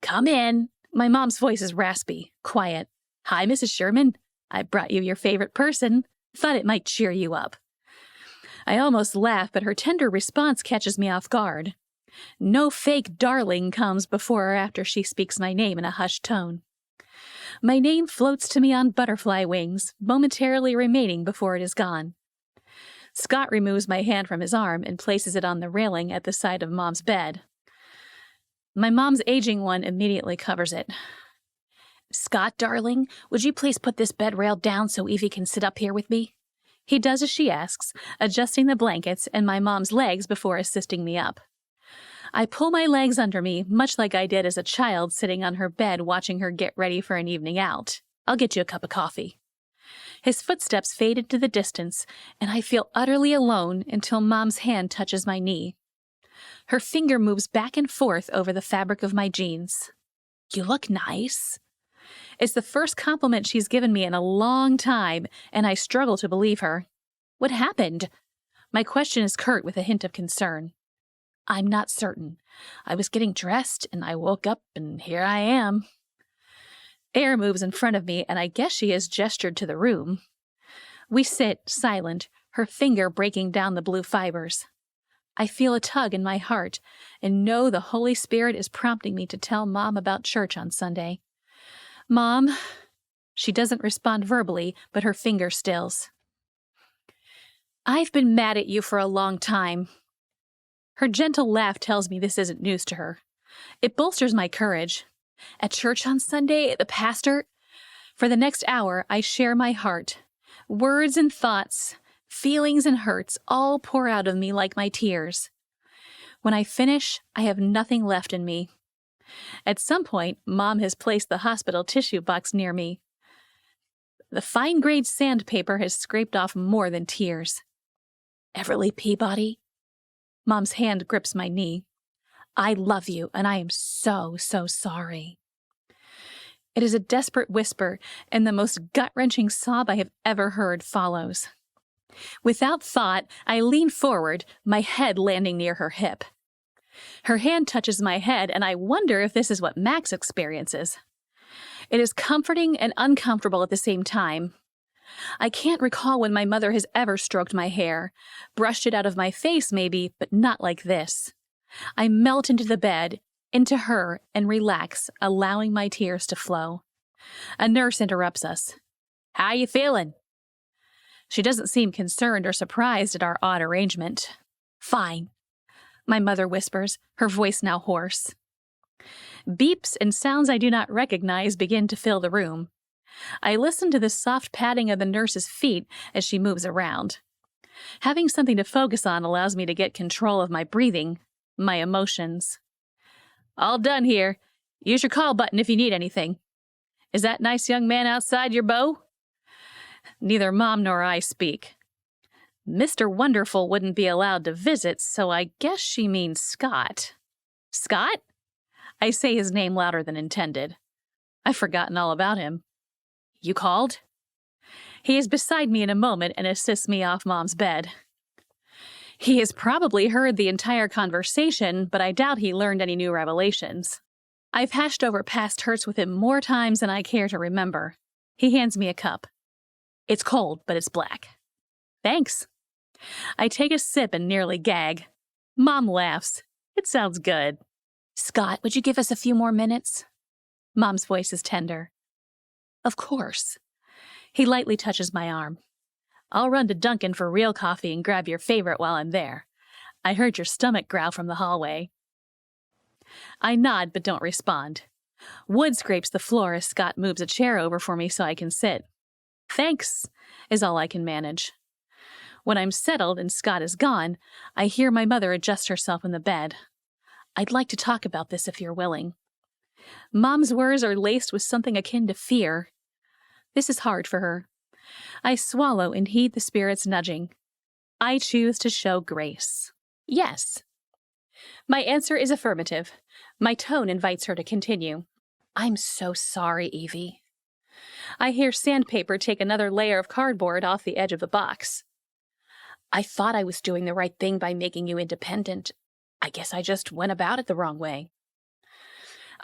A: Come in. My mom's voice is raspy, quiet. Hi, Mrs. Sherman. I brought you your favorite person. Thought it might cheer you up. I almost laugh, but her tender response catches me off guard. No fake darling comes before or after she speaks my name in a hushed tone. My name floats to me on butterfly wings, momentarily remaining before it is gone. Scott removes my hand from his arm and places it on the railing at the side of Mom's bed. My mom's aging one immediately covers it. Scott, darling, would you please put this bed rail down so Evie can sit up here with me? He does as she asks, adjusting the blankets and my mom's legs before assisting me up. I pull my legs under me, much like I did as a child sitting on her bed watching her get ready for an evening out. I'll get you a cup of coffee. His footsteps fade into the distance, and I feel utterly alone until Mom's hand touches my knee. Her finger moves back and forth over the fabric of my jeans. You look nice. It's the first compliment she's given me in a long time, and I struggle to believe her. What happened? My question is curt with a hint of concern. I'm not certain. I was getting dressed and I woke up and here I am. Air moves in front of me and I guess she has gestured to the room. We sit, silent, her finger breaking down the blue fibers. I feel a tug in my heart and know the Holy Spirit is prompting me to tell Mom about church on Sunday. Mom, she doesn't respond verbally, but her finger stills. I've been mad at you for a long time. Her gentle laugh tells me this isn't news to her. It bolsters my courage. At church on Sunday, the pastor... For the next hour, I share my heart. Words and thoughts, feelings and hurts all pour out of me like my tears. When I finish, I have nothing left in me. At some point, Mom has placed the hospital tissue box near me. The fine-grade sandpaper has scraped off more than tears. Everly Peabody? Mom's hand grips my knee. I love you, and I am so, so sorry. It is a desperate whisper, and the most gut-wrenching sob I have ever heard follows. Without thought, I lean forward, my head landing near her hip. Her hand touches my head, and I wonder if this is what Max experiences. It is comforting and uncomfortable at the same time. I can't recall when my mother has ever stroked my hair, brushed it out of my face maybe, but not like this. I melt into the bed, into her, and relax, allowing my tears to flow. A nurse interrupts us. How you feeling? She doesn't seem concerned or surprised at our odd arrangement. Fine, my mother whispers, her voice now hoarse. Beeps and sounds I do not recognize begin to fill the room. I listen to the soft padding of the nurse's feet as she moves around. Having something to focus on allows me to get control of my breathing, my emotions. All done here. Use your call button if you need anything. Is that nice young man outside your beau? Neither Mom nor I speak. Mr. Wonderful wouldn't be allowed to visit, so I guess she means Scott. Scott? I say his name louder than intended. I've forgotten all about him. You called? He is beside me in a moment and assists me off Mom's bed. He has probably heard the entire conversation, but I doubt he learned any new revelations. I've hashed over past hurts with him more times than I care to remember. He hands me a cup. It's cold, but it's black. Thanks. I take a sip and nearly gag. Mom laughs. It sounds good. Scott, would you give us a few more minutes? Mom's voice is tender. Of course. He lightly touches my arm. I'll run to Dunkin' for real coffee and grab your favorite while I'm there. I heard your stomach growl from the hallway. I nod but don't respond. Wood scrapes the floor as Scott moves a chair over for me so I can sit. Thanks, is all I can manage. When I'm settled and Scott is gone, I hear my mother adjust herself in the bed. I'd like to talk about this if you're willing. Mom's words are laced with something akin to fear. This is hard for her. I swallow and heed the Spirit's nudging. I choose to show grace. Yes. My answer is affirmative. My tone invites her to continue. I'm so sorry, Evie. I hear sandpaper take another layer of cardboard off the edge of the box. I thought I was doing the right thing by making you independent. I guess I just went about it the wrong way.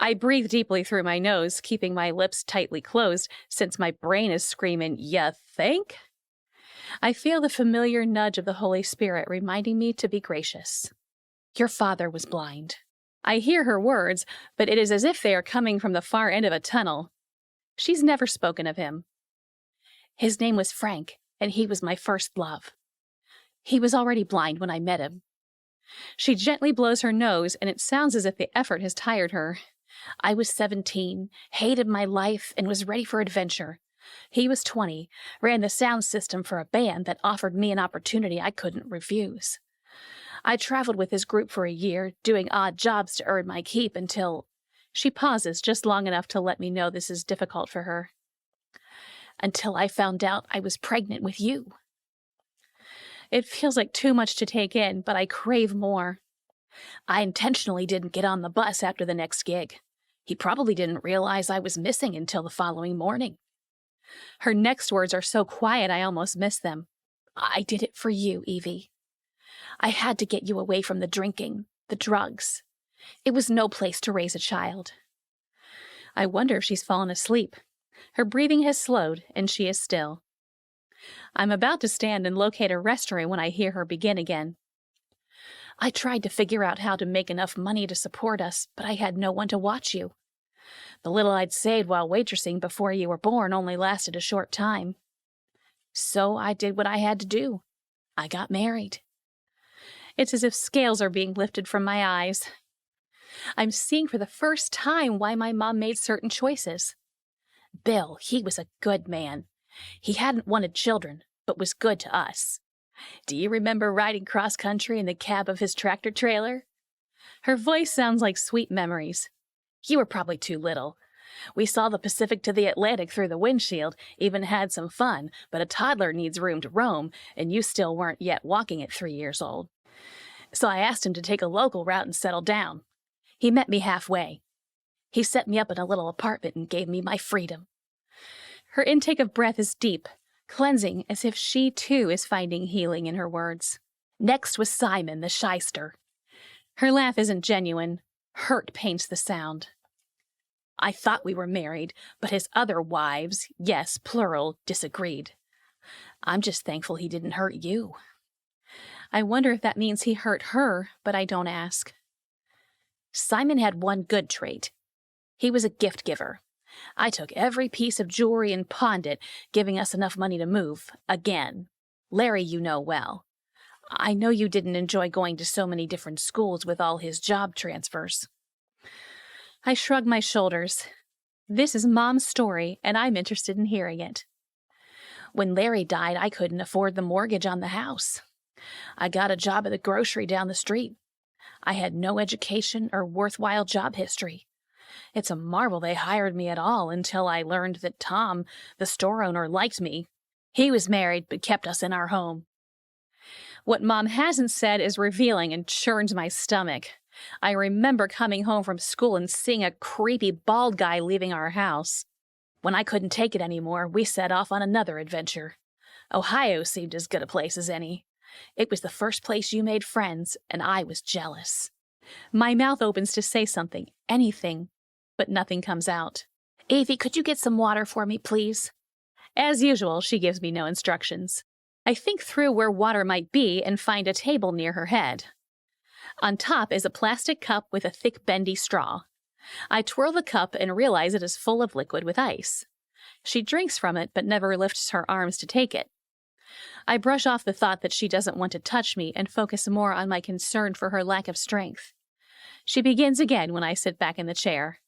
A: I breathe deeply through my nose, keeping my lips tightly closed, since my brain is screaming, "Ya think?" I feel the familiar nudge of the Holy Spirit reminding me to be gracious. Your father was blind. I hear her words, but it is as if they are coming from the far end of a tunnel. She's never spoken of him. His name was Frank, and he was my first love. He was already blind when I met him. She gently blows her nose, and it sounds as if the effort has tired her. I was 17, hated my life, and was ready for adventure. He was 20, ran the sound system for a band that offered me an opportunity I couldn't refuse. I traveled with his group for a year, doing odd jobs to earn my keep until... She pauses just long enough to let me know this is difficult for her. Until I found out I was pregnant with you. It feels like too much to take in, but I crave more. I intentionally didn't get on the bus after the next gig. He probably didn't realize I was missing until the following morning. Her next words are so quiet I almost miss them. I did it for you, Evie. I had to get you away from the drinking, The drugs. It was no place to raise a child. I wonder if she's fallen asleep. Her breathing has slowed, and she is still. I'm about to stand and locate a restroom when I hear her begin again. I tried to figure out how to make enough money to support us, but I had no one to watch you. The little I'd saved while waitressing before you were born only lasted a short time. So I did what I had to do. I got married. It's as if scales are being lifted from my eyes. I'm seeing for the first time why my mom made certain choices. Bill, he was a good man. He hadn't wanted children, but was good to us. Do you remember riding cross-country in the cab of his tractor trailer? Her voice sounds like sweet memories. You were probably too little. We saw the Pacific to the Atlantic through the windshield, even had some fun, but a toddler needs room to roam, and you still weren't yet walking at 3 years old. So I asked him to take a local route and settle down. He met me halfway. He set me up in a little apartment and gave me my freedom. Her intake of breath is deep, cleansing, as if she too is finding healing in her words. Next was Simon, the shyster. Her laugh isn't genuine. Hurt paints the sound. I thought we were married, but his other wives, yes, plural, disagreed. I'm just thankful he didn't hurt you. I wonder if that means he hurt her, but I don't ask. Simon had one good trait. He was a gift giver. I took every piece of jewelry and pawned it, giving us enough money to move, again. Larry you know well. I know you didn't enjoy going to so many different schools with all his job transfers. I shrug my shoulders. This is Mom's story, and I'm interested in hearing it. When Larry died, I couldn't afford the mortgage on the house. I got a job at the grocery down the street. I had no education or worthwhile job history. It's a marvel they hired me at all until I learned that Tom, the store owner, liked me. He was married but kept us in our home. What Mom hasn't said is revealing and churns my stomach. I remember coming home from school and seeing a creepy bald guy leaving our house. When I couldn't take it anymore, we set off on another adventure. Ohio seemed as good a place as any. It was the first place you made friends, and I was jealous. My mouth opens to say something, anything, but nothing comes out. Evie, could you get some water for me, please? As usual, she gives me no instructions. I think through where water might be and find a table near her head. On top is a plastic cup with a thick, bendy straw. I twirl the cup and realize it is full of liquid with ice. She drinks from it, but never lifts her arms to take it. I brush off the thought that she doesn't want to touch me and focus more on my concern for her lack of strength. She begins again when I sit back in the chair.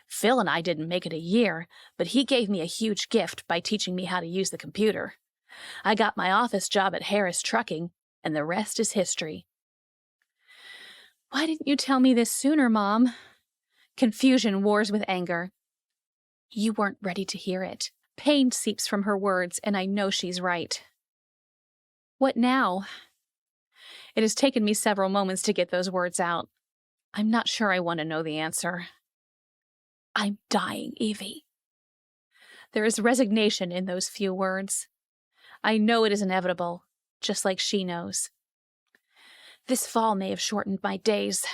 A: Phil and I didn't make it a year, but he gave me a huge gift by teaching me how to use the computer. I got my office job at Harris Trucking, and the rest is history. Why didn't you tell me this sooner, Mom? Confusion wars with anger. You weren't ready to hear it. Pain seeps from her words, and I know she's right. What now? It has taken me several moments to get those words out. I'm not sure I want to know the answer. I'm dying, Evie. There is resignation in those few words. I know it is inevitable, just like she knows. This fall may have shortened my days.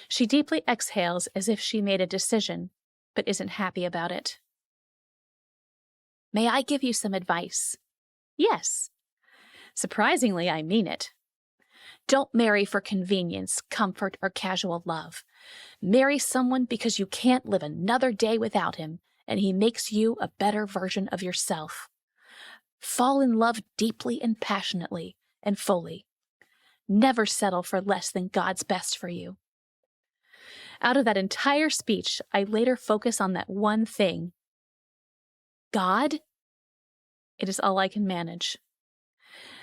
A: She deeply exhales as if she made a decision, but isn't happy about it. May I give you some advice? Yes. Surprisingly, I mean it. Don't marry for convenience, comfort, or casual love. Marry someone because you can't live another day without him, and he makes you a better version of yourself. Fall in love deeply and passionately and fully. Never settle for less than God's best for you. Out of that entire speech, I later focus on that one thing. God? It is all I can manage.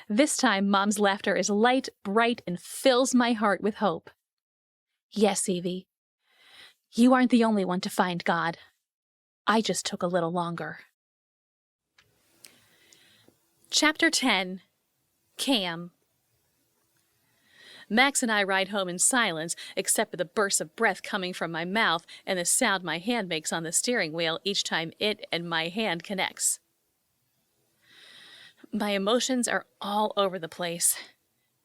A: This time, Mom's laughter is light, bright, and fills my heart with hope. Yes, Evie. You aren't the only one to find God. I just took a little longer. Chapter 10. Cam. Max and I ride home in silence, except for the bursts of breath coming from my mouth and the sound my hand makes on the steering wheel each time it and my hand connects. My emotions are all over the place.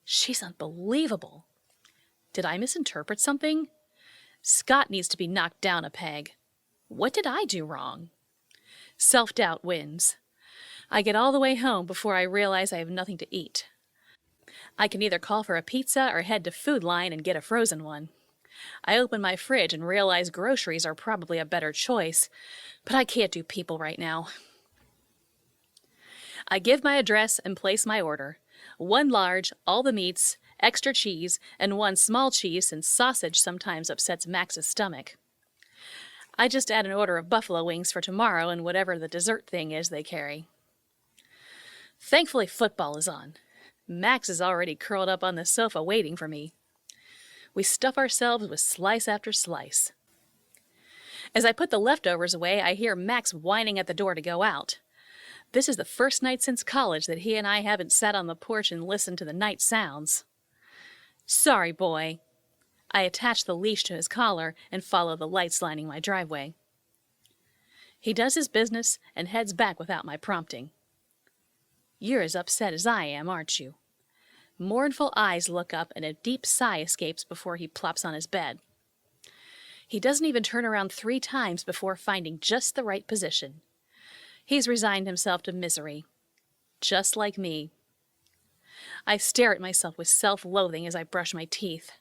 A: She's unbelievable. Did I misinterpret something? Scott needs to be knocked down a peg. What did I do wrong? Self-doubt wins. I get all the way home before I realize I have nothing to eat. I can either call for a pizza or head to Food Line and get a frozen one. I open my fridge and realize groceries are probably a better choice, but I can't do people right now. I give my address and place my order. 1 large, all the meats, extra cheese, and 1 small cheese since sausage sometimes upsets Max's stomach. I just add an order of buffalo wings for tomorrow and whatever the dessert thing is they carry. Thankfully, football is on. Max is already curled up on the sofa waiting for me. We stuff ourselves with slice after slice. As I put the leftovers away, I hear Max whining at the door to go out. This is the first night since college that he and I haven't sat on the porch and listened to the night sounds. Sorry, boy. I attach the leash to his collar and follow the lights lining my driveway. He does his business and heads back without my prompting. You're as upset as I am, aren't you? Mournful eyes look up and a deep sigh escapes before he plops on his bed. He doesn't even turn around 3 times before finding just the right position. He's resigned himself to misery. Just like me. I stare at myself with self-loathing as I brush my teeth.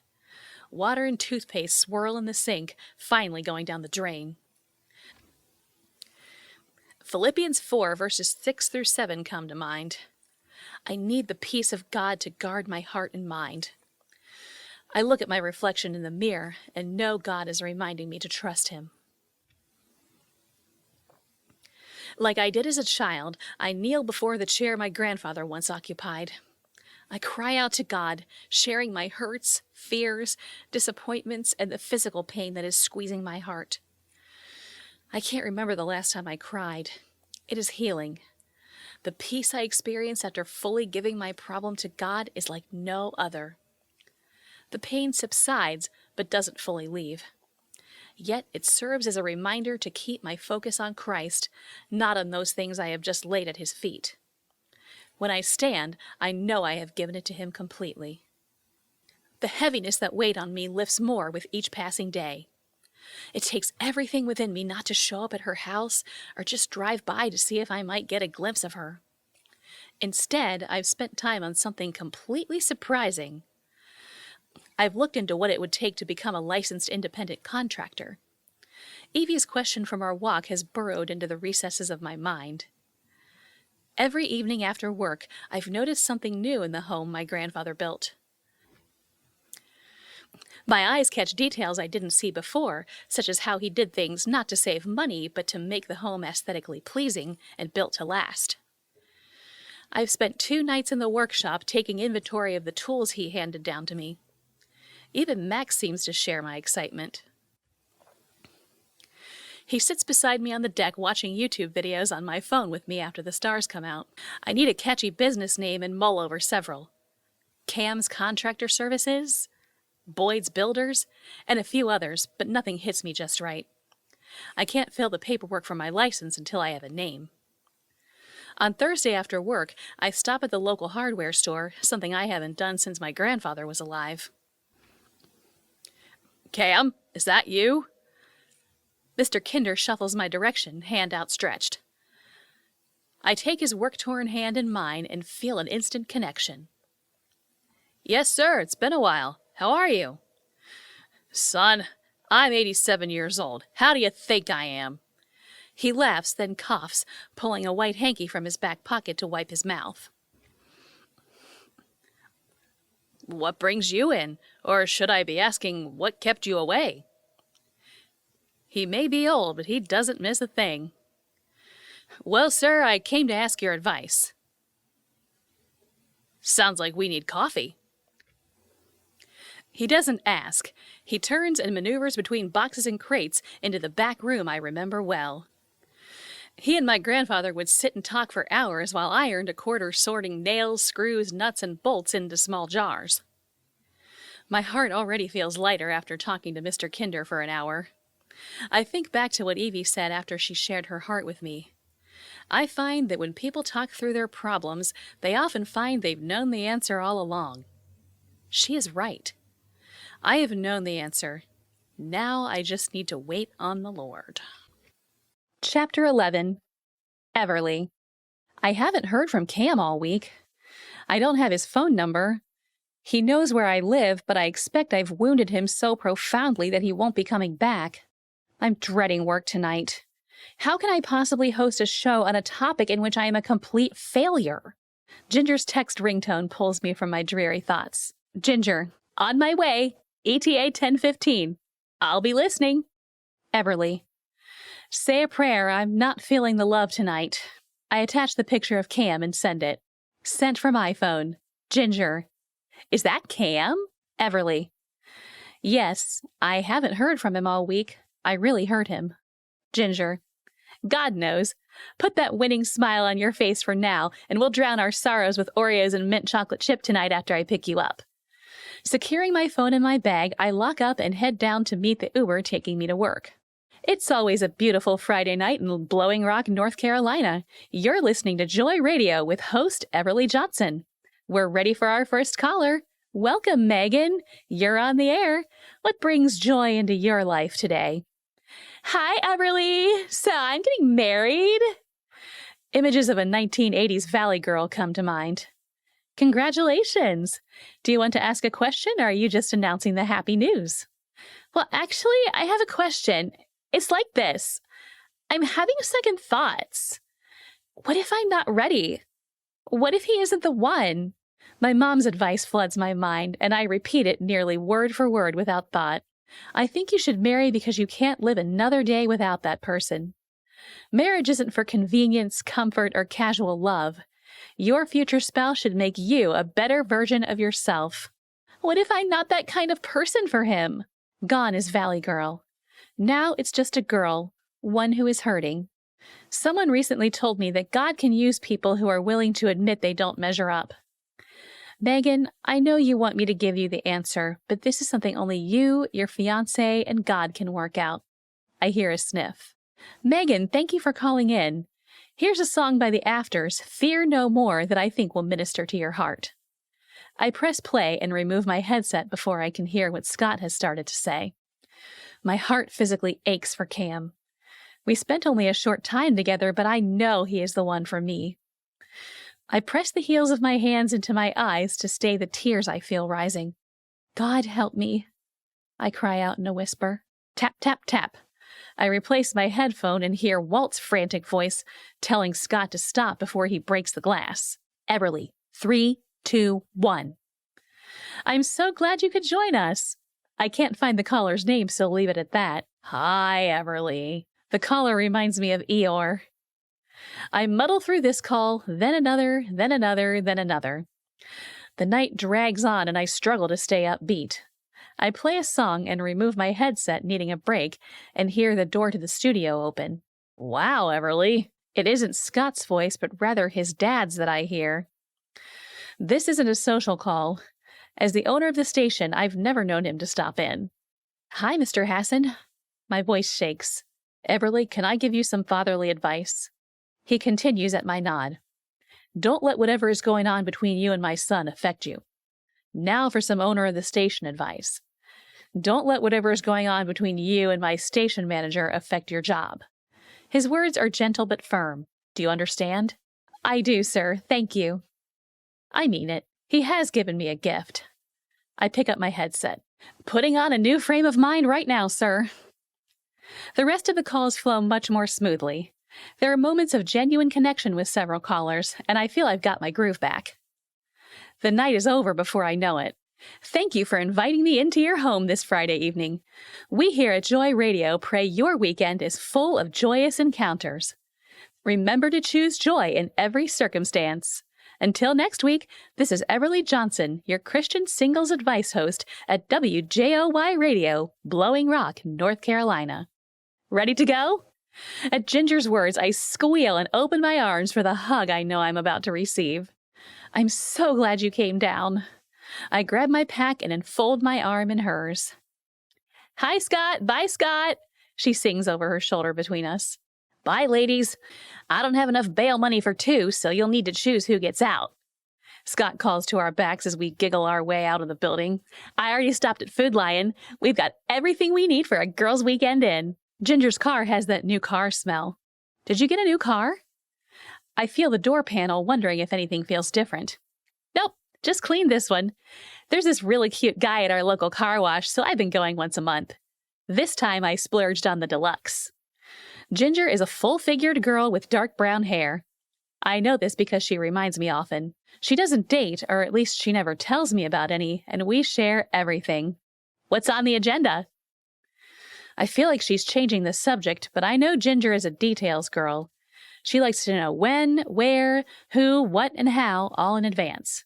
A: Water and toothpaste swirl in the sink, finally going down the drain. Philippians 4 verses 6 through 7 come to mind. I need the peace of God to guard my heart and mind. I look at my reflection in the mirror and know God is reminding me to trust Him. Like I did as a child, I kneel before the chair my grandfather once occupied. I cry out to God, sharing my hurts, fears, disappointments, and the physical pain that is squeezing my heart. I can't remember the last time I cried. It is healing. The peace I experience after fully giving my problem to God is like no other. The pain subsides, but doesn't fully leave. Yet it serves as a reminder to keep my focus on Christ, not on those things I have just laid at His feet. When I stand, I know I have given it to Him completely. The heaviness that weighed on me lifts more with each passing day. It takes everything within me not to show up at her house or just drive by to see if I might get a glimpse of her. Instead, I've spent time on something completely surprising. I've looked into what it would take to become a licensed independent contractor. Evie's question from our walk has burrowed into the recesses of my mind. Every evening after work, I've noticed something new in the home my grandfather built. My eyes catch details I didn't see before, such as how he did things not to save money, but to make the home aesthetically pleasing and built to last. I've spent 2 nights in the workshop taking inventory of the tools he handed down to me. Even Max seems to share my excitement. He sits beside me on the deck watching YouTube videos on my phone with me after the stars come out. I need a catchy business name and mull over several. Cam's Contractor Services, Boyd's Builders, and a few others, but nothing hits me just right. I can't fill the paperwork for my license until I have a name. On Thursday after work, I stop at the local hardware store, something I haven't done since my grandfather was alive. Cam, is that you? Mr. Kinder shuffles my direction, hand outstretched. I take his work-torn hand in mine and feel an instant connection. Yes, sir, it's been a while. How are you? Son, I'm 87 years old. How do you think I am? He laughs, then coughs, pulling a white hanky from his back pocket to wipe his mouth. What brings you in? Or should I be asking, what kept you away? He may be old, but he doesn't miss a thing. Well, sir, I came to ask your advice. Sounds like we need coffee. He doesn't ask. He turns and maneuvers between boxes and crates into the back room I remember well. He and my grandfather would sit and talk for hours while I earned a quarter sorting nails, screws, nuts, and bolts into small jars. My heart already feels lighter after talking to Mr. Kinder for an hour. I think back to what Evie said after she shared her heart with me. I find that when people talk through their problems, they often find they've known the answer all along. She is right. I have known the answer. Now I just need to wait on the Lord. Chapter 11. Everly. I haven't heard from Cam all week. I don't have his phone number. He knows where I live, but I expect I've wounded him so profoundly that he won't be coming back. I'm dreading work tonight. How can I possibly host a show on a topic in which I am a complete failure? Ginger's text ringtone pulls me from my dreary thoughts. Ginger, on my way, ETA 10:15. I'll be listening. Everly. Say a prayer, I'm not feeling the love tonight. I attach the picture of Cam and send it. Sent from iPhone. Ginger. Is that Cam? Everly. Yes, I haven't heard from him all week. I really hurt him. Ginger. God knows. Put that winning smile on your face for now, and we'll drown our sorrows with Oreos and mint chocolate chip tonight after I pick you up. Securing my phone in my bag, I lock up and head down to meet the Uber taking me to work. It's always a beautiful Friday night in Blowing Rock, North Carolina. You're listening to Joy Radio with host Everly Johnson. We're ready for our first caller. Welcome, Megan. You're on the air. What brings joy into your life today? Hi, Everly. So I'm getting married. Images of a 1980s Valley girl come to mind. Congratulations. Do you want to ask a question, or are you just announcing the happy news? Well, actually, I have a question. It's like this. I'm having second thoughts. What if I'm not ready? What if he isn't the one? My mom's advice floods my mind, and I repeat it nearly word for word without thought. I think you should marry because you can't live another day without that person. Marriage isn't for convenience, comfort, or casual love. Your future spouse should make you a better version of yourself. What if I'm not that kind of person for him? Gone is Valley Girl. Now it's just a girl, one who is hurting. Someone recently told me that God can use people who are willing to admit they don't measure up. Megan, I know you want me to give you the answer, but this is something only you, your fiancé, and God can work out. I hear a sniff. Megan, thank you for calling in. Here's a song by the Afters, Fear No More, that I think will minister to your heart. I press play and remove my headset before I can hear what Scott has started to say. My heart physically aches for Cam. We spent only a short time together, but I know he is the one for me. I press the heels of my hands into my eyes to stay the tears I feel rising. God help me, I cry out in a whisper. Tap, tap, tap. I replace my headphone and hear Walt's frantic voice telling Scott to stop before he breaks the glass. Everly, 3, 2, 1. I'm so glad you could join us. I can't find the caller's name, so leave it at that. Hi, Everly. The caller reminds me of Eeyore. I muddle through this call, then another, then another, then another. The night drags on and I struggle to stay upbeat. I play a song and remove my headset, needing a break, and hear the door to the studio open. Wow, Everly. It isn't Scott's voice, but rather his dad's that I hear. This isn't a social call. As the owner of the station, I've never known him to stop in. Hi, Mr. Hassan. My voice shakes. Everly, can I give you some fatherly advice? He continues at my nod. Don't let whatever is going on between you and my son affect you. Now for some owner of the station advice. Don't let whatever is going on between you and my station manager affect your job. His words are gentle but firm. Do you understand? I do, sir. Thank you. I mean it. He has given me a gift. I pick up my headset. Putting on a new frame of mind right now, sir. The rest of the calls flow much more smoothly. There are moments of genuine connection with several callers, and I feel I've got my groove back. The night is over before I know it. Thank you for inviting me into your home this Friday evening. We here at Joy Radio pray your weekend is full of joyous encounters. Remember to choose joy in every circumstance. Until next week, this is Everly Johnson, your Christian singles advice host at WJOY Radio, Blowing Rock, North Carolina. Ready to go? At Ginger's words, I squeal and open my arms for the hug I know I'm about to receive. I'm so glad you came down. I grab my pack and enfold my arm in hers. Hi, Scott. Bye, Scott, she sings over her shoulder between us. Bye, ladies. I don't have enough bail money for two, so you'll need to choose who gets out. Scott calls to our backs as we giggle our way out of the building. I already stopped at Food Lion. We've got everything we need for a girls' weekend in. Ginger's car has that new car smell. Did you get a new car? I feel the door panel, wondering if anything feels different. Nope, just cleaned this one. There's this really cute guy at our local car wash, so I've been going once a month. This time I splurged on the deluxe. Ginger is a full-figured girl with dark brown hair. I know this because she reminds me often. She doesn't date, or at least she never tells me about any, and we share everything. What's on the agenda? I feel like she's changing the subject, but I know Ginger is a details girl. She likes to know when, where, who, what, and how, all in advance.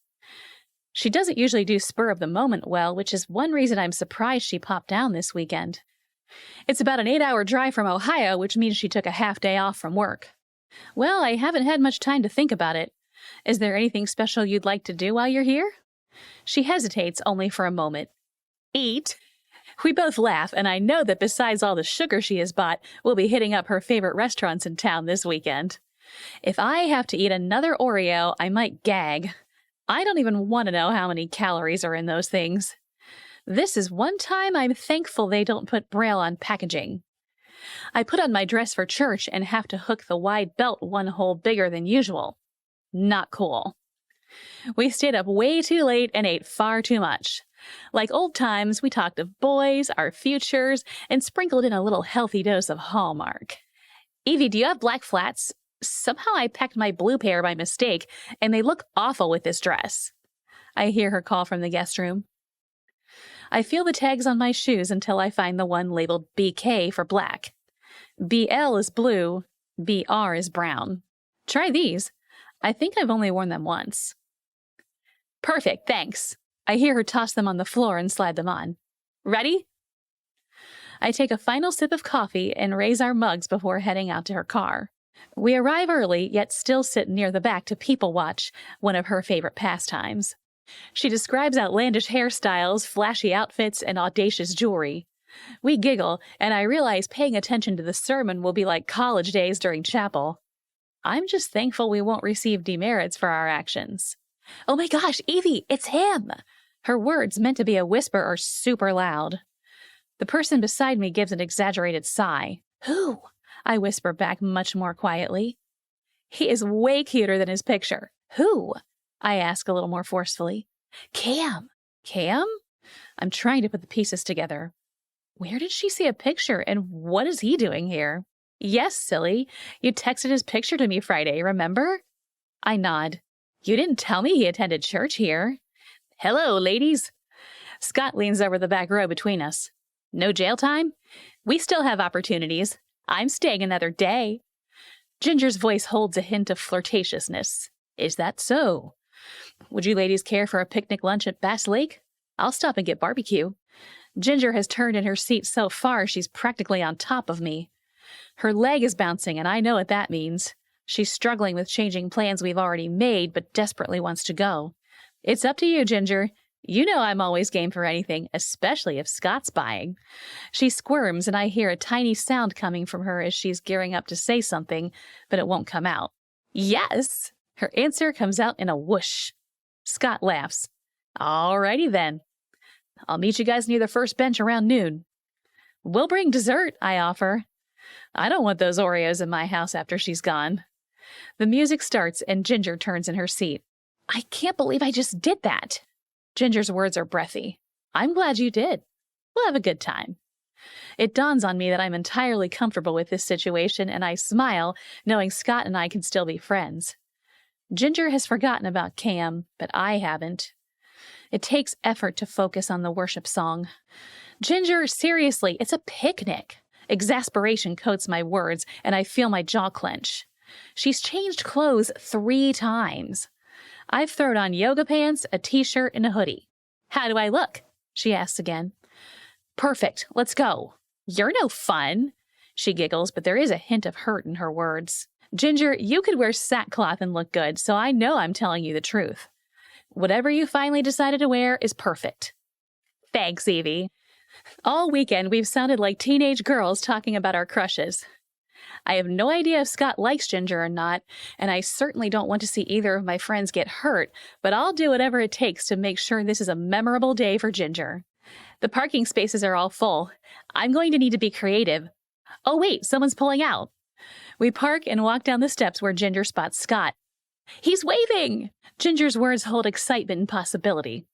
A: She doesn't usually do spur of the moment well, which is one reason I'm surprised she popped down this weekend. It's about an 8-hour drive from Ohio, which means she took a half day off from work. Well, I haven't had much time to think about it. Is there anything special you'd like to do while you're here? She hesitates only for a moment. Eat? We both laugh, and I know that besides all the sugar she has bought, we'll be hitting up her favorite restaurants in town this weekend. If I have to eat another Oreo, I might gag. I don't even want to know how many calories are in those things. This is one time I'm thankful they don't put Braille on packaging. I put on my dress for church and have to hook the wide belt one hole bigger than usual. Not cool. We stayed up way too late and ate far too much. Like old times, we talked of boys, our futures, and sprinkled in a little healthy dose of Hallmark. Evie, do you have black flats? Somehow I packed my blue pair by mistake, and they look awful with this dress. I hear her call from the guest room. I feel the tags on my shoes until I find the one labeled BK for black. BL is blue, BR is brown. Try these. I think I've only worn them once. Perfect, thanks. I hear her toss them on the floor and slide them on. Ready? I take a final sip of coffee and raise our mugs before heading out to her car. We arrive early, yet still sit near the back to people watch, one of her favorite pastimes. She describes outlandish hairstyles, flashy outfits, and audacious jewelry. We giggle, and I realize paying attention to the sermon will be like college days during chapel. I'm just thankful we won't receive demerits for our actions. Oh my gosh, Evie, it's him! Her words, meant to be a whisper, are super loud. The person beside me gives an exaggerated sigh. Who? I whisper back much more quietly. He is way cuter than his picture. Who? I ask a little more forcefully. Cam. Cam? I'm trying to put the pieces together. Where did she see a picture, and what is he doing here? Yes, silly. You texted his picture to me Friday, remember? I nod. You didn't tell me he attended church here. Hello, ladies. Scott leans over the back row between us. No jail time? We still have opportunities. I'm staying another day. Ginger's voice holds a hint of flirtatiousness. Is that so? Would you ladies care for a picnic lunch at Bass Lake? I'll stop and get barbecue. Ginger has turned in her seat so far she's practically on top of me. Her leg is bouncing, and I know what that means. She's struggling with changing plans we've already made, but desperately wants to go. It's up to you, Ginger. You know I'm always game for anything, especially if Scott's buying. She squirms, and I hear a tiny sound coming from her as she's gearing up to say something, but it won't come out. Yes! Her answer comes out in a whoosh. Scott laughs. Alrighty then. I'll meet you guys near the first bench around noon. We'll bring dessert, I offer. I don't want those Oreos in my house after she's gone. The music starts and Ginger turns in her seat. I can't believe I just did that. Ginger's words are breathy. I'm glad you did. We'll have a good time. It dawns on me that I'm entirely comfortable with this situation, and I smile, knowing Scott and I can still be friends. Ginger has forgotten about Cam, but I haven't. It takes effort to focus on the worship song. Ginger, seriously, it's a picnic. Exasperation coats my words, and I feel my jaw clench. She's changed clothes 3 times. I've thrown on yoga pants, a t-shirt, and a hoodie. How do I look? She asks again. Perfect. Let's go. You're no fun. She giggles, but there is a hint of hurt in her words. Ginger, you could wear sackcloth and look good, so I know I'm telling you the truth. Whatever you finally decided to wear is perfect. Thanks, Evie. All weekend, we've sounded like teenage girls talking about our crushes. I have no idea if Scott likes Ginger or not, and I certainly don't want to see either of my friends get hurt, but I'll do whatever it takes to make sure this is a memorable day for Ginger. The parking spaces are all full. I'm going to need to be creative. Oh, wait, someone's pulling out. We park and walk down the steps where Ginger spots Scott. He's waving! Ginger's words hold excitement and possibility.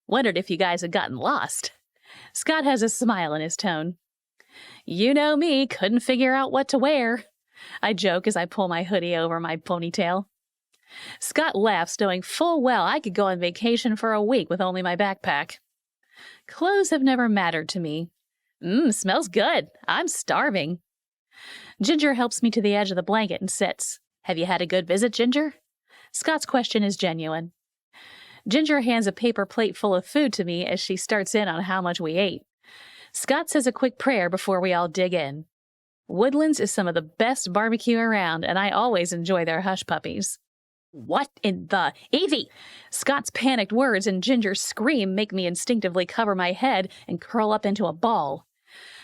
A: Wondered if you guys had gotten lost. Scott has a smile in his tone. You know me, couldn't figure out what to wear. I joke as I pull my hoodie over my ponytail. Scott laughs, knowing full well I could go on vacation for a week with only my backpack. Clothes have never mattered to me. Smells good. I'm starving. Ginger helps me to the edge of the blanket and sits. Have you had a good visit, Ginger? Scott's question is genuine. Ginger hands a paper plate full of food to me as she starts in on how much we ate. Scott says a quick prayer before we all dig in. Woodlands is some of the best barbecue around, and I always enjoy their hush puppies. What in the... Evie! Scott's panicked words and Ginger's scream make me instinctively cover my head and curl up into a ball.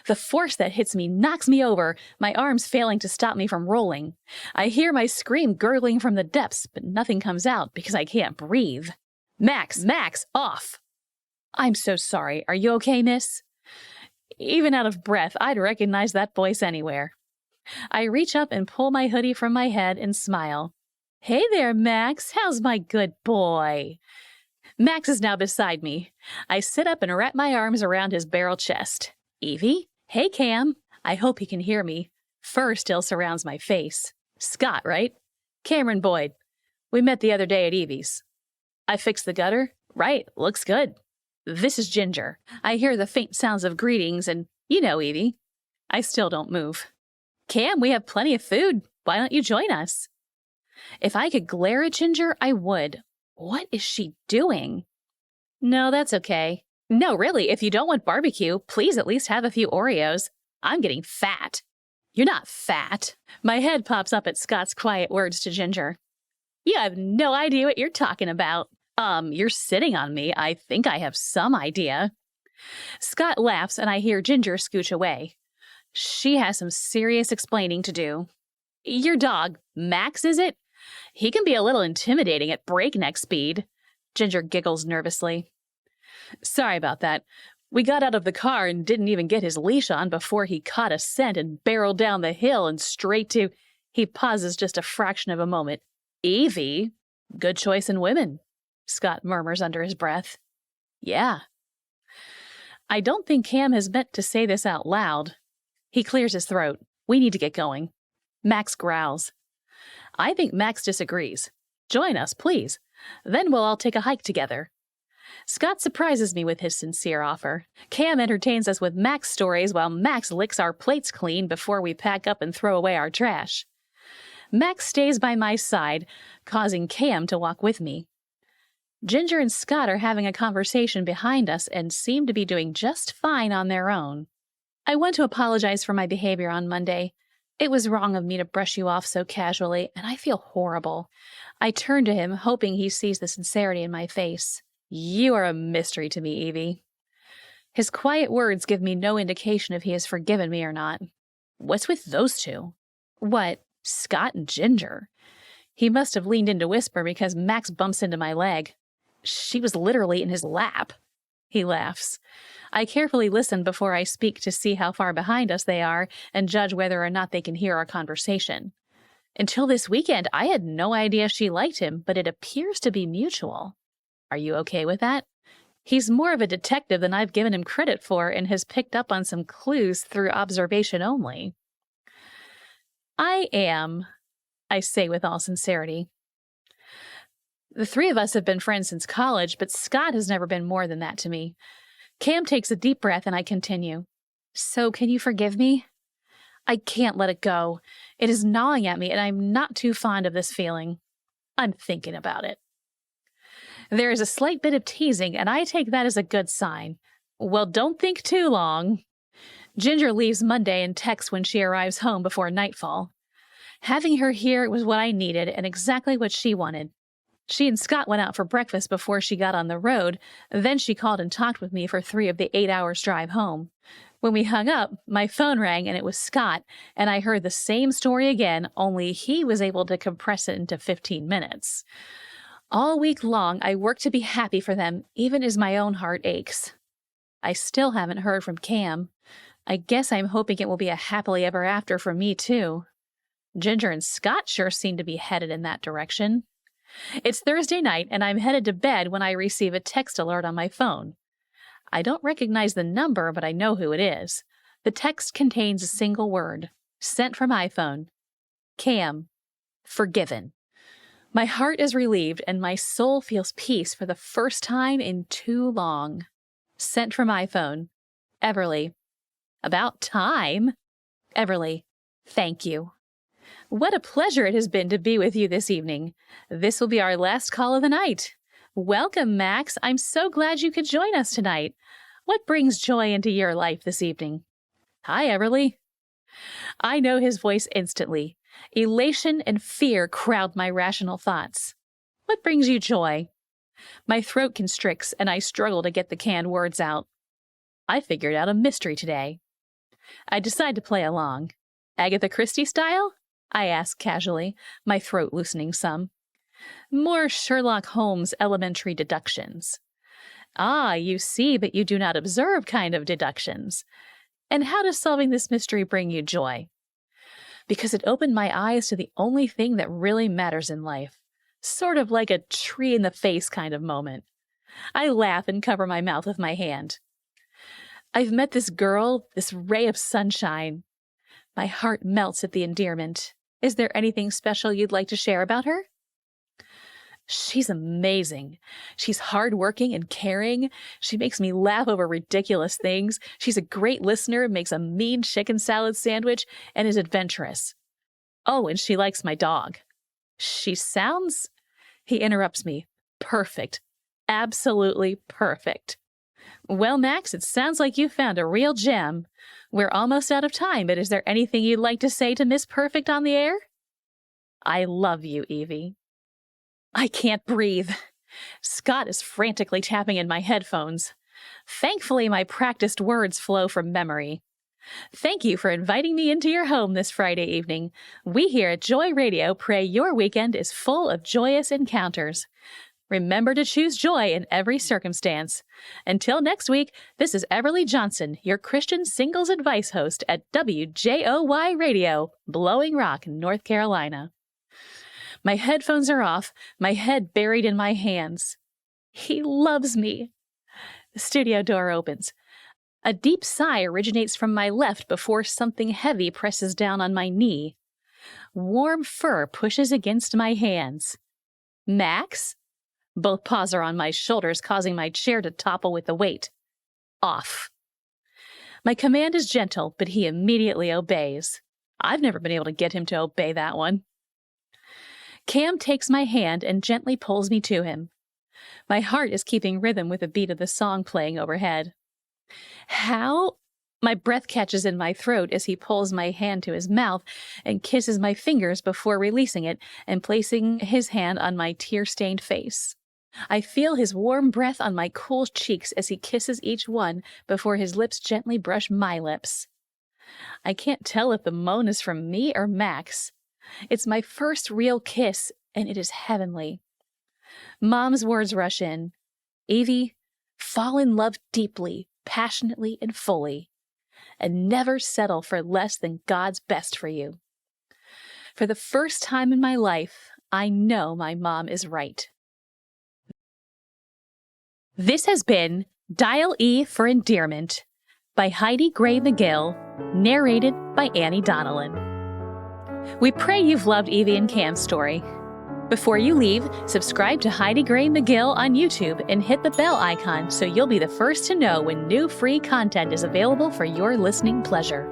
A: The force that hits me knocks me over, my arms failing to stop me from rolling. I hear my scream gurgling from the depths, but nothing comes out because I can't breathe. Max, off! I'm so sorry. Are you okay, miss? Even out of breath, I'd recognize that voice anywhere. I reach up and pull my hoodie from my head and smile. Hey there, Max. How's my good boy? Max is now beside me. I sit up and wrap my arms around his barrel chest. Evie? Hey, Cam. I hope he can hear me. Fur still surrounds my face. Scott, right? Cameron Boyd. We met the other day at Evie's. I fixed the gutter? Right, looks good. This is Ginger. I hear the faint sounds of greetings and, you know, Evie. I still don't move. Cam, we have plenty of food. Why don't you join us? If I could glare at Ginger, I would. What is she doing? No, that's okay. No, really, if you don't want barbecue, please at least have a few Oreos. I'm getting fat. You're not fat. My head pops up at Scott's quiet words to Ginger. You have no idea what you're talking about. You're sitting on me. I think I have some idea. Scott laughs and I hear Ginger scooch away. She has some serious explaining to do. Your dog, Max, is it? He can be a little intimidating at breakneck speed. Ginger giggles nervously. Sorry about that. We got out of the car and didn't even get his leash on before he caught a scent and barreled down the hill and straight to... He pauses just a fraction of a moment. Evie? Good choice in women, Scott murmurs under his breath. Yeah. I don't think Cam has meant to say this out loud. He clears his throat. We need to get going. Max growls. I think Max disagrees. Join us, please. Then we'll all take a hike together. Scott surprises me with his sincere offer. Cam entertains us with Max stories while Max licks our plates clean before we pack up and throw away our trash. Max stays by my side, causing Cam to walk with me. Ginger and Scott are having a conversation behind us and seem to be doing just fine on their own. I want to apologize for my behavior on Monday. It was wrong of me to brush you off so casually, and I feel horrible. I turn to him, hoping he sees the sincerity in my face. You are a mystery to me, Evie. His quiet words give me no indication if he has forgiven me or not. What's with those two? What, Scott and Ginger? He must have leaned in to whisper because Max bumps into my leg. She was literally in his lap. He laughs. I carefully listen before I speak to see how far behind us they are and judge whether or not they can hear our conversation. Until this weekend, I had no idea she liked him, but it appears to be mutual. Are you okay with that? He's more of a detective than I've given him credit for and has picked up on some clues through observation only. I am, I say with all sincerity. The three of us have been friends since college, but Scott has never been more than that to me. Cam takes a deep breath and I continue. So can you forgive me? I can't let it go. It is gnawing at me and I'm not too fond of this feeling. I'm thinking about it. There is a slight bit of teasing and I take that as a good sign. Well, don't think too long. Ginger leaves Monday and texts when she arrives home before nightfall. Having her here was what I needed and exactly what she wanted. She and Scott went out for breakfast before she got on the road, then she called and talked with me for 3 of the 8 hours drive home. When we hung up, my phone rang and it was Scott, and I heard the same story again, only he was able to compress it into 15 minutes. All week long, I worked to be happy for them, even as my own heart aches. I still haven't heard from Cam. I guess I'm hoping it will be a happily ever after for me, too. Ginger and Scott sure seem to be headed in that direction. It's Thursday night, and I'm headed to bed when I receive a text alert on my phone. I don't recognize the number, but I know who it is. The text contains a single word, sent from iPhone. Cam, forgiven. My heart is relieved, and my soul feels peace for the first time in too long. Sent from iPhone. Everly. About time. Everly, thank you. What a pleasure it has been to be with you this evening. This will be our last call of the night. Welcome, Max. I'm so glad you could join us tonight. What brings joy into your life this evening? Hi, Everly. I know his voice instantly. Elation and fear crowd my rational thoughts. What brings you joy? My throat constricts, and I struggle to get the canned words out. I figured out a mystery today. I decide to play along. Agatha Christie style? I ask casually, my throat loosening some. More Sherlock Holmes elementary deductions. Ah, you see, but you do not observe kind of deductions. And how does solving this mystery bring you joy? Because it opened my eyes to the only thing that really matters in life. Sort of like a tree in the face kind of moment. I laugh and cover my mouth with my hand. I've met this girl, this ray of sunshine. My heart melts at the endearment. Is there anything special you'd like to share about her? She's amazing. She's hardworking and caring. She makes me laugh over ridiculous things. She's a great listener, makes a mean chicken salad sandwich, and is adventurous. Oh, and she likes my dog. She sounds... He interrupts me. Perfect. Absolutely perfect. Well, Max, it sounds like you found a real gem. We're almost out of time, but is there anything you'd like to say to Miss Perfect on the air? I love you, Evie. I can't breathe. Scott is frantically tapping in my headphones. Thankfully, my practiced words flow from memory. Thank you for inviting me into your home this Friday evening. We here at Joy Radio pray your weekend is full of joyous encounters. Remember to choose joy in every circumstance. Until next week, this is Everly Johnson, your Christian Singles Advice host at WJOY Radio, Blowing Rock, North Carolina. My headphones are off, my head buried in my hands. He loves me. The studio door opens. A deep sigh originates from my left before something heavy presses down on my knee. Warm fur pushes against my hands. Max? Both paws are on my shoulders, causing my chair to topple with the weight. Off. My command is gentle, but he immediately obeys. I've never been able to get him to obey that one. Cam takes my hand and gently pulls me to him. My heart is keeping rhythm with the beat of the song playing overhead. How? My breath catches in my throat as he pulls my hand to his mouth and kisses my fingers before releasing it and placing his hand on my tear-stained face. I feel his warm breath on my cool cheeks as he kisses each one before his lips gently brush my lips. I can't tell if the moan is from me or Max. It's my first real kiss, and it is heavenly. Mom's words rush in. Evie, fall in love deeply, passionately, and fully, and never settle for less than God's best for you. For the first time in my life, I know my mom is right. This has been Dial E for Endearment by Heidi Gray McGill, narrated by Annie Donnellan. We pray you've loved Evie and Cam's story. Before you leave, subscribe to Heidi Gray McGill on YouTube and hit the bell icon so you'll be the first to know when new free content is available for your listening pleasure.